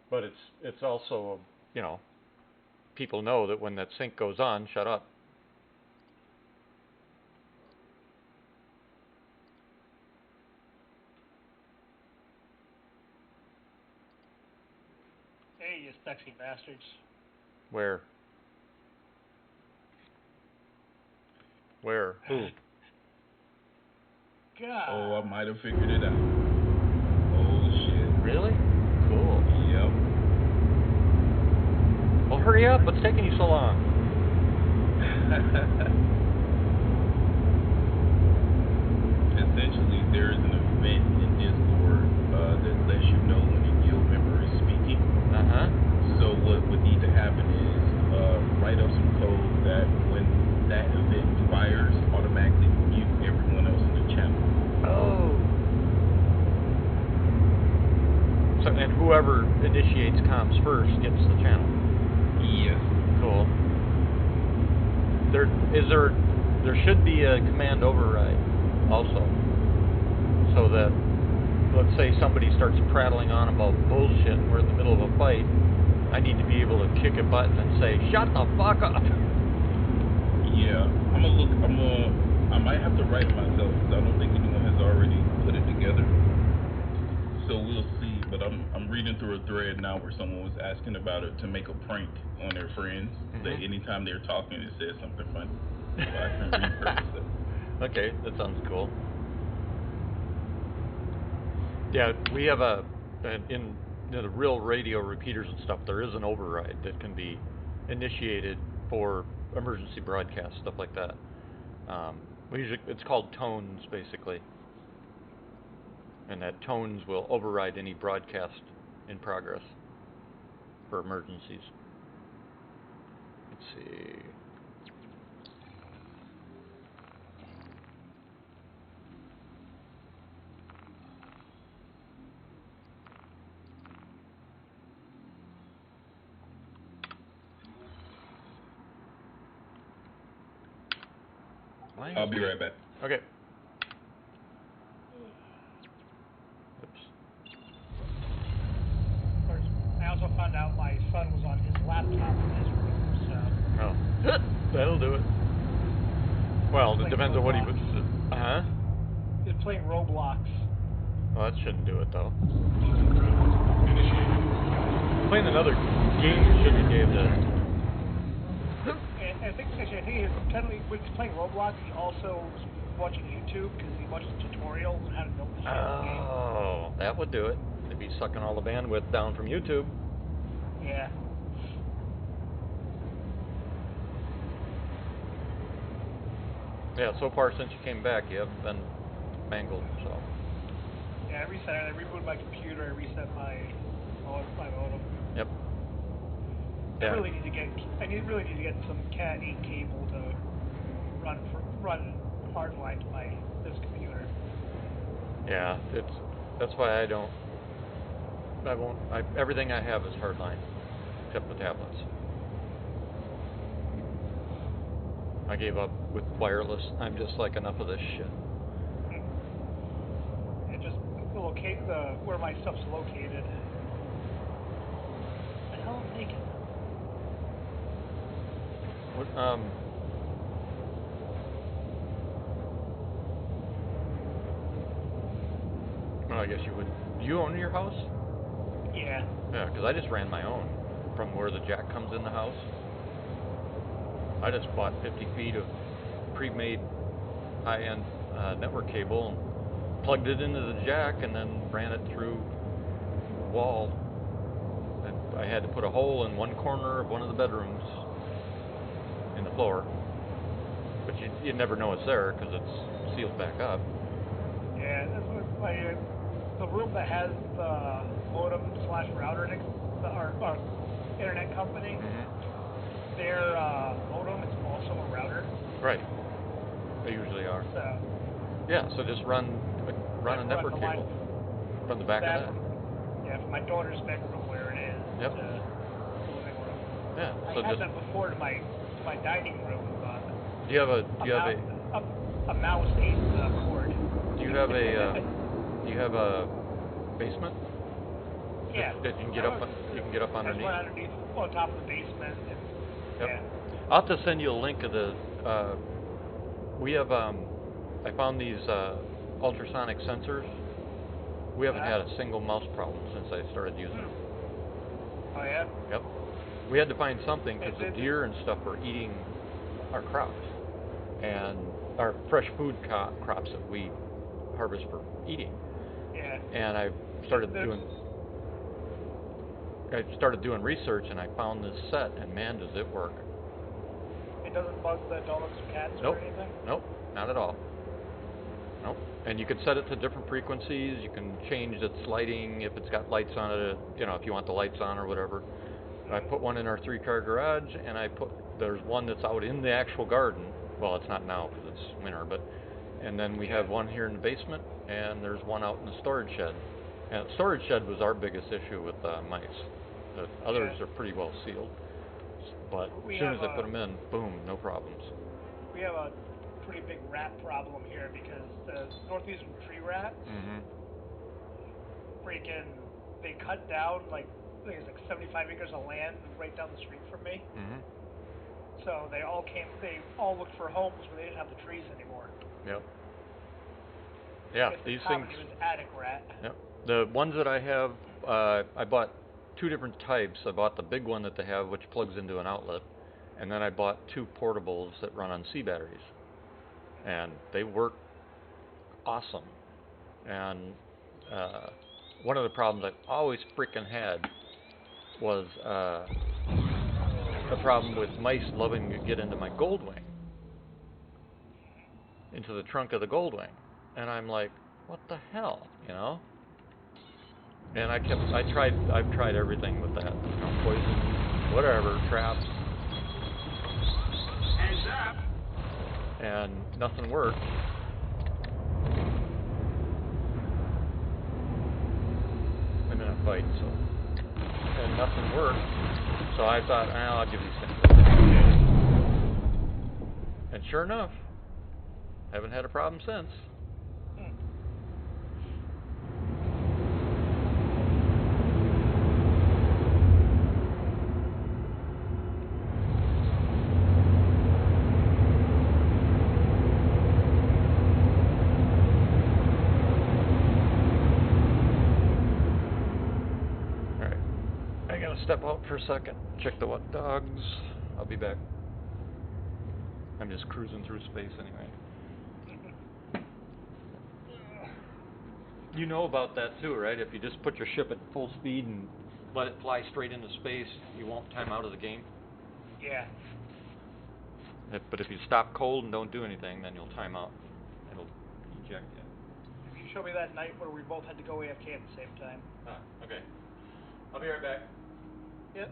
But it's also, you know, people know that when that sync goes on, shut up. Hey, you sexy bastards. Where? Where? Who? God. Oh, I might have figured it out. Oh shit. Really? Cool. Yep. Well, hurry up. What's taking you so long? Essentially, there is an event in Discord that lets you know when a guild member is speaking. Uh-huh. So what would need to happen is write up some code that when that event expires, automatically mute everyone else in the channel. Oh. So, and whoever initiates comms first gets the channel. Yes. Cool. There should be a command override also, so that, let's say somebody starts prattling on about bullshit and we're in the middle of a fight, I need to be able to kick a button and say, shut the fuck up. Yeah, I might have to write it myself because I don't think anyone has already put it together. So we'll see, but I'm reading through a thread now where someone was asking about it to make a prank on their friends, that anytime they're talking it says something funny. So I can repurpose it. Okay, that sounds cool. Yeah, we have in the real radio repeaters and stuff, there is an override that can be initiated for emergency broadcast, stuff like that. It's called tones, basically. And that tones will override any broadcast in progress for emergencies. Let's see. I'll be right back. Okay. Oops. Of course, I also found out my son was on his laptop in his room, so. Oh. That'll do it. Well, it depends on what he was. Huh? He's playing Roblox. Well, that shouldn't do it, though. Playing another game shouldn't be able to. And I think he's technically, when he's playing Roblox, he also was watching YouTube because he watches tutorials on how to build the game. Oh, that would do it. They'd be sucking all the bandwidth down from YouTube. Yeah. Yeah, so far since you came back, you haven't been mangled, so. Yeah, I rebooted my computer, I reset my modem. Yep. I really need to get some Cat 8 cable to run hardline to this computer. Yeah, that's why everything I have is hardline, except the tablets. I gave up with wireless. I'm just like, enough of this shit. And just where my stuff's located. What the hell am I making? Well, I guess you would. Do you own your house? Yeah. Yeah, because I just ran my own from where the jack comes in the house. I just bought 50 feet of pre-made high-end network cable and plugged it into the jack and then ran it through the wall. And I had to put a hole in one corner of one of the bedrooms in the floor, but you never know it's there because it's sealed back up. Yeah, that's what the room that has the modem / router, our internet company. Their modem is also a router. Right. They usually are. So. Yeah. So just run a network cable from the back of that. Yeah, from my daughter's bedroom where it is. Yep. To the living room. Yeah. I had that before to my dining room. Do you have a mouse ate the cord. Do you have a basement? Yeah. That you can get up. You can get up underneath. There's one underneath, on top of the basement. Yep. Yeah. I'll have to send you a link of the. We have. I found these ultrasonic sensors. We haven't had a single mouse problem since I started using them. Oh yeah. Yep. We had to find something because the deer and stuff were eating our crops and our fresh food crops that we harvest for eating. Yeah. And I started doing research, and I found this set, and man, does it work. It doesn't bug the dogs or cats or anything? Nope, not at all. Nope. And you can set it to different frequencies. You can change its lighting if it's got lights on it, if you want the lights on or whatever. I put one in our 3-car garage, and there's one that's out in the actual garden. Well, it's not now because it's winter, and then we have one here in the basement, and there's one out in the storage shed. And the storage shed was our biggest issue with mice. The others are pretty well sealed. But as soon as I put them in, boom, no problems. We have a pretty big rat problem here because the northeastern tree rat, they cut down I think it's like 75 acres of land right down the street from me. So they all looked for homes where they didn't have the trees anymore. Yep. Yeah, these things. It was attic rat. Yep. The ones that I have, I bought 2 different types. I bought the big one that they have, which plugs into an outlet, and then I bought 2 portables that run on C batteries, and they work awesome. And one of the problems I always freaking had was a problem with mice loving to get into my Goldwing, into the trunk of the Goldwing, and I'm like, what the hell, And I've tried everything with that, poison, whatever, traps, and nothing worked. I'm in a fight, and nothing worked. So I thought, I'll give these things a try. And sure enough, Haven't had a problem since. Alright. I gotta step out for a second, check the what dogs. I'll be back. I'm just cruising through space anyway. You know about that too, right? If you just put your ship at full speed and let it fly straight into space, you won't time out of the game. Yeah. But if you stop cold and don't do anything, then you'll time out. It'll eject you. You showed me that night where we both had to go AFK at the same time. Ah, okay. I'll be right back. Yep.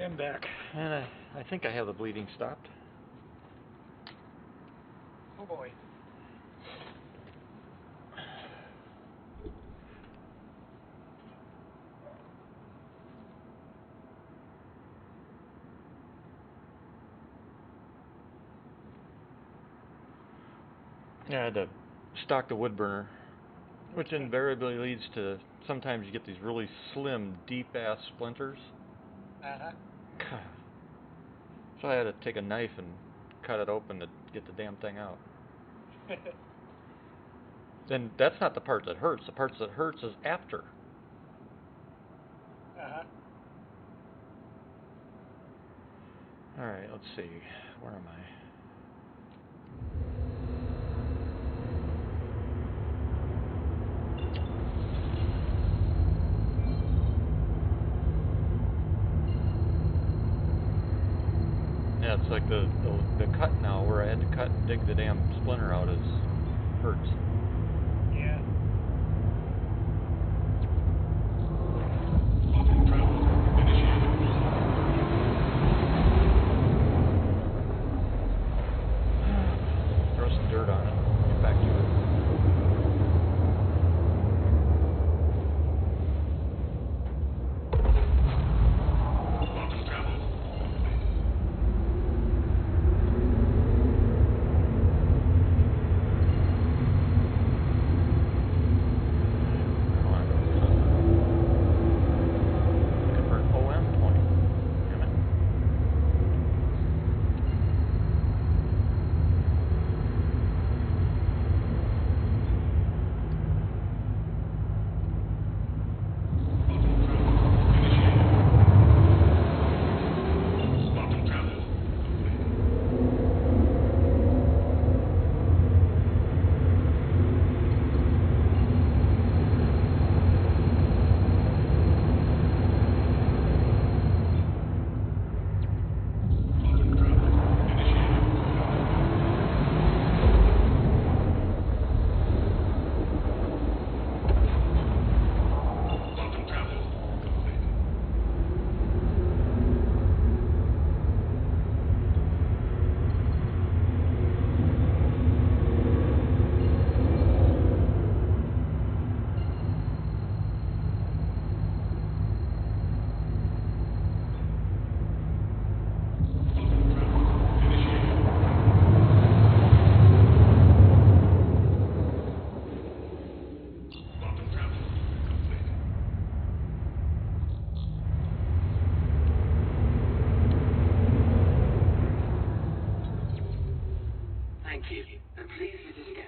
am back. And I think I have the bleeding stopped. Oh boy. Yeah, I had to stock the wood burner, which invariably leads to sometimes you get these really slim, deep-ass splinters. Uh-huh. So I had to take a knife and cut it open to get the damn thing out. And that's not the part that hurts. The part that hurts is after. Uh-huh. Alright, let's see. Where am I? Yeah, it's like the cut now where I had to cut and dig the damn splinter out hurts. Yeah. Throw some dirt on it. Get back to it. Thank you, and please visit again.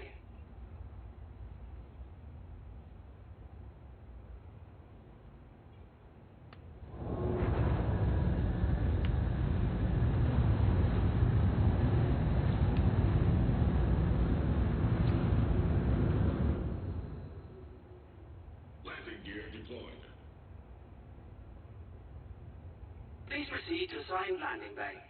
Landing gear deployed. Please proceed to assigned landing bay.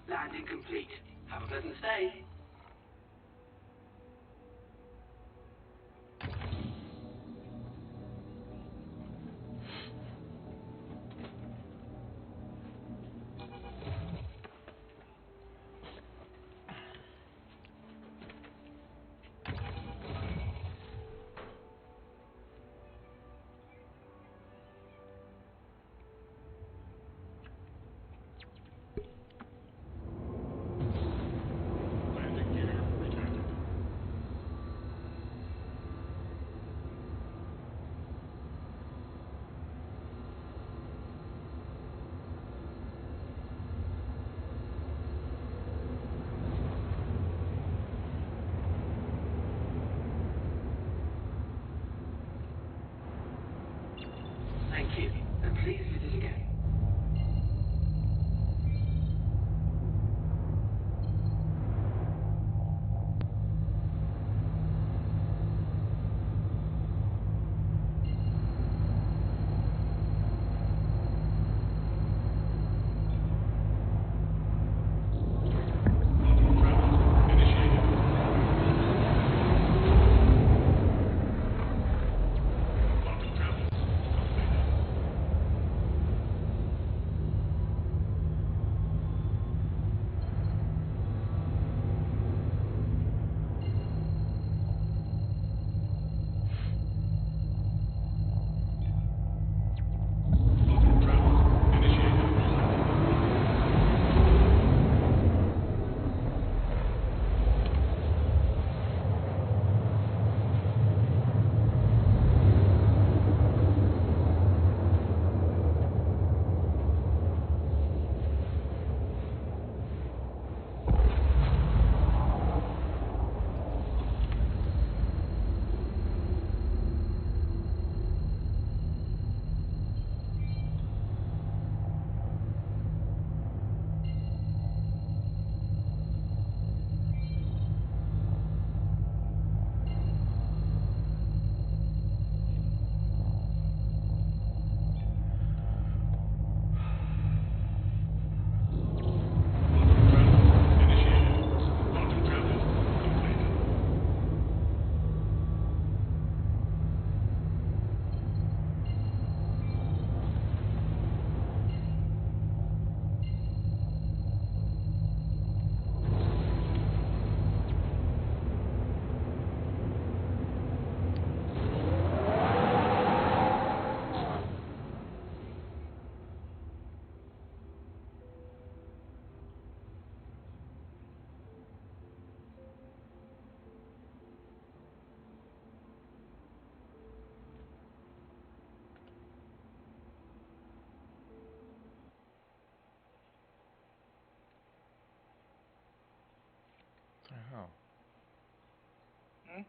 Landing complete. Have a pleasant stay. Landing Oh. Hmm?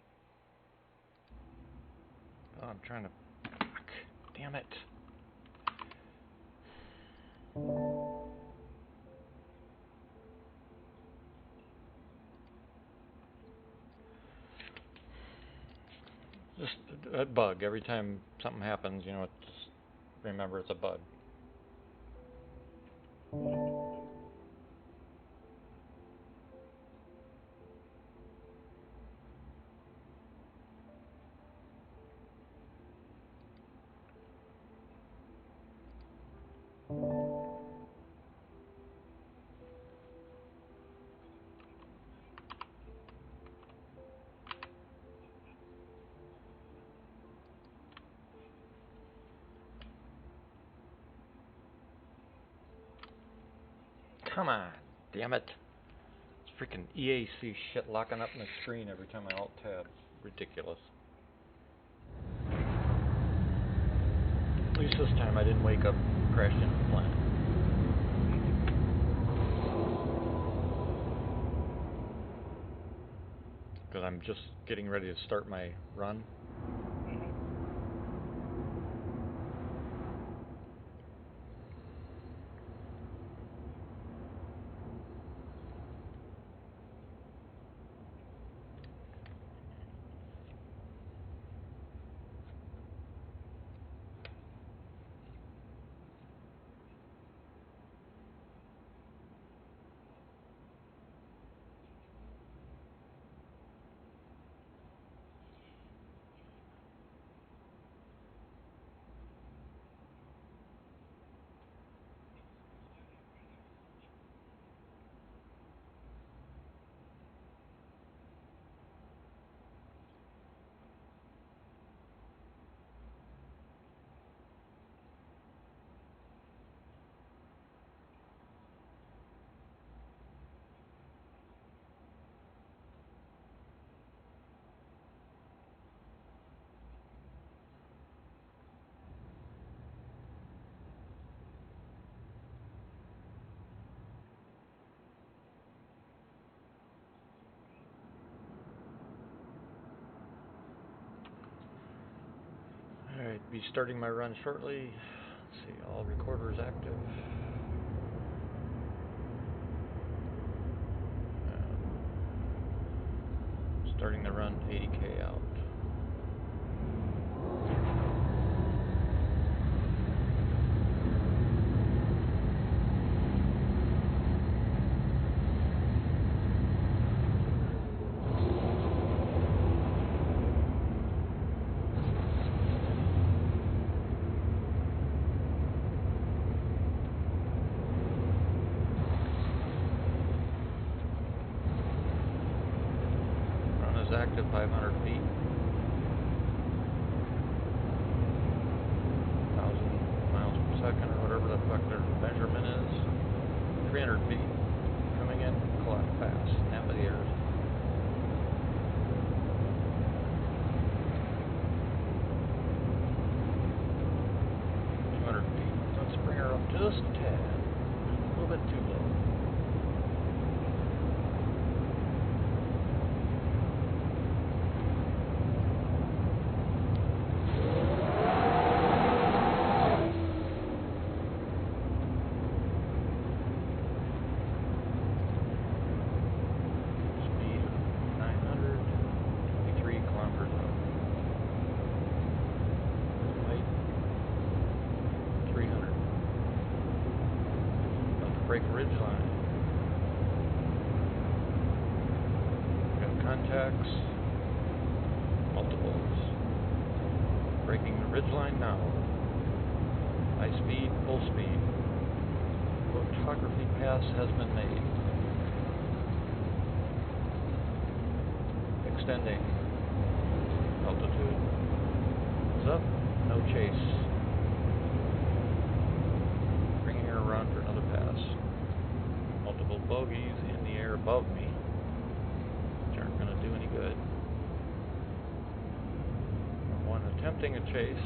Oh, I'm trying to... Damn it. Just a bug. Every time something happens, you know, just remember it's a bug. Come on, damn it. It's freaking EAC shit locking up my screen every time I alt tab. Ridiculous. At least this time I didn't wake up and crash into the planet. Because I'm just getting ready to start my run. Alright, be starting my run shortly. Let's see, all recorders active. Starting the run, 80k out. Active 500 feet. 1,000 miles per second or whatever the fuck their measurement is. 300 feet. Coming in, clock pass. Navigators. 200 feet. Let's bring her up just a tad. A little bit too low. Break ridge line. Got contacts. Multiples. Breaking the ridge line now. High speed, full speed. Photography pass has been made. Extending. Altitude is up. No chase. Bringing her around for another pass. Multiple bogeys in the air above me, which aren't going to do any good. One attempting a chase.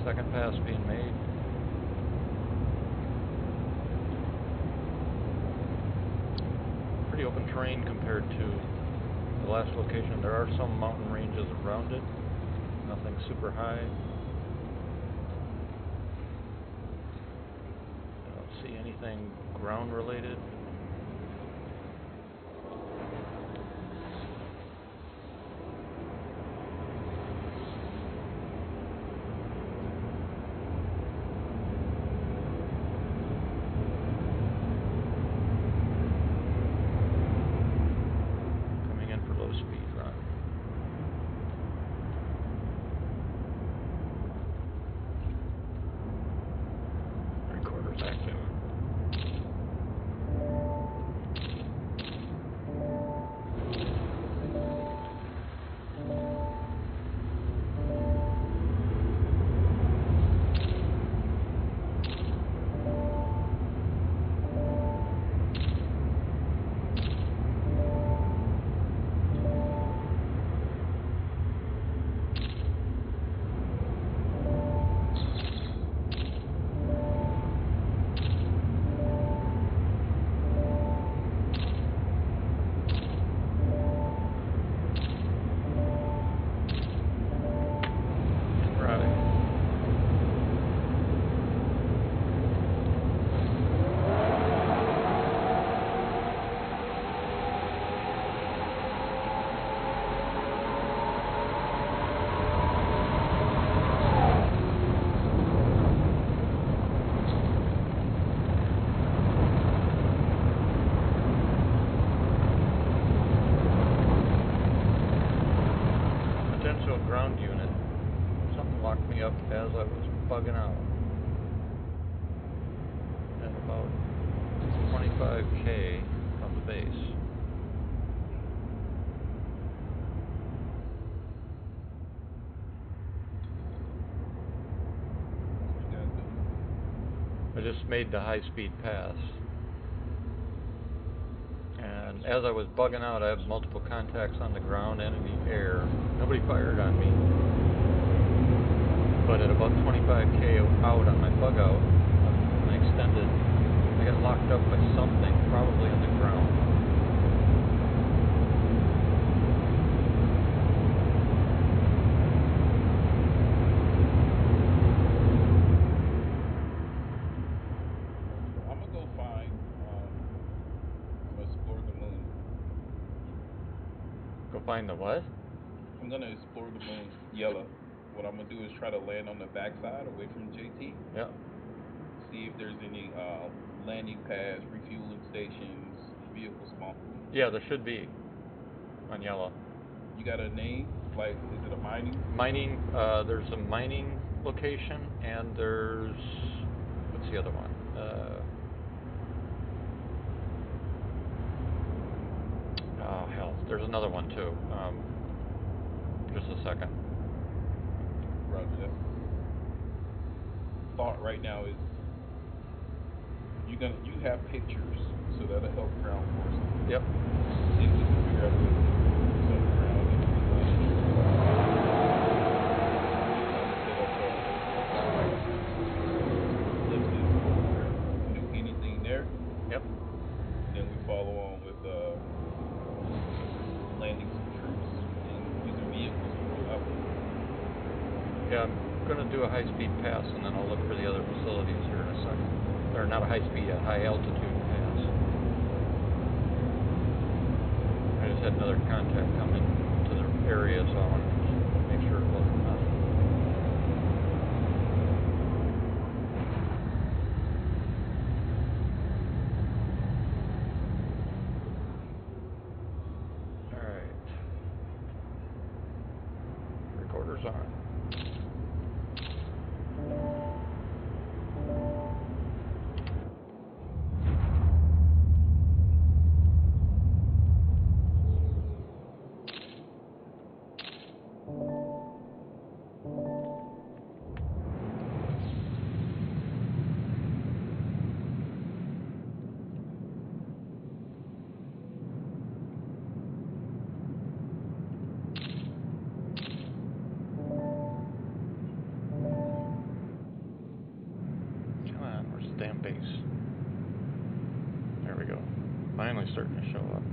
Second pass being made. Pretty open terrain compared to the last location. There are some mountain ranges around it. Nothing super high. I don't see anything ground related. Ground unit. Something locked me up as I was bugging out. At about 25K from the base. I just made the high-speed pass. And as I was bugging out, I have multiple contacts on the ground and in the air. Nobody fired on me. But at about 25K out on my bug out, when I extended, I got locked up by something, probably on the ground. I'm gonna go find, I'm gonna explore the moon. Go find the what? I'm gonna explore the moon, yellow. What I'm gonna do is try to land on the backside away from JT. Yep. See if there's any landing pads, refueling stations, vehicle spawn. Yeah, there should be on yellow. You got a name? Like, is it a mining? Mining, there's a mining location, and there's, what's the other one? Oh, hell, there's another one too. Just a second. Roger that. Thought right now is you have pictures, so that'll help ground forces. Yep. See if we can figure out a way to set the ground and do anything there. Yep. Then we follow on with landing some troops and using vehicles to go up. Yeah, I'm going to do a high-speed pass, and then I'll look for the other facilities here in a second. Or not a high-speed, a high-altitude pass. I just had another contact come into the area, so I wanted to make sure it wasn't nothing. All right. Recorder's on. damn base. There we go. Finally starting to show up.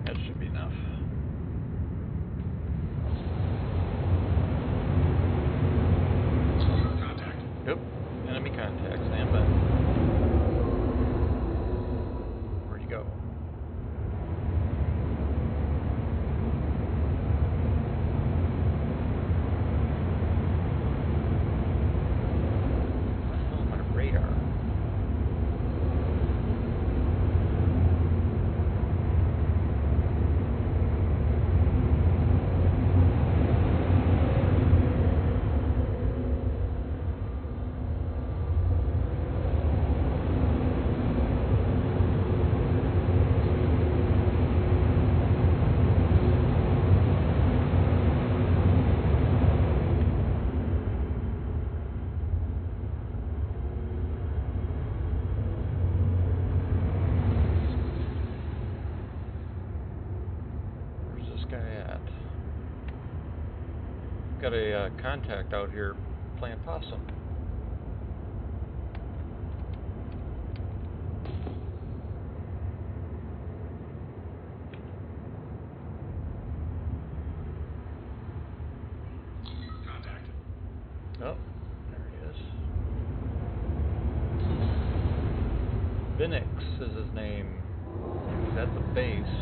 That should be enough. Contact. Yep. Enemy contact. Stand by. Where'd you go? Oh, my radar. Where's this guy at? Got a contact out here playing possum. Contact. Oh, there he is. Vinix is his name. He's at the base,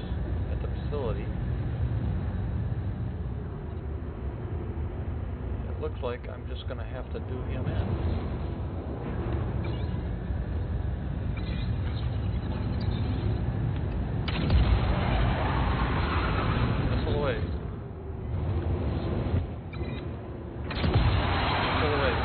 at the facility. It looks like I'm just going to have to do him in. Missile away. Missile away.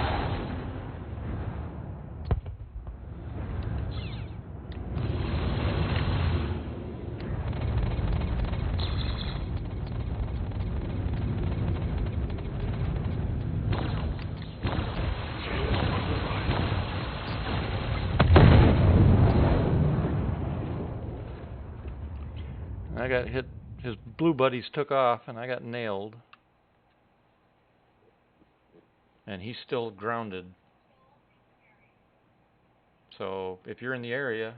I got hit, his blue buddies took off and I got nailed. And he's still grounded. So if you're in the area,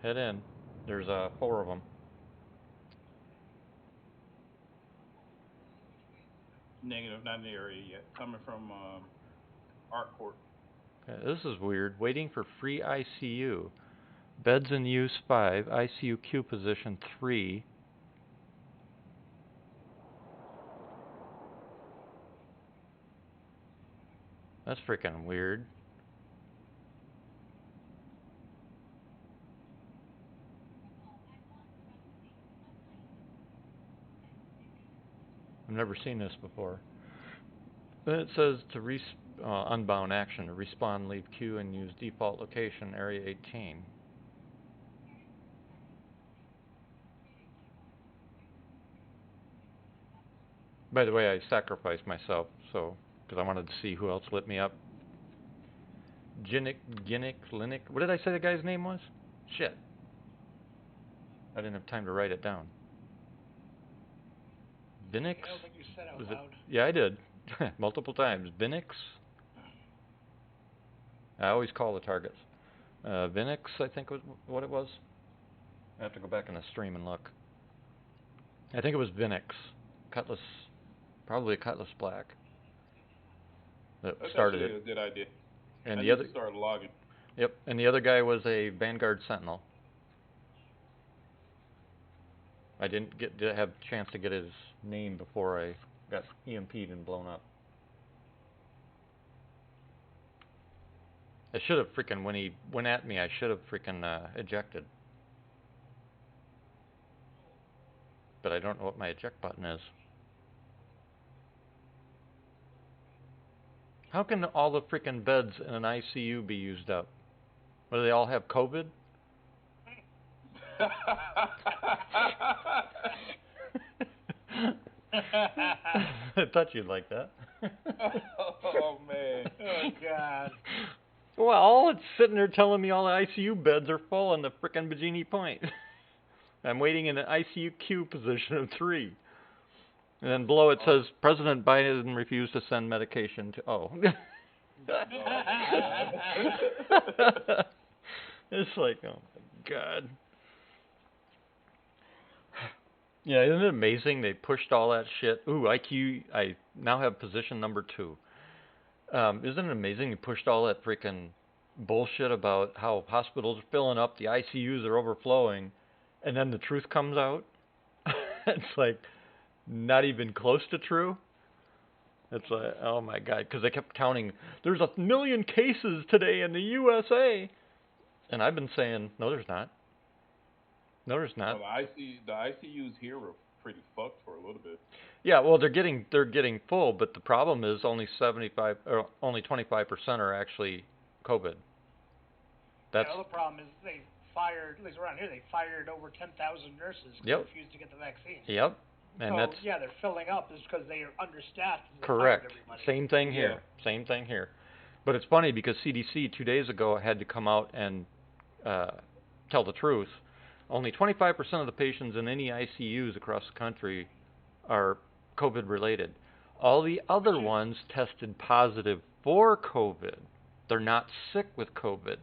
head in. There's 4 of them. Negative, not in the area yet. Coming from Art Court. This is weird. Waiting for free ICU. Beds in use 5. ICU queue position 3. That's freaking weird. I've never seen this before. Then it says to unbound action, to respawn, leave queue, and use default location, area 18. By the way, I sacrificed myself, so because I wanted to see who else lit me up. Ginnick, Linnick. What did I say the guy's name was? Shit. I didn't have time to write it down. Vinix? I don't think you said out Was loud. yeah, I did. Multiple times. Vinix? I always call the targets. Vinix, I think was what it was. I have to go back in the stream and look. I think it was Vinix. Cutlass, probably a Cutlass Black. That That's started actually it. a good idea. And I the need other to start logging. Yep, and the other guy was a Vanguard Sentinel. I didn't get to have a chance to get his name before I got EMP'd and blown up. I should have freaking, when he went at me, I should have freaking ejected. But I don't know what my eject button is. How can all the freaking beds in an ICU be used up? Do they all have COVID? I thought you'd like that. Oh, man. Oh, God. Well, it's sitting there telling me all the ICU beds are full in the frickin' Bikini Point. I'm waiting in an ICU queue position of 3. And then below it says, President Biden refused to send medication to... Oh. It's like, oh my God. Yeah, isn't it amazing they pushed all that shit? Ooh, IQ, I now have position number 2. Isn't it amazing they pushed all that freaking bullshit about how hospitals are filling up, the ICUs are overflowing, and then the truth comes out? It's like not even close to true. It's like, oh my God, because they kept counting, there's 1 million cases today in the USA. And I've been saying, no, there's not. No, there's not. Well, the ICUs here were pretty fucked for a little bit. Yeah, well, they're getting full, but the problem is only 25% are actually COVID. That's the other problem is they fired, at least around here, they fired over 10,000 nurses because Yep. they refused to get the vaccine. Yep. And so, that's yeah, they're filling up is because they are understaffed. And they correct. fired everybody. Same thing here. Yeah. Same thing here. But it's funny because CDC 2 days ago had to come out and tell the truth. Only 25% of the patients in any ICUs across the country are COVID related. All the other ones tested positive for COVID. They're not sick with COVID.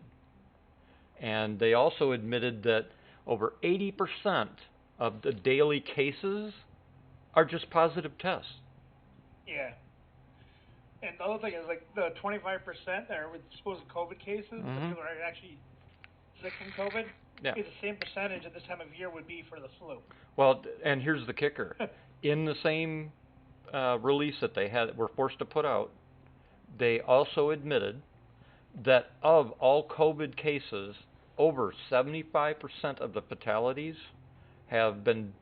And they also admitted that over 80% of the daily cases are just positive tests. Yeah. And the other thing is, like, the 25% that are with supposed COVID cases, the people that are actually sick from COVID, Yeah. is the same percentage at this time of year would be for the flu. Well, and here's the kicker. In the same release that they were forced to put out, they also admitted that of all COVID cases, over 75% of the fatalities have been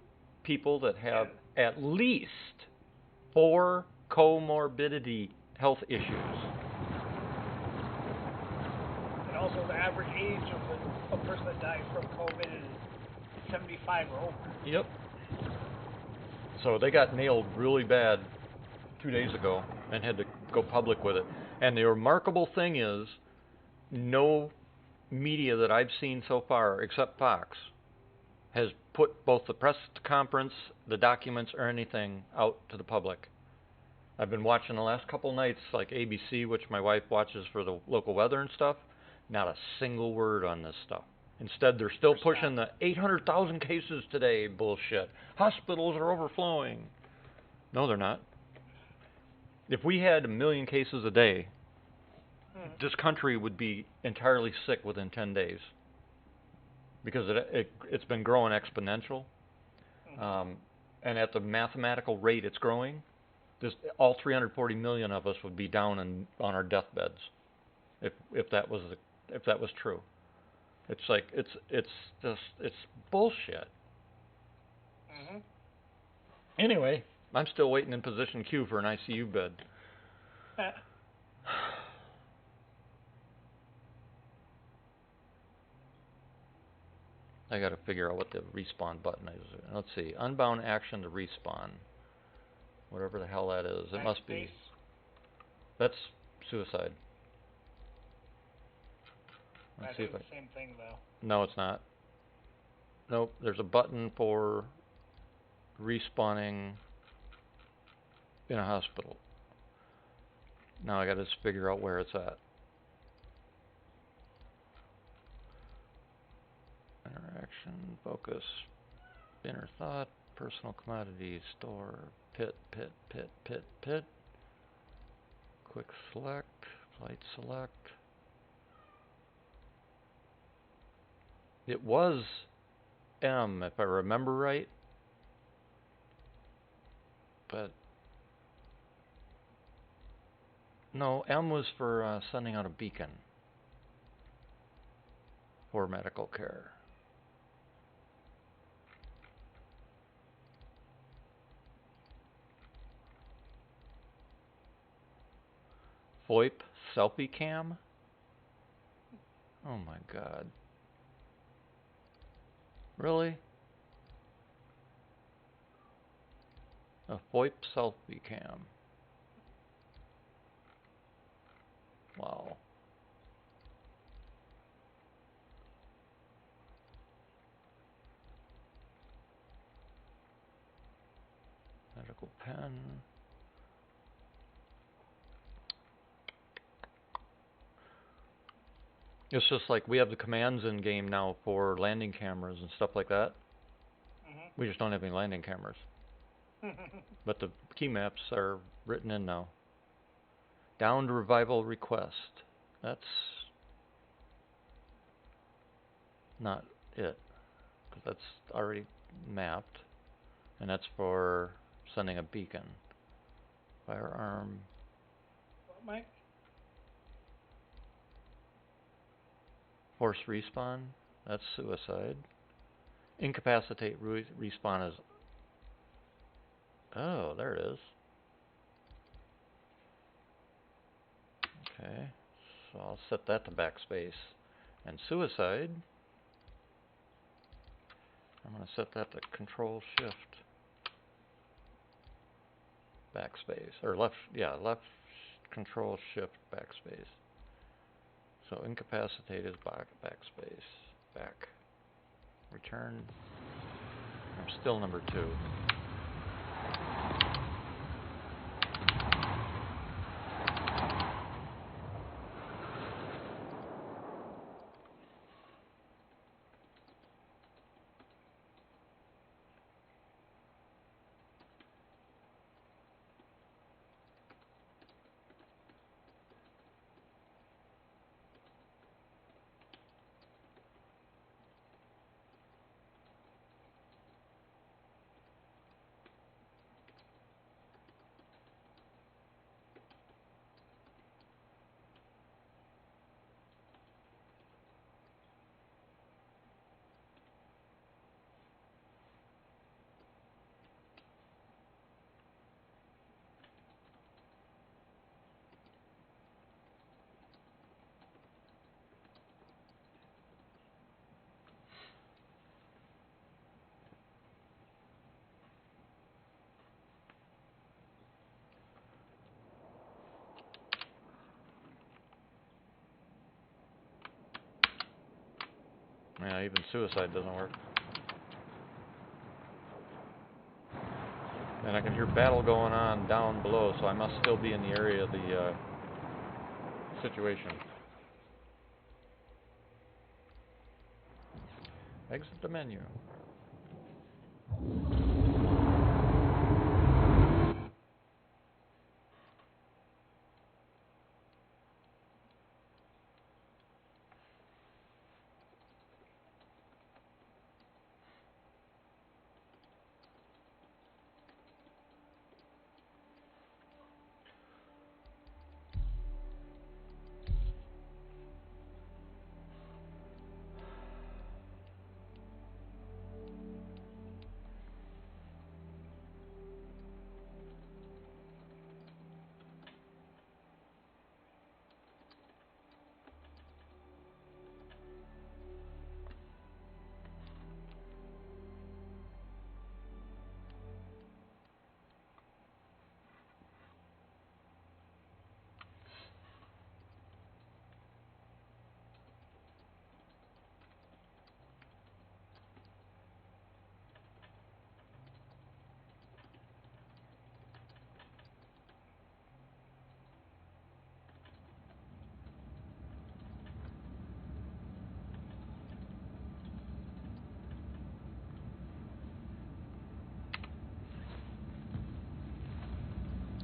people that have at least 4 comorbidity health issues. And also the average age of a person that dies from COVID is 75 or over. Yep. So they got nailed really bad 2 days ago and had to go public with it. And the remarkable thing is, no media that I've seen so far, except Fox, has put both the press conference, the documents, or anything out to the public. I've been watching the last couple nights, like ABC, which my wife watches for the local weather and stuff. Not a single word on this stuff. Instead, they're still pushing the 800,000 cases today bullshit. Hospitals are overflowing. No, they're not. If we had 1 million cases a day, this country would be entirely sick within 10 days. Because it's been growing exponential. And at the mathematical rate it's growing, all 340 million of us would be down on our deathbeds if that was true. It's like it's bullshit. Anyway, I'm still waiting in position Q for an ICU bed. I got to figure out what the respawn button is. Let's see, unbound action to respawn. Whatever the hell that is. It must be. That's suicide. Let's see if the same thing, though. No, it's not. Nope, there's a button for respawning in a hospital. Now I got to just figure out where it's at. Interaction, focus, inner thought, personal commodity, store, pit. Quick select, flight select. It was M, if I remember right. But no, M was for sending out a beacon for medical care. VoIP selfie cam? Oh my god. Really? A VoIP selfie cam. Wow. Medical pen. It's just like we have the commands in game now for landing cameras and stuff like that. We just don't have any landing cameras. But the key maps are written in now. Downed revival request. That's not it, because that's already mapped, and that's for sending a beacon. Firearm. What, Mike? Force respawn. That's suicide. Incapacitate respawn is. Oh, there it is. Okay, so I'll set that to backspace. And suicide, I'm going to set that to control shift backspace. Or left, yeah, left control shift backspace. So incapacitate is backspace. Back. Return. I'm still number 2. Yeah, even suicide doesn't work. And I can hear battle going on down below, so I must still be in the area of the situation. Exit the menu.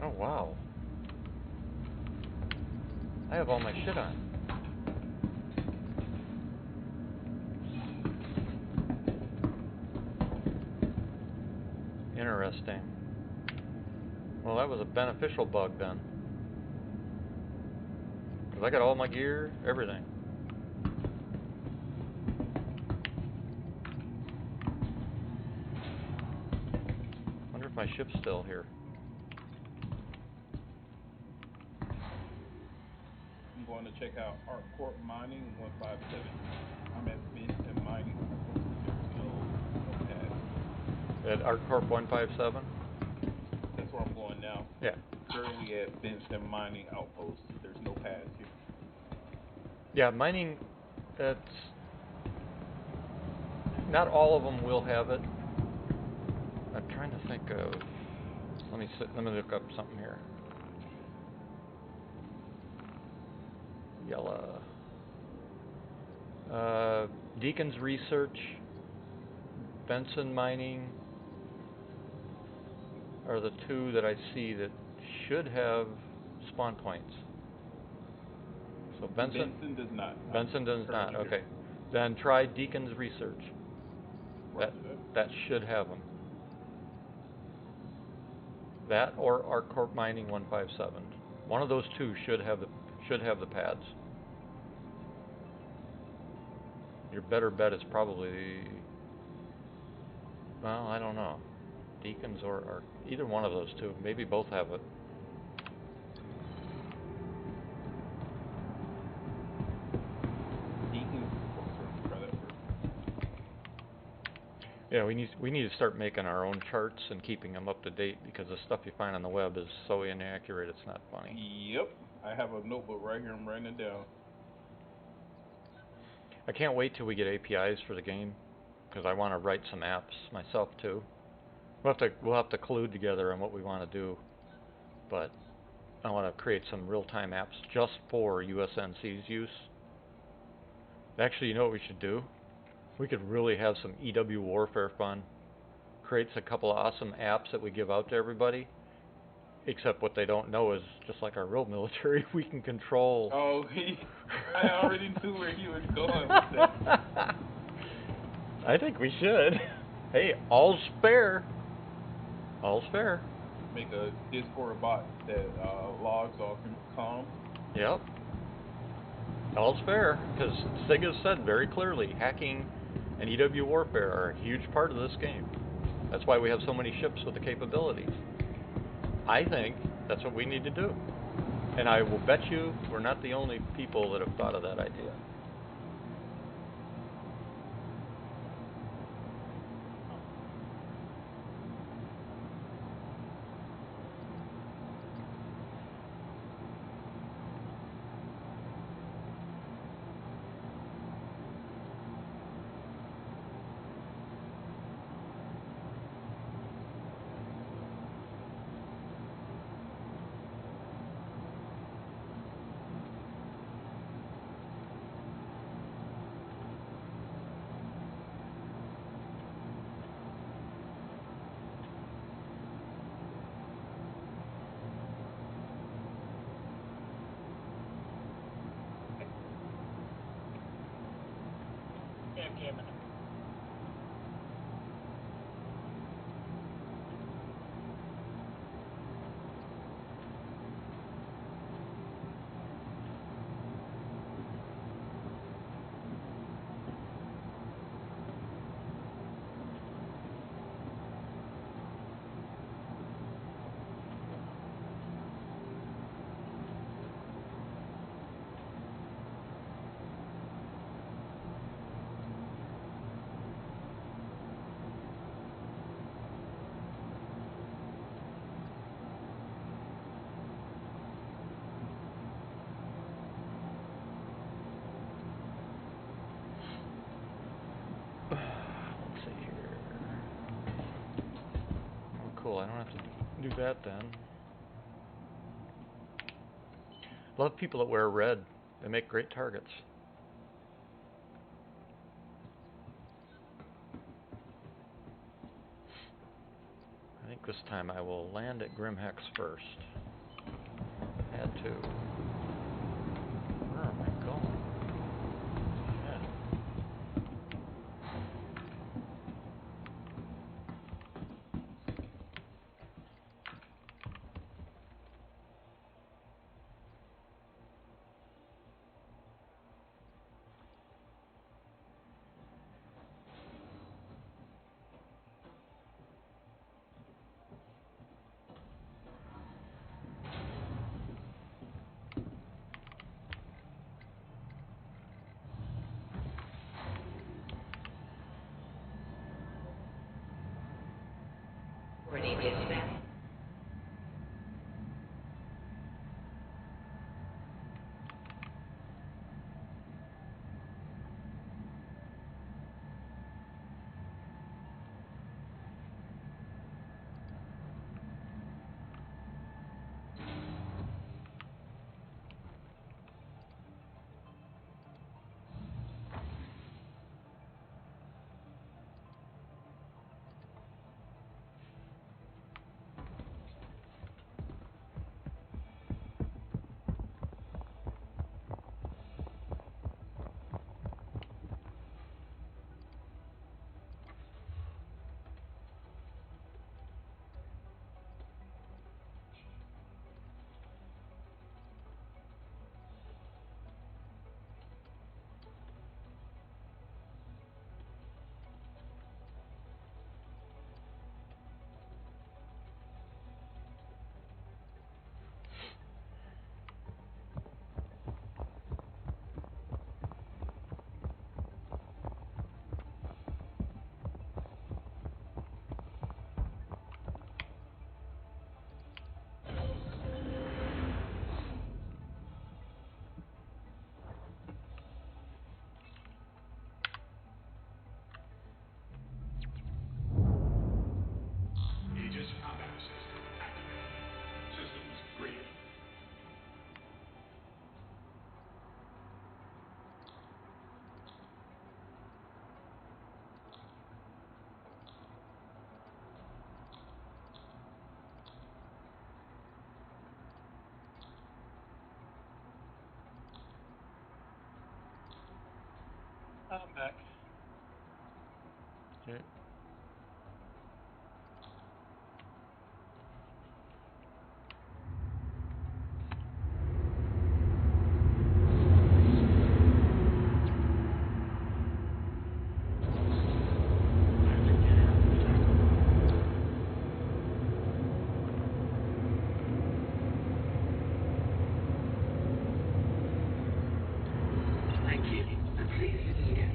Oh wow. I have all my shit on. Interesting. Well, that was a beneficial bug then. Because I got all my gear, everything. Wonder if my ship's still here. I'm going to check out Art Corp Mining 157. I'm at Benson Mining. There's no path. At ArcCorp 157? That's where I'm going now. Yeah. Currently at Benson Mining Outpost. There's no path here. Yeah, mining, it's... Not all of them will have it. I'm trying to think of... Let me look up something here. Yellow. Deacon's Research, Benson Mining are the two that I see that should have spawn points. So Benson does not. Benson does not. Okay. Then try Deacon's Research. That should have them. That or ArcCorp Mining 157. One of those two should have the pads. Your better bet is probably, well, I don't know, Deacons or either one of those two. Maybe both have it. Deacons. Try that first. Yeah, we need to start making our own charts and keeping them up to date, because the stuff you find on the web is so inaccurate it's not funny. Yep, I have a notebook right here. I'm writing it down. I can't wait till we get APIs for the game, because I want to write some apps myself too. We'll have to collude together on what we want to do, but I want to create some real-time apps just for USNC's use. Actually, you know what we should do? We could really have some EW warfare fun. Creates a couple of awesome apps that we give out to everybody. Except what they don't know is, just like our real military, we can control. Oh, I already knew where he was going with that. I think we should. Hey, all's fair. All's fair. Make a Discord bot that logs off and calm. Yep. All's fair, because SIG has said very clearly, hacking and EW warfare are a huge part of this game. That's why we have so many ships with the capabilities. I think that's what we need to do. And I will bet you we're not the only people that have thought of that idea. Cool, I don't have to do that then. Love people that wear red. They make great targets. I think this time I will land at Grimhex first. Had to. Where am I going? Ready to expand? Aegis combat system activated. Systems green. I'm back. Okay. Thank you. And please use it again.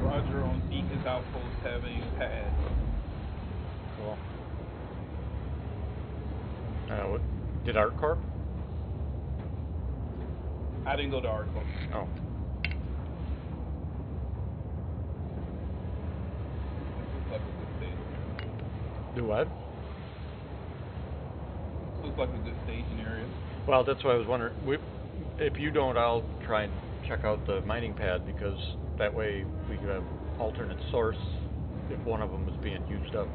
Roger on Deacon's Outpost having pad. Cool. What, did ArtCorp? I didn't go to Arco. Oh. Looks like a good stage. Do what? Looks like a good staging area. Well, that's why I was wondering. If you don't, I'll try and check out the mining pad, because that way we could have alternate source if one of them is being used up.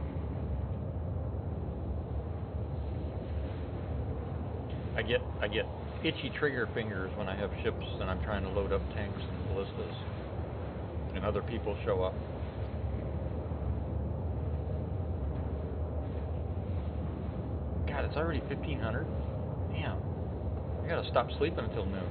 I get itchy trigger fingers when I have ships and I'm trying to load up tanks and ballistas, and other people show up. God, it's already 1500. Damn, I gotta stop sleeping until noon.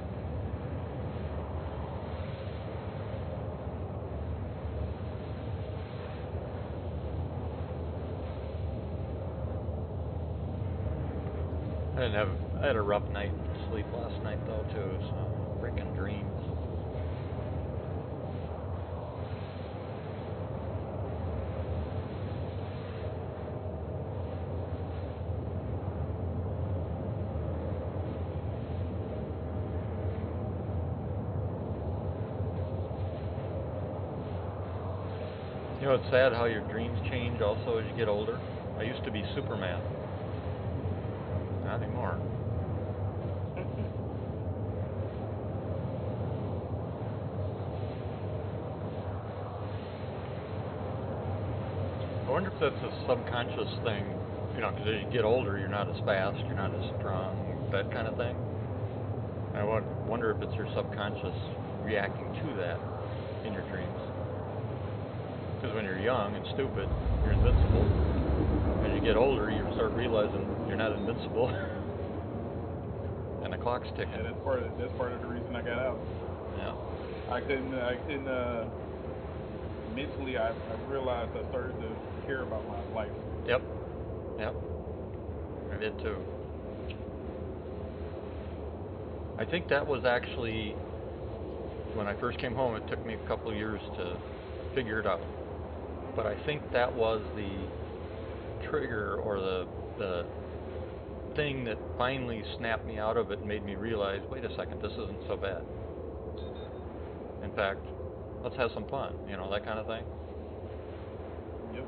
I had a rough night sleep last night though too, so freaking dreams. You know, it's sad how your dreams change also as you get older. I used to be Superman. Not anymore. I wonder if that's a subconscious thing, you know, because as you get older, you're not as fast, you're not as strong, that kind of thing. I wonder if it's your subconscious reacting to that in your dreams. Because when you're young and stupid, you're invincible. As you get older, you start realizing you're not invincible, and the clock's ticking. Yeah, that's part of the reason I got out. Yeah. I couldn't mentally, I realized I started to care about my life. Yep. Yep. I did too. I think that was actually, when I first came home, it took me a couple of years to figure it out. But I think that was the trigger, or the thing that finally snapped me out of it and made me realize, wait a second, this isn't so bad. In fact, let's have some fun, you know, that kind of thing. Yep.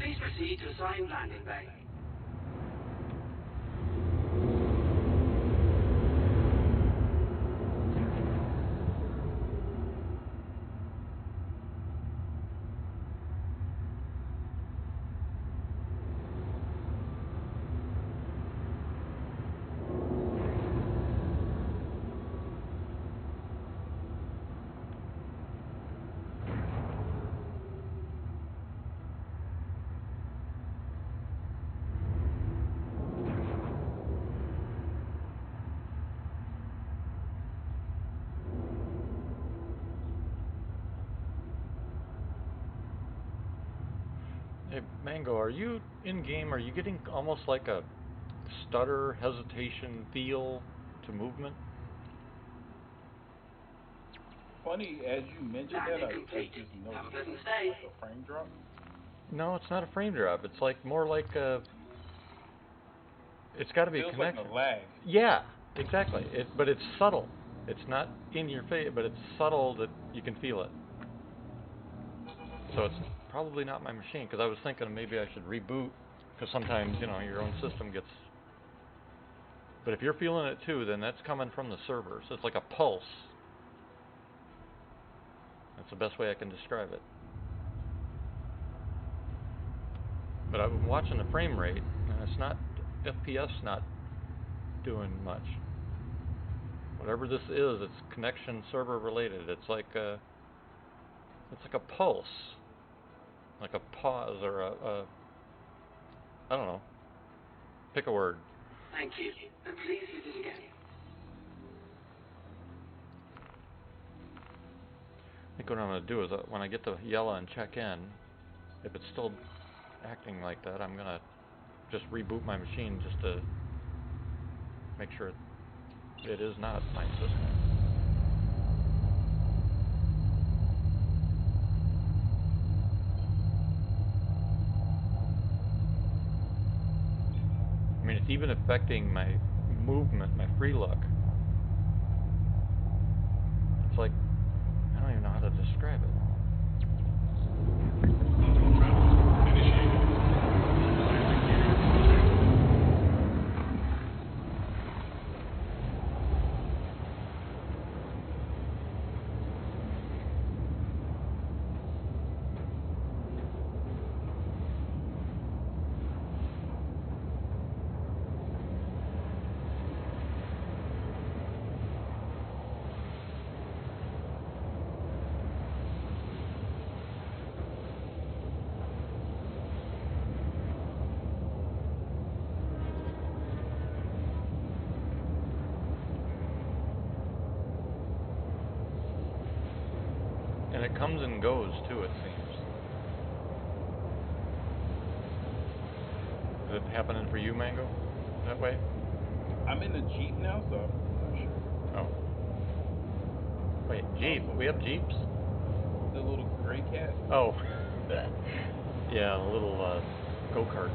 Please proceed to assigned landing bay. Hey, Mango, are you in game? Are you getting almost like a stutter, hesitation feel to movement? Funny, as you mentioned that, I just noticed Have a pleasant stay. like a frame drop. No, it's not a frame drop. It's like more like a. It's got to be a Feels connection. like a lag. Yeah, exactly. But it's subtle. It's not in your face, but it's subtle that you can feel it. So it's probably not my machine, because I was thinking maybe I should reboot, because sometimes, you know, your own system gets. But if you're feeling it too, then that's coming from the server. So it's like a pulse. That's the best way I can describe it. But I've been watching the frame rate, and it's not, FPS not doing much. Whatever this is, it's connection server related. It's like a pulse, like a pause, or a I don't know. Pick a word. Thank you, and please use it again. think what I'm going to do is when I get to yellow and check in, if it's still acting like that, I'm going to just reboot my machine just to make sure it is not my system. I mean, it's even affecting my movement, my free look. It's like, I don't even know how to describe it. And it comes and goes too, it seems. Is it happening for you, Mango? That way? I'm in a Jeep now, so I'm not sure. Oh. Wait, Jeep? We have Jeeps? The little gray cat? Oh. Yeah, a little go-kart.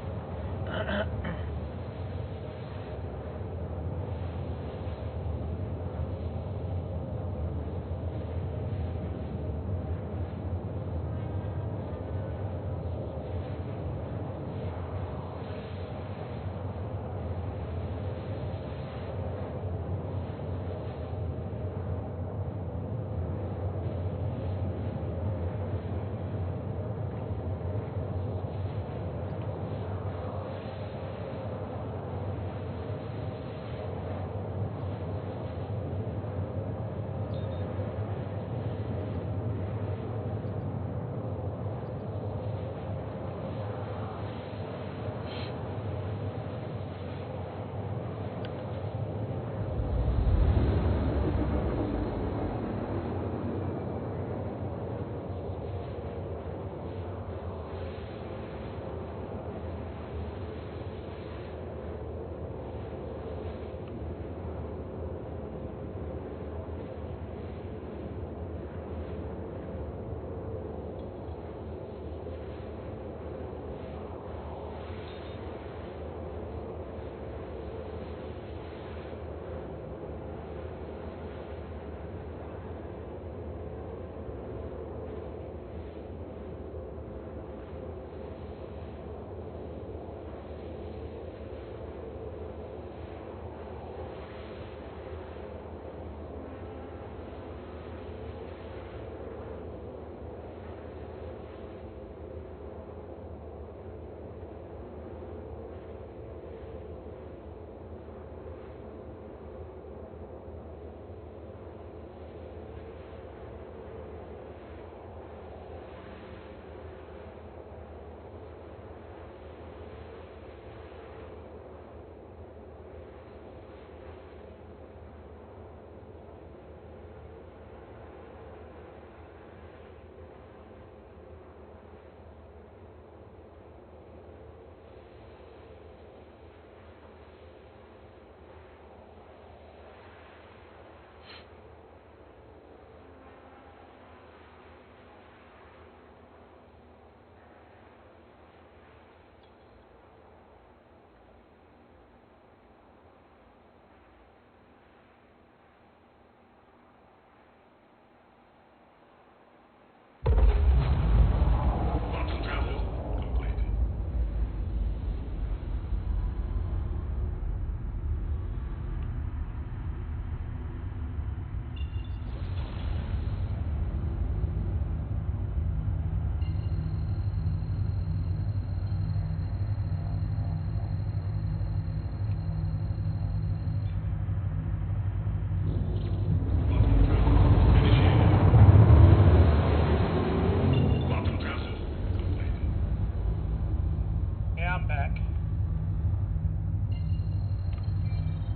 I'm back.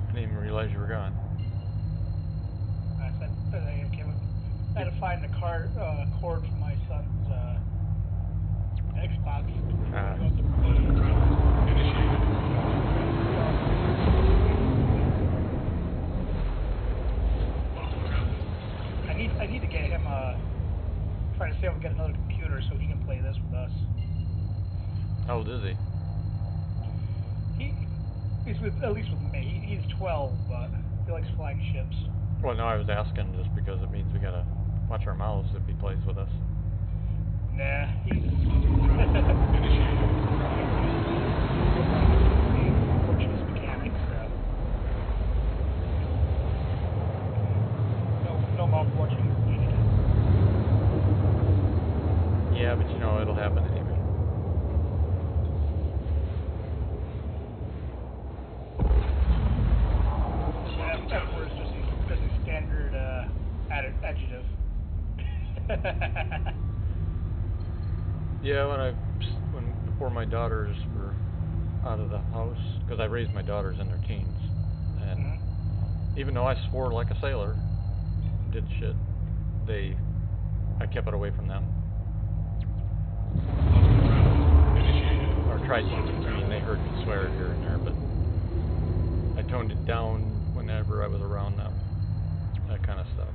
Didn't even realize you were gone. I said, but I came I had to find the cord for my son's Xbox. I need to get him trying to see if we get another computer so he can play this with us. How old is he? He's at least with me. He's 12, but he likes flying ships. Well, no, I was asking just because it means we gotta watch our mouths if he plays with us. Nah, he's Portuguese mechanics. No mouth watching needed. Yeah, but you know it'll happen anyway. F word is just a standard adjective. Yeah, before my daughters were out of the house, because I raised my daughters in their teens, and even though I swore like a sailor, did shit, I kept it away from them. Or tried to. I mean, they heard me swear here and there, but I toned it down whenever I was around them. That kind of stuff.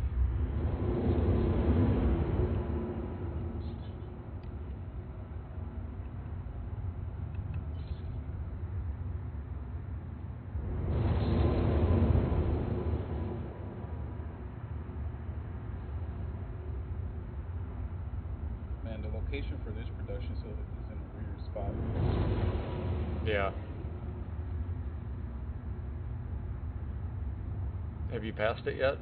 Man, the location for this production is in a weird spot. Yeah. Have you passed it yet?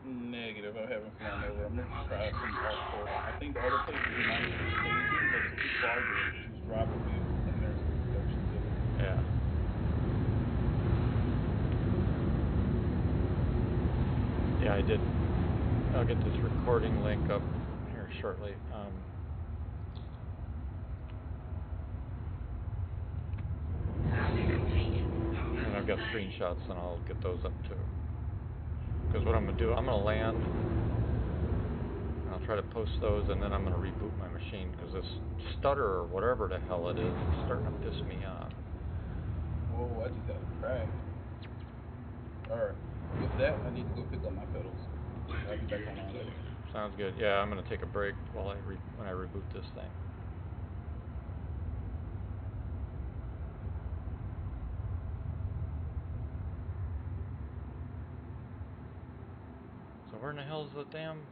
Negative, I haven't flown over. I'm gonna try some off-port. I think the other place is nice for staging, but it's too far to just drive a vehicle from there to the production facility. Yeah. Yeah, I did. I'll get this recording link up here shortly. And I've got screenshots, and I'll get those up too. Because what I'm going to do, I'm going to land, and I'll try to post those, and then I'm going to reboot my machine, because this stutter, or whatever the hell it is, it's starting to piss me off. Whoa, I just got a crack. Alright, with that, I need to go pick up my pedals. I'll be back online later. Sounds good. Yeah, I'm going to take a break while when I reboot this thing. So where in the hell's the damn...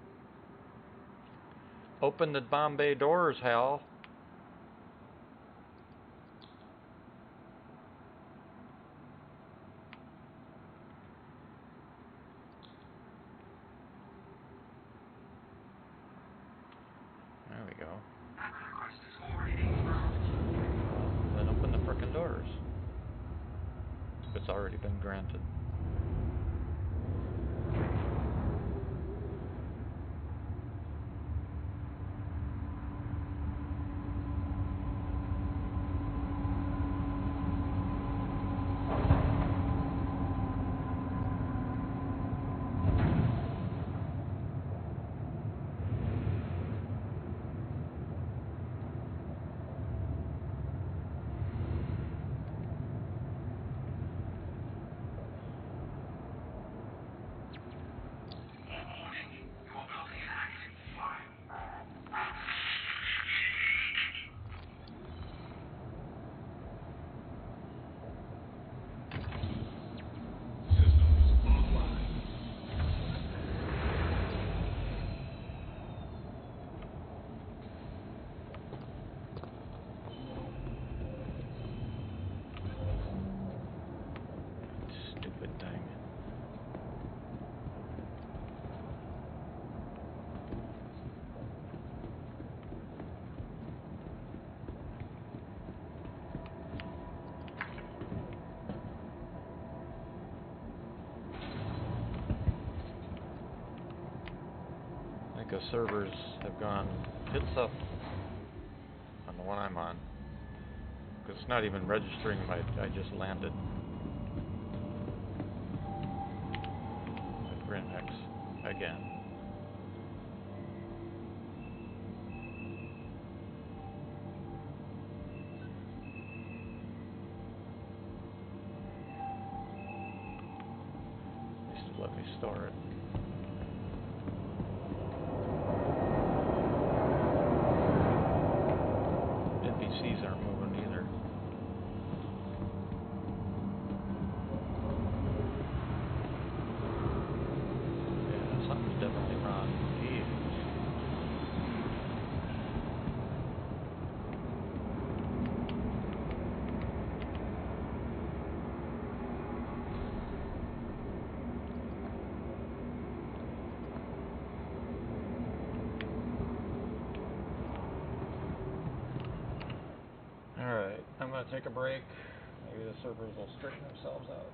Open the Bombay doors, Hal. There we go. Then open the frickin' doors. If it's already been granted. Stupid thing. I think the servers have gone tits up on the one I'm on. Because it's not even registering I just landed. At Grinhex. again. At least let me store it. NPCs aren't moving either. Yeah, something's definitely wrong. Jeez. Alright, I'm going to take a break. Maybe the servers will straighten themselves out.